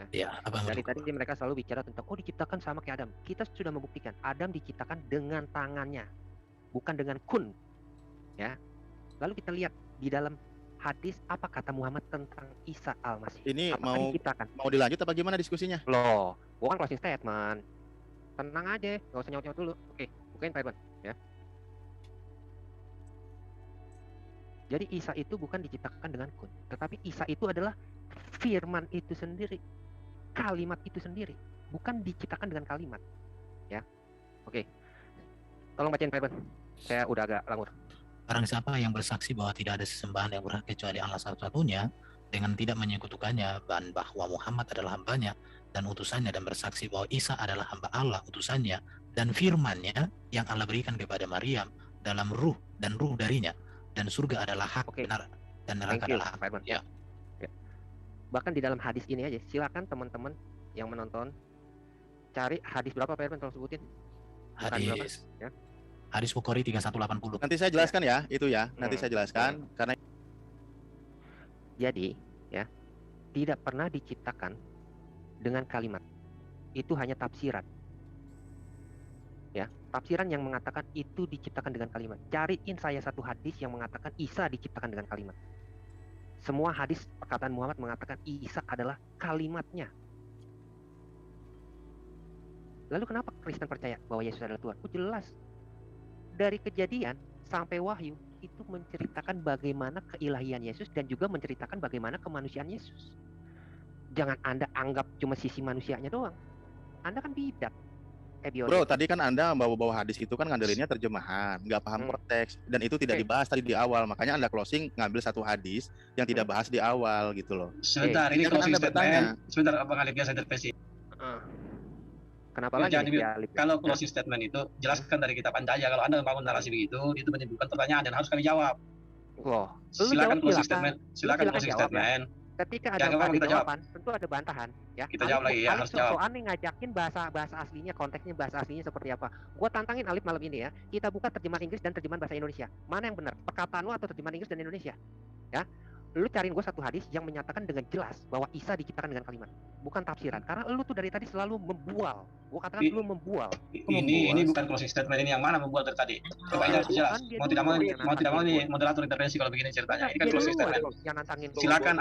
Ya, apa yang Dari mau tadi mereka selalu bicara tentang diciptakan sama kayak Adam. Kita sudah membuktikan Adam diciptakan dengan tangannya, bukan dengan kun. Ya. Lalu kita lihat di dalam hadis apa kata Muhammad tentang Isa Al-Masih. Ini Apakah diciptakan? mau dilanjut apa gimana diskusinya? Loh, bukan closing statement. Tenang aja, nggak usah nyaut-nyaut dulu. Oke, bukain Pak Herman, ya. Jadi Isa itu bukan diciptakan dengan kun, tetapi Isa itu adalah firman itu sendiri, kalimat itu sendiri, bukan diciptakan dengan kalimat, ya. Oke, tolong bacain Pak Herman. Saya udah agak langur. Barang siapa yang bersaksi bahwa tidak ada sesembahan yang berhak kecuali Allah satu-satunya, dengan tidak menyekutukannya, dan bahwa Muhammad adalah hambanya dan utusannya, dan bersaksi bahwa Isa adalah hamba Allah, utusannya, dan firman-Nya yang Allah berikan kepada Maryam dalam ruh dan ruh darinya, dan surga adalah hak, benar, dan neraka adalah hak. Pak Herman. Ya. Bahkan di dalam hadis ini aja, silakan teman-teman yang menonton cari hadis berapa Pak Herman, tolong sebutin. Hadis ya. Hadis Bukhari 3180. Nanti saya jelaskan ya, itu ya. Nanti saya jelaskan karena jadi ya, tidak pernah diciptakan dengan kalimat. Itu hanya tafsiran. Ya, tafsiran yang mengatakan itu diciptakan dengan kalimat. Cariin saya satu hadis yang mengatakan Isa diciptakan dengan kalimat. Semua hadis perkataan Muhammad mengatakan Isa adalah kalimatnya. Lalu kenapa Kristen percaya bahwa Yesus adalah Tuhan? Jelas. Dari Kejadian sampai Wahyu itu menceritakan bagaimana keilahian Yesus dan juga menceritakan bagaimana kemanusiaan Yesus. Jangan Anda anggap cuma sisi manusianya doang. Anda kan bidat. Bro, tadi kan Anda bawa-bawa hadis itu kan ngandelinnya terjemahan, nggak paham konteks, dan itu tidak dibahas tadi di awal. Makanya Anda closing ngambil satu hadis yang tidak bahas di awal gitu loh. Sebentar, ini closing statement. Sebentar, Abang Alif biasa intervensi. Kenapa lagi? Kalau closing statement itu jelaskan dari kitab Anda aja. Kalau Anda membangun narasi begitu, itu menimbulkan pertanyaan dan harus kami jawab. Wah, silakan closing statement. Silakan closing statement. Ketika ada jawaban, tentu ada bantahan, ya. Kita jawab lagi ya, harus jawab. Soalnya ngajakin bahasa aslinya, konteksnya bahasa aslinya seperti apa. Gua tantangin Alif malam ini ya. Kita buka terjemahan Inggris dan terjemahan bahasa Indonesia. Mana yang benar? Perkataan lu atau terjemahan Inggris dan Indonesia? Ya. Lu cariin gue satu hadis yang menyatakan dengan jelas bahwa Isa diciptakan dengan kalimat, bukan tafsiran. Karena lu tuh dari tadi selalu membual. Gue katakan lu membual. Ini bukan closing statement, ini yang mana membual dari tadi. Coba ini harus jelas. Mau tidak mau nih moderator intervensi kalau begini ceritanya. Ini kan closing statement. Yang nantangin. Silakan.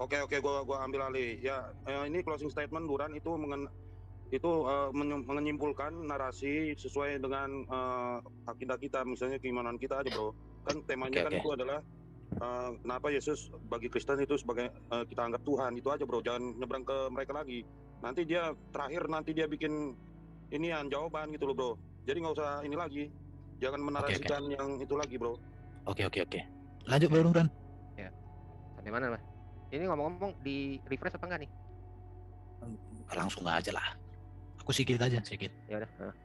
Oke, gua ambil alih. Ya, ini closing statement Duran itu menyimpulkan narasi sesuai dengan akidah kita, misalnya keimanan kita aja, Bro. Kan temanya itu adalah kenapa Yesus bagi Kristen itu sebagai kita anggap Tuhan, itu aja, Bro. Jangan nyebrang ke mereka lagi. Nanti dia terakhir nanti dia bikin inian jawaban gitu loh bro. Jadi nggak usah ini lagi, jangan menarasikan yang itu lagi bro. Oke. Lanjut Bro Nurdan. Ya. Sampai mana Mas? Ini ngomong-ngomong di refresh apa enggak nih? Langsung aja lah. Aku sedikit aja. Ya udah.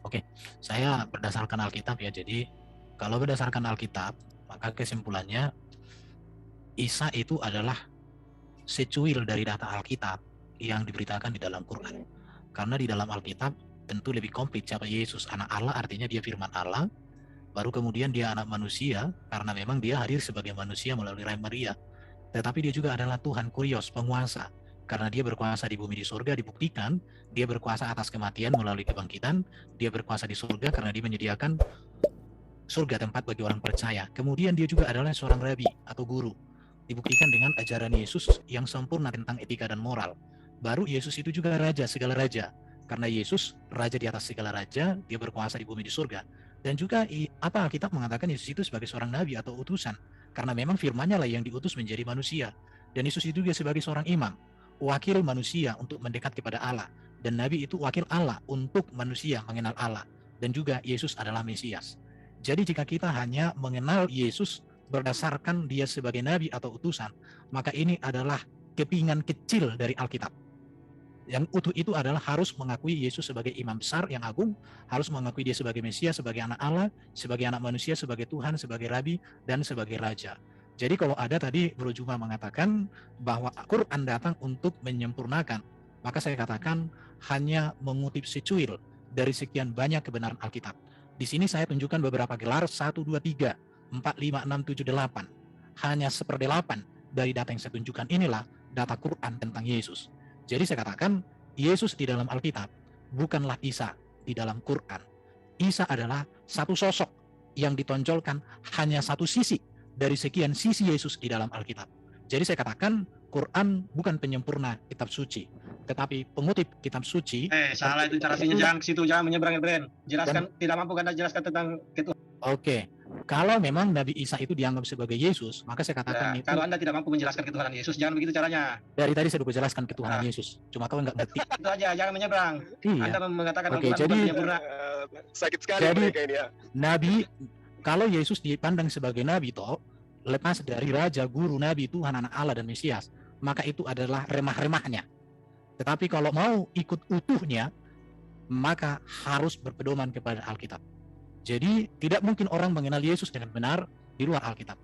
Oke, saya berdasarkan Alkitab ya. Jadi kalau berdasarkan Alkitab, maka kesimpulannya Isa itu adalah secuil dari data Alkitab yang diberitakan di dalam Quran. Karena di dalam Alkitab tentu lebih komplit siapa Yesus. Anak Allah artinya dia firman Allah. Baru kemudian dia anak manusia, karena memang dia hadir sebagai manusia melalui rahim Maria. Tetapi dia juga adalah Tuhan Kurios, penguasa. Karena dia berkuasa di bumi di surga, dibuktikan dia berkuasa atas kematian melalui kebangkitan. Dia berkuasa di surga karena dia menyediakan surga tempat bagi orang percaya. Kemudian dia juga adalah seorang rabi atau guru. Dibuktikan dengan ajaran Yesus yang sempurna tentang etika dan moral. Baru Yesus itu juga raja, segala raja. Karena Yesus raja di atas segala raja, dia berkuasa di bumi di surga. Dan juga Alkitab mengatakan Yesus itu sebagai seorang nabi atau utusan. Karena memang firman-Nya lah yang diutus menjadi manusia. Dan Yesus itu juga sebagai seorang imam, wakil manusia untuk mendekat kepada Allah. Dan nabi itu wakil Allah untuk manusia mengenal Allah. Dan juga Yesus adalah Mesias. Jadi jika kita hanya mengenal Yesus berdasarkan dia sebagai nabi atau utusan, maka ini adalah kepingan kecil dari Alkitab. Yang utuh itu adalah harus mengakui Yesus sebagai imam besar yang agung, harus mengakui dia sebagai Mesias, sebagai anak Allah, sebagai anak manusia, sebagai Tuhan, sebagai Rabi, dan sebagai Raja. Jadi kalau ada tadi Bro Juma mengatakan bahwa Quran datang untuk menyempurnakan, maka saya katakan hanya mengutip secuil dari sekian banyak kebenaran Alkitab. Di sini saya tunjukkan beberapa gelar 1, 2, 3, 4, 5, 6, 7, 8. Hanya 1/8 dari data yang saya tunjukkan inilah data Quran tentang Yesus. Jadi saya katakan Yesus di dalam Alkitab bukanlah Isa di dalam Quran. Isa adalah satu sosok yang ditonjolkan hanya satu sisi dari sekian sisi Yesus di dalam Alkitab. Jadi saya katakan Quran bukan penyempurna kitab suci, tetapi pengutip kitab suci. Salah itu cara sini, jangan ke situ, jangan menyeberang Bren. Jelaskan, tidak mampu Anda jelaskan tentang itu. Oke, kalau memang Nabi Isa itu dianggap sebagai Yesus, maka saya katakan itu. Kalau Anda tidak mampu menjelaskan ketuhanan Yesus, jangan begitu caranya. Dari tadi saya sudah jelaskan ketuhanan Yesus, cuma kau nggak ngerti. Itu aja, jangan menyeberang. Iya. Anda mengatakan Oke, jadi sakit sekali jadi mereka ini ya. Nabi, kalau Yesus dipandang sebagai Nabi toh, lepas dari Raja, Guru, Nabi, Tuhan, Anak Allah, dan Mesias, maka itu adalah remah-remahnya. Tetapi kalau mau ikut utuhnya, maka harus berpedoman kepada Alkitab. Jadi tidak mungkin orang mengenal Yesus dengan benar di luar Alkitab.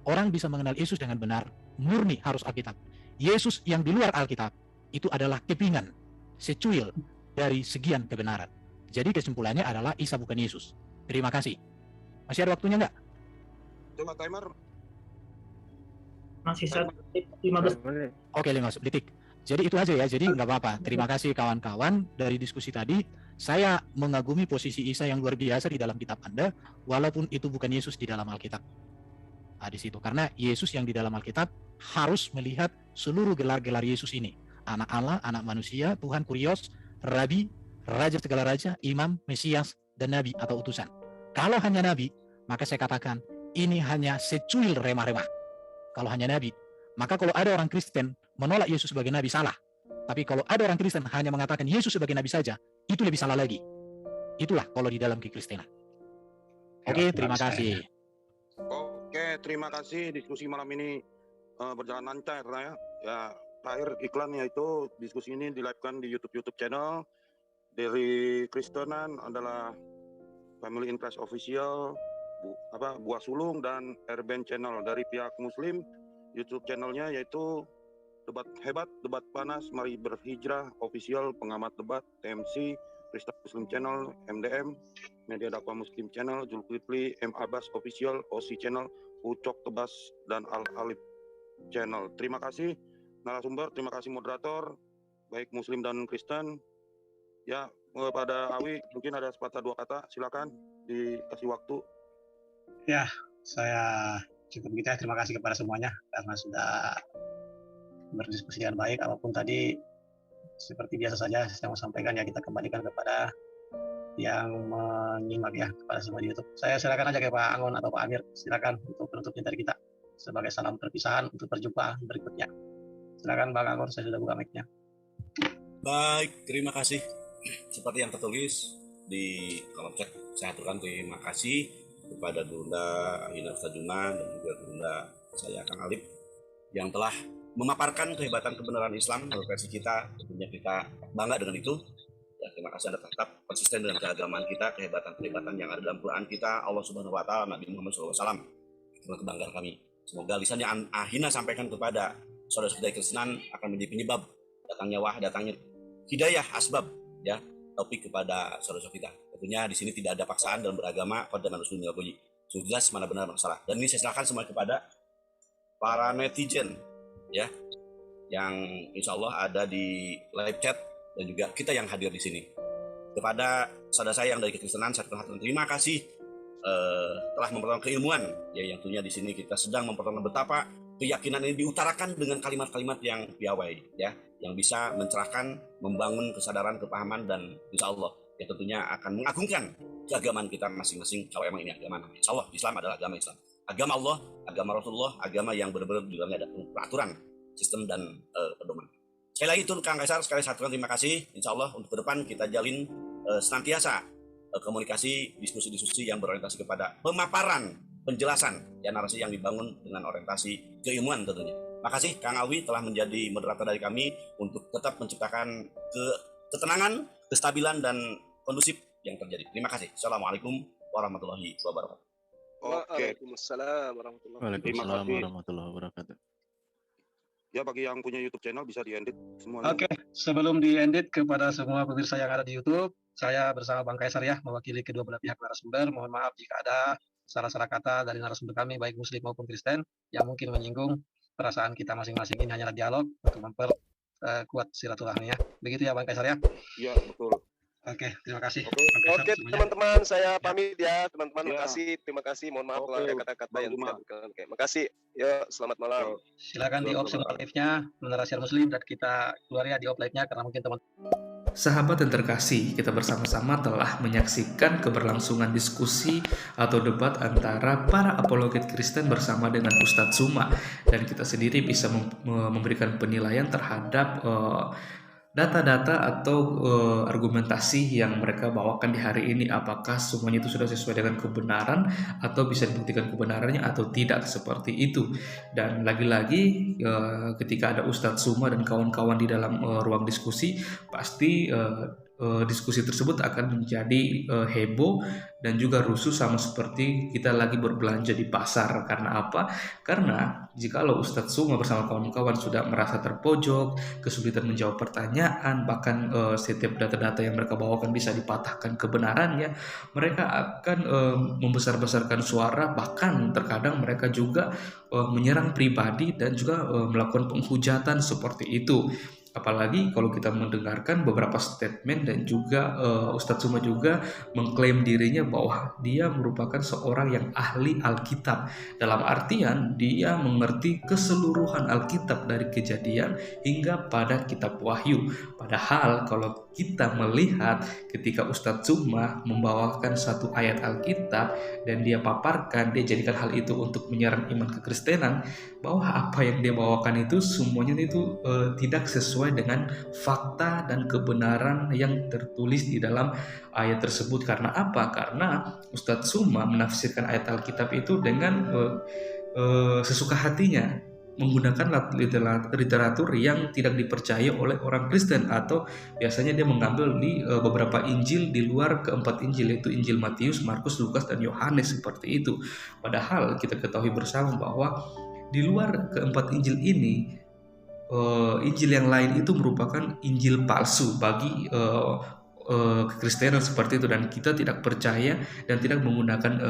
Orang bisa mengenal Yesus dengan benar, murni harus Alkitab. Yesus yang di luar Alkitab itu adalah kepingan, secuil dari sekian kebenaran. Jadi kesimpulannya adalah Isa bukan Yesus. Terima kasih. Masih ada waktunya nggak? Coba timer. Masih 15 menit. Oke, 15 detik. Jadi itu aja ya, jadi nggak apa-apa. Terima kasih kawan-kawan dari diskusi tadi. Saya mengagumi posisi Isa yang luar biasa di dalam kitab Anda, walaupun itu bukan Yesus di dalam Alkitab. Nah, di situ, karena Yesus yang di dalam Alkitab harus melihat seluruh gelar-gelar Yesus ini. Anak Allah, anak manusia, Tuhan Kurios, Rabi, Raja segala raja, Imam, Mesias, dan Nabi atau utusan. Kalau hanya Nabi, maka saya katakan ini hanya secuil remah-remah. Kalau hanya Nabi, maka kalau ada orang Kristen menolak Yesus sebagai Nabi, salah. Tapi kalau ada orang Kristen hanya mengatakan Yesus sebagai Nabi saja, itu lebih salah lagi. Itulah kalau di dalam kekristenan. Oke, terima kasih. Oke, terima kasih. Diskusi malam ini berjalan lancar ya. Ya, terakhir iklan yaitu diskusi ini di-live-kan di YouTube channel dari Kristenan adalah Family in Christ Official, Buah Sulung, dan Erben Channel. Dari pihak Muslim, YouTube channelnya yaitu Debat Hebat, Debat Panas, Mari Berhijrah, Official, Pengamat Debat, TMC, Kristen Muslim Channel, MDM, Media Dakwah Muslim Channel, Zulkifli, M. Abbas Official, OC Channel, Ucok Tebas, dan Al-Alif Channel. Terima kasih narasumber, terima kasih moderator, baik Muslim dan Kristen. Ya, pada Awi mungkin ada sepatah dua kata, silakan dikasih waktu. Ya, saya cukup begitu ya. Terima kasih kepada semuanya karena sudah berdiskusi dengan baik. Apapun tadi seperti biasa saja saya mau sampaikan ya, kita kembalikan kepada yang menyimak ya, kepada semua di YouTube. Saya silakan aja ke Pak Angon atau Pak Amir, silakan untuk penutupnya dari kita sebagai salam perpisahan untuk berjumpa berikutnya. Silakan Bang Angon, saya sudah buka mic-nya. Baik, terima kasih. Seperti yang tertulis di kolom chat, saya aturkan terima kasih kepada Gurunda Ahina Ustaz Juna dan juga Gurunda saya Kang Alip yang telah memaparkan kehebatan kebenaran Islam menurut versi kita. Tentunya kita bangga dengan itu. Ya, terima kasih Anda tetap konsisten dengan keagamaan kita, kehebatan-kehebatan yang ada dalam Quran kita, Allah Subhanahu wa taala, Nabi Muhammad SAW. Itulah kebanggaan kami. Semoga lisan yang Ahina sampaikan kepada saudara-saudara Kristen akan menjadi penyebab datangnya datangnya hidayah asbab, ya, topik kepada saudara-saudara kita. Tentunya di sini tidak ada paksaan dalam beragama pada manusia puji. Sudah jelas mana benar mana salah. Dan ini saya serahkan semua kepada para netizen, ya, yang insya Allah ada di live chat dan juga kita yang hadir di sini. Kepada saudara saya yang dari kekristenan, saya terima kasih telah memperoleh keilmuan, ya, yang tentunya di sini kita sedang memperoleh betapa keyakinan ini diutarakan dengan kalimat-kalimat yang piawai, ya, yang bisa mencerahkan, membangun kesadaran, kepahaman, dan insya Allah ya tentunya akan mengagungkan keagamaan kita masing-masing. Kalau emang ini agama, insya Allah Islam adalah agama Islam, agama Allah, agama Rasulullah, agama yang benar-benar di dalamnya ada peraturan, sistem, dan pedoman. Sekali lagi itu Kang Kaisar, sekali satu terima kasih. Insya Allah untuk ke depan kita jalin senantiasa komunikasi, diskusi-diskusi yang berorientasi kepada pemaparan, penjelasan, ya, narasi yang dibangun dengan orientasi keilmuan tentunya. Makasih Kang Alwi telah menjadi moderator dari kami untuk tetap menciptakan ketenangan, kestabilan, dan kondusif yang terjadi. Terima kasih. Assalamualaikum warahmatullahi wabarakatuh. Waalaikumsalam warahmatullahi wabarakatuh. Ya, bagi yang punya YouTube channel bisa di-edit semuanya. Oke, sebelum di-edit kepada semua pemirsa yang ada di YouTube, saya bersama Bang Kaisar ya, mewakili kedua belah pihak narasumber. Mohon maaf jika ada salah-salah kata dari narasumber kami, baik Muslim maupun Kristen, yang mungkin menyinggung perasaan kita masing-masing. Ini hanyalah dialog untuk memperkuat silaturahmi ya. Begitu ya Bang Kaisar ya? Iya, betul. Oke, terima kasih. Oke, teman-teman, saya pamit ya. Teman-teman, terima kasih. Mohon maaf kalau ada kata-kata yang tidak berkenan. Oke, makasih. Yuk, selamat malam. Silakan di-off semua live-nya, menara siar Muslim, dan kita keluar ya di-off live-nya karena mungkin teman. Sahabat yang terkasih, kita bersama-sama telah menyaksikan keberlangsungan diskusi atau debat antara para apologet Kristen bersama dengan Ustadz Suma, dan kita sendiri bisa memberikan penilaian terhadap data-data atau argumentasi yang mereka bawakan di hari ini, apakah semuanya itu sudah sesuai dengan kebenaran atau bisa dibuktikan kebenarannya atau tidak, seperti itu. Dan lagi-lagi ketika ada Ustadz Suma dan kawan-kawan di dalam ruang diskusi, pasti diskusi tersebut akan menjadi heboh dan juga rusuh, sama seperti kita lagi berbelanja di pasar. Karena apa? Karena jikalau Ustadz Suma bersama kawan-kawan sudah merasa terpojok, kesulitan menjawab pertanyaan, bahkan setiap data-data yang mereka bawakan bisa dipatahkan kebenarannya, mereka akan membesar-besarkan suara, bahkan terkadang mereka juga menyerang pribadi dan juga melakukan penghujatan seperti itu. Apalagi kalau kita mendengarkan beberapa statement dan juga Ustadz Suma juga mengklaim dirinya bahwa dia merupakan seorang yang ahli Alkitab. Dalam artian dia mengerti keseluruhan Alkitab dari Kejadian hingga pada kitab Wahyu. Padahal kalau kita melihat ketika Ustadz Suma membawakan satu ayat Alkitab dan dia paparkan, dia jadikan hal itu untuk menyerang iman kekristenan, bahwa apa yang dia bawakan itu semuanya itu tidak sesuai dengan fakta dan kebenaran yang tertulis di dalam ayat tersebut. Karena apa? Karena Ustadz Suma menafsirkan ayat Alkitab itu dengan sesuka hatinya, menggunakan literatur yang tidak dipercaya oleh orang Kristen, atau biasanya dia mengambil di beberapa Injil di luar keempat Injil, yaitu Injil Matius, Markus, Lukas, dan Yohanes, seperti itu. Padahal kita ketahui bersama bahwa di luar keempat Injil ini, Injil yang lain itu merupakan Injil palsu bagi kekristenan, seperti itu, dan kita tidak percaya dan tidak menggunakan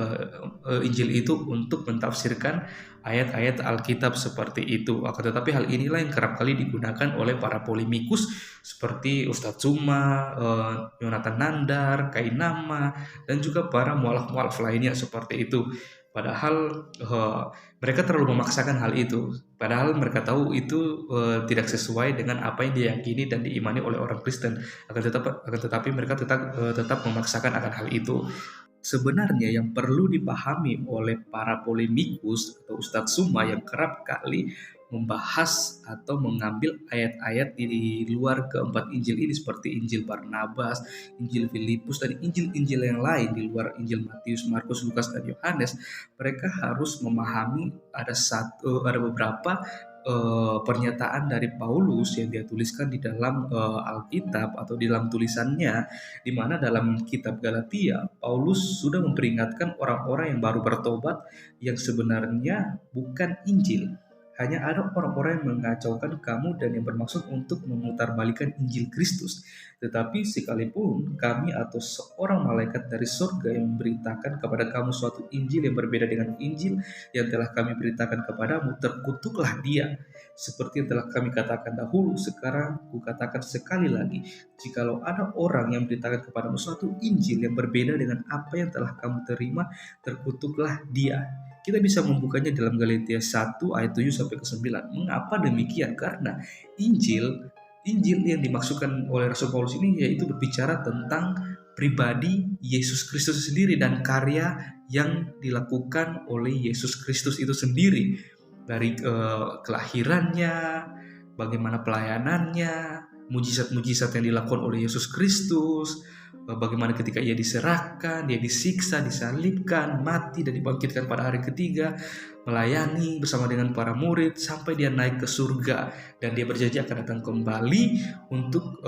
Injil itu untuk mentafsirkan ayat-ayat Alkitab seperti itu. Akan tetapi hal inilah yang kerap kali digunakan oleh para polemikus seperti Ustadz Suma, Yonatan Nandar, Kainama, dan juga para mualaf-mualaf lainnya seperti itu. Padahal mereka terlalu memaksakan hal itu. Padahal mereka tahu itu tidak sesuai dengan apa yang diyakini dan diimani oleh orang Kristen. Akan tetapi mereka tetap memaksakan akan hal itu. Sebenarnya yang perlu dipahami oleh para polemikus atau Ustadz Suma yang kerap kali membahas atau mengambil ayat-ayat di luar keempat Injil ini seperti Injil Barnabas, Injil Filipus, dan Injil-Injil yang lain di luar Injil Matius, Markus, Lukas, dan Yohanes. Mereka harus memahami ada beberapa pernyataan dari Paulus yang dia tuliskan di dalam Alkitab atau di dalam tulisannya, di mana dalam kitab Galatia Paulus sudah memperingatkan orang-orang yang baru bertobat yang sebenarnya bukan Injil. Hanya ada orang-orang yang mengacaukan kamu dan yang bermaksud untuk memutarbalikkan Injil Kristus. Tetapi sekalipun kami atau seorang malaikat dari surga yang memberitakan kepada kamu suatu Injil yang berbeda dengan Injil yang telah kami beritakan kepadamu, terkutuklah dia. Seperti yang telah kami katakan dahulu, sekarang kukatakan sekali lagi, jikalau ada orang yang memberitakan kepadamu suatu Injil yang berbeda dengan apa yang telah kamu terima, terkutuklah dia. Kita bisa membukanya dalam Galatia 1 ayat 7 sampai ke 9. Mengapa demikian? Karena Injil yang dimaksudkan oleh Rasul Paulus ini yaitu berbicara tentang pribadi Yesus Kristus sendiri dan karya yang dilakukan oleh Yesus Kristus itu sendiri, dari kelahirannya, bagaimana pelayanannya, mujizat-mujizat yang dilakukan oleh Yesus Kristus, bagaimana ketika ia diserahkan, dia disiksa, disalibkan, mati, dan dibangkitkan pada hari ketiga, melayani bersama dengan para murid sampai dia naik ke surga, dan dia berjanji akan datang kembali untuk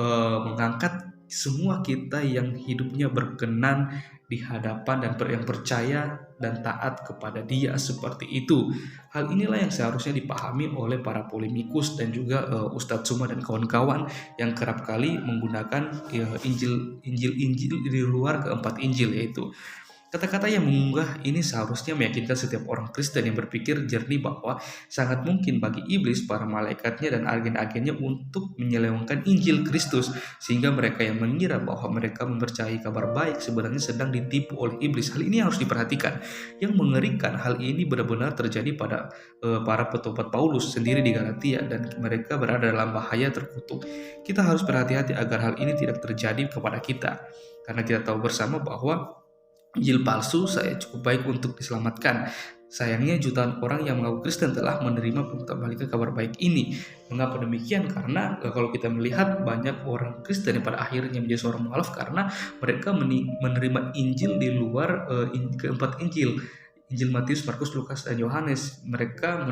mengangkat semua kita yang hidupnya berkenan di hadapan dan yang percaya dan taat kepada Dia seperti itu. Hal inilah yang seharusnya dipahami oleh para polemikus dan juga Ustadz Suma dan kawan-kawan yang kerap kali menggunakan Injil di luar keempat Injil, yaitu kata-kata yang mengunggah ini seharusnya meyakinkan setiap orang Kristen yang berpikir jernih bahwa sangat mungkin bagi iblis, para malaikatnya, dan agen-agennya untuk menyelewengkan Injil Kristus, sehingga mereka yang mengira bahwa mereka mempercayai kabar baik sebenarnya sedang ditipu oleh iblis. Hal ini harus diperhatikan. Yang mengerikan, hal ini benar-benar terjadi pada para petobat Paulus sendiri di Galatia, dan mereka berada dalam bahaya terkutuk. Kita harus berhati-hati agar hal ini tidak terjadi kepada kita, karena kita tahu bersama bahwa Injil palsu saya cukup baik untuk diselamatkan. Sayangnya jutaan orang yang mengaku Kristen telah menerima pemutarbalikan kabar baik ini. Mengapa demikian? Karena kalau kita melihat banyak orang Kristen yang pada akhirnya menjadi seorang mualaf karena mereka menerima Injil di luar keempat Injil. Injil Matius, Markus, Lukas, dan Yohanes. Mereka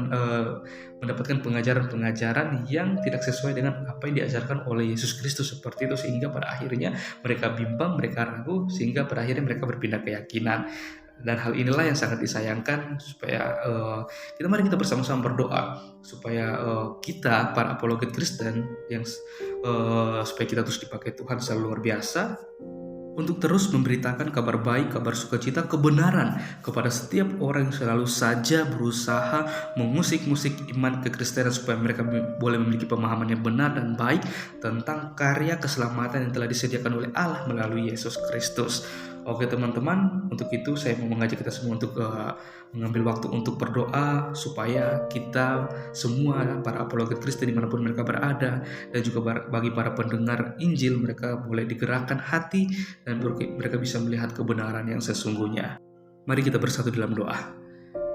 mendapatkan pengajaran-pengajaran yang tidak sesuai dengan apa yang diajarkan oleh Yesus Kristus seperti itu, sehingga pada akhirnya mereka bimbang, mereka ragu, sehingga pada akhirnya mereka berpindah keyakinan. Dan hal inilah yang sangat disayangkan, supaya mari kita bersama-sama berdoa supaya kita para apologet Kristen yang supaya kita terus dipakai Tuhan secara luar biasa untuk terus memberitakan kabar baik, kabar sukacita, kebenaran kepada setiap orang yang selalu saja berusaha mengusik-musik iman kekristenan, supaya mereka boleh memiliki pemahaman yang benar dan baik tentang karya keselamatan yang telah disediakan oleh Allah melalui Yesus Kristus. Oke teman-teman, untuk itu saya mau mengajak kita semua untuk mengambil waktu untuk berdoa supaya kita semua para apologet Kristen dimanapun mereka berada, dan juga bagi para pendengar Injil, mereka boleh digerakkan hati dan mereka bisa melihat kebenaran yang sesungguhnya. Mari kita bersatu dalam doa.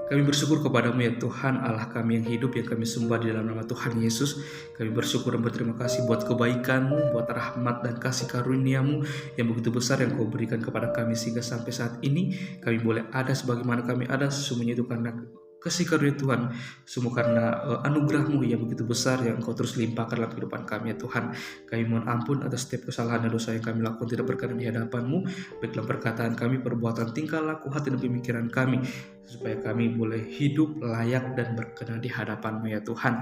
Kami bersyukur kepadamu ya Tuhan, Allah kami yang hidup, yang kami sembah di dalam nama Tuhan Yesus. Kami bersyukur dan berterima kasih buat kebaikan-Mu, buat rahmat dan kasih karunia-Mu yang begitu besar yang Kau berikan kepada kami, sehingga sampai saat ini kami boleh ada sebagaimana kami ada. Semuanya itu karena kasih karunia Tuhan, semua karena anugerah-Mu yang begitu besar yang Engkau terus limpahkan dalam kehidupan kami ya Tuhan. Kami mohon ampun atas setiap kesalahan dan dosa yang kami lakukan tidak berkenan di hadapan-Mu, baik dalam perkataan kami, perbuatan, tingkah laku, hati dan pemikiran kami, supaya kami boleh hidup layak dan berkenan di hadapan-Mu ya Tuhan.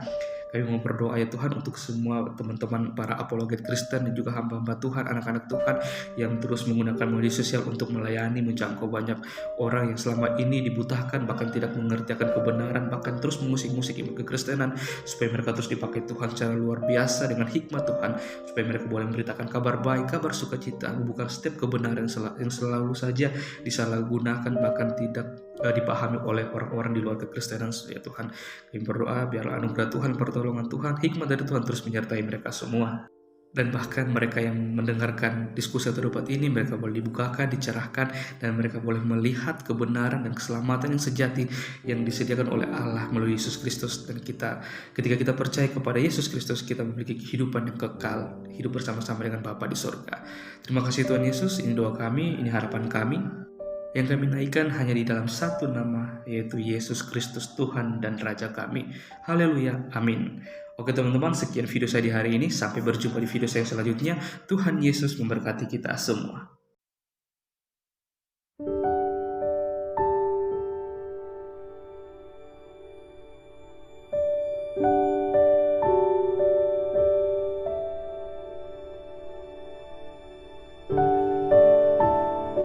Kami mau berdoa ya Tuhan untuk semua teman-teman para apologet Kristen dan juga hamba-hamba Tuhan, anak-anak Tuhan yang terus menggunakan media sosial untuk melayani, menjangkau banyak orang yang selama ini dibutahkan, bahkan tidak mengerti akan kebenaran, bahkan terus mengusik-musik iman kekristenan, supaya mereka terus dipakai Tuhan secara luar biasa dengan hikmat Tuhan, supaya mereka boleh memberitakan kabar baik, kabar sukacita, bukan setiap kebenaran yang selalu saja disalahgunakan, bahkan tidak dipahami oleh orang-orang di luar kekristenan ya Tuhan. Kami berdoa biarlah anugerah Tuhan, pertolongan Tuhan, hikmat dari Tuhan terus menyertai mereka semua. Dan bahkan mereka yang mendengarkan diskusi atau debat ini, mereka boleh dibukakan, dicerahkan, dan mereka boleh melihat kebenaran dan keselamatan yang sejati yang disediakan oleh Allah melalui Yesus Kristus. Dan ketika kita percaya kepada Yesus Kristus, kita memiliki kehidupan yang kekal, hidup bersama-sama dengan Bapa di surga. Terima kasih Tuhan Yesus, ini doa kami, ini harapan kami, yang kami naikkan hanya di dalam satu nama, yaitu Yesus Kristus Tuhan dan Raja kami. Haleluya, amin. Oke teman-teman, sekian video saya di hari ini. Sampai berjumpa di video saya selanjutnya. Tuhan Yesus memberkati kita semua.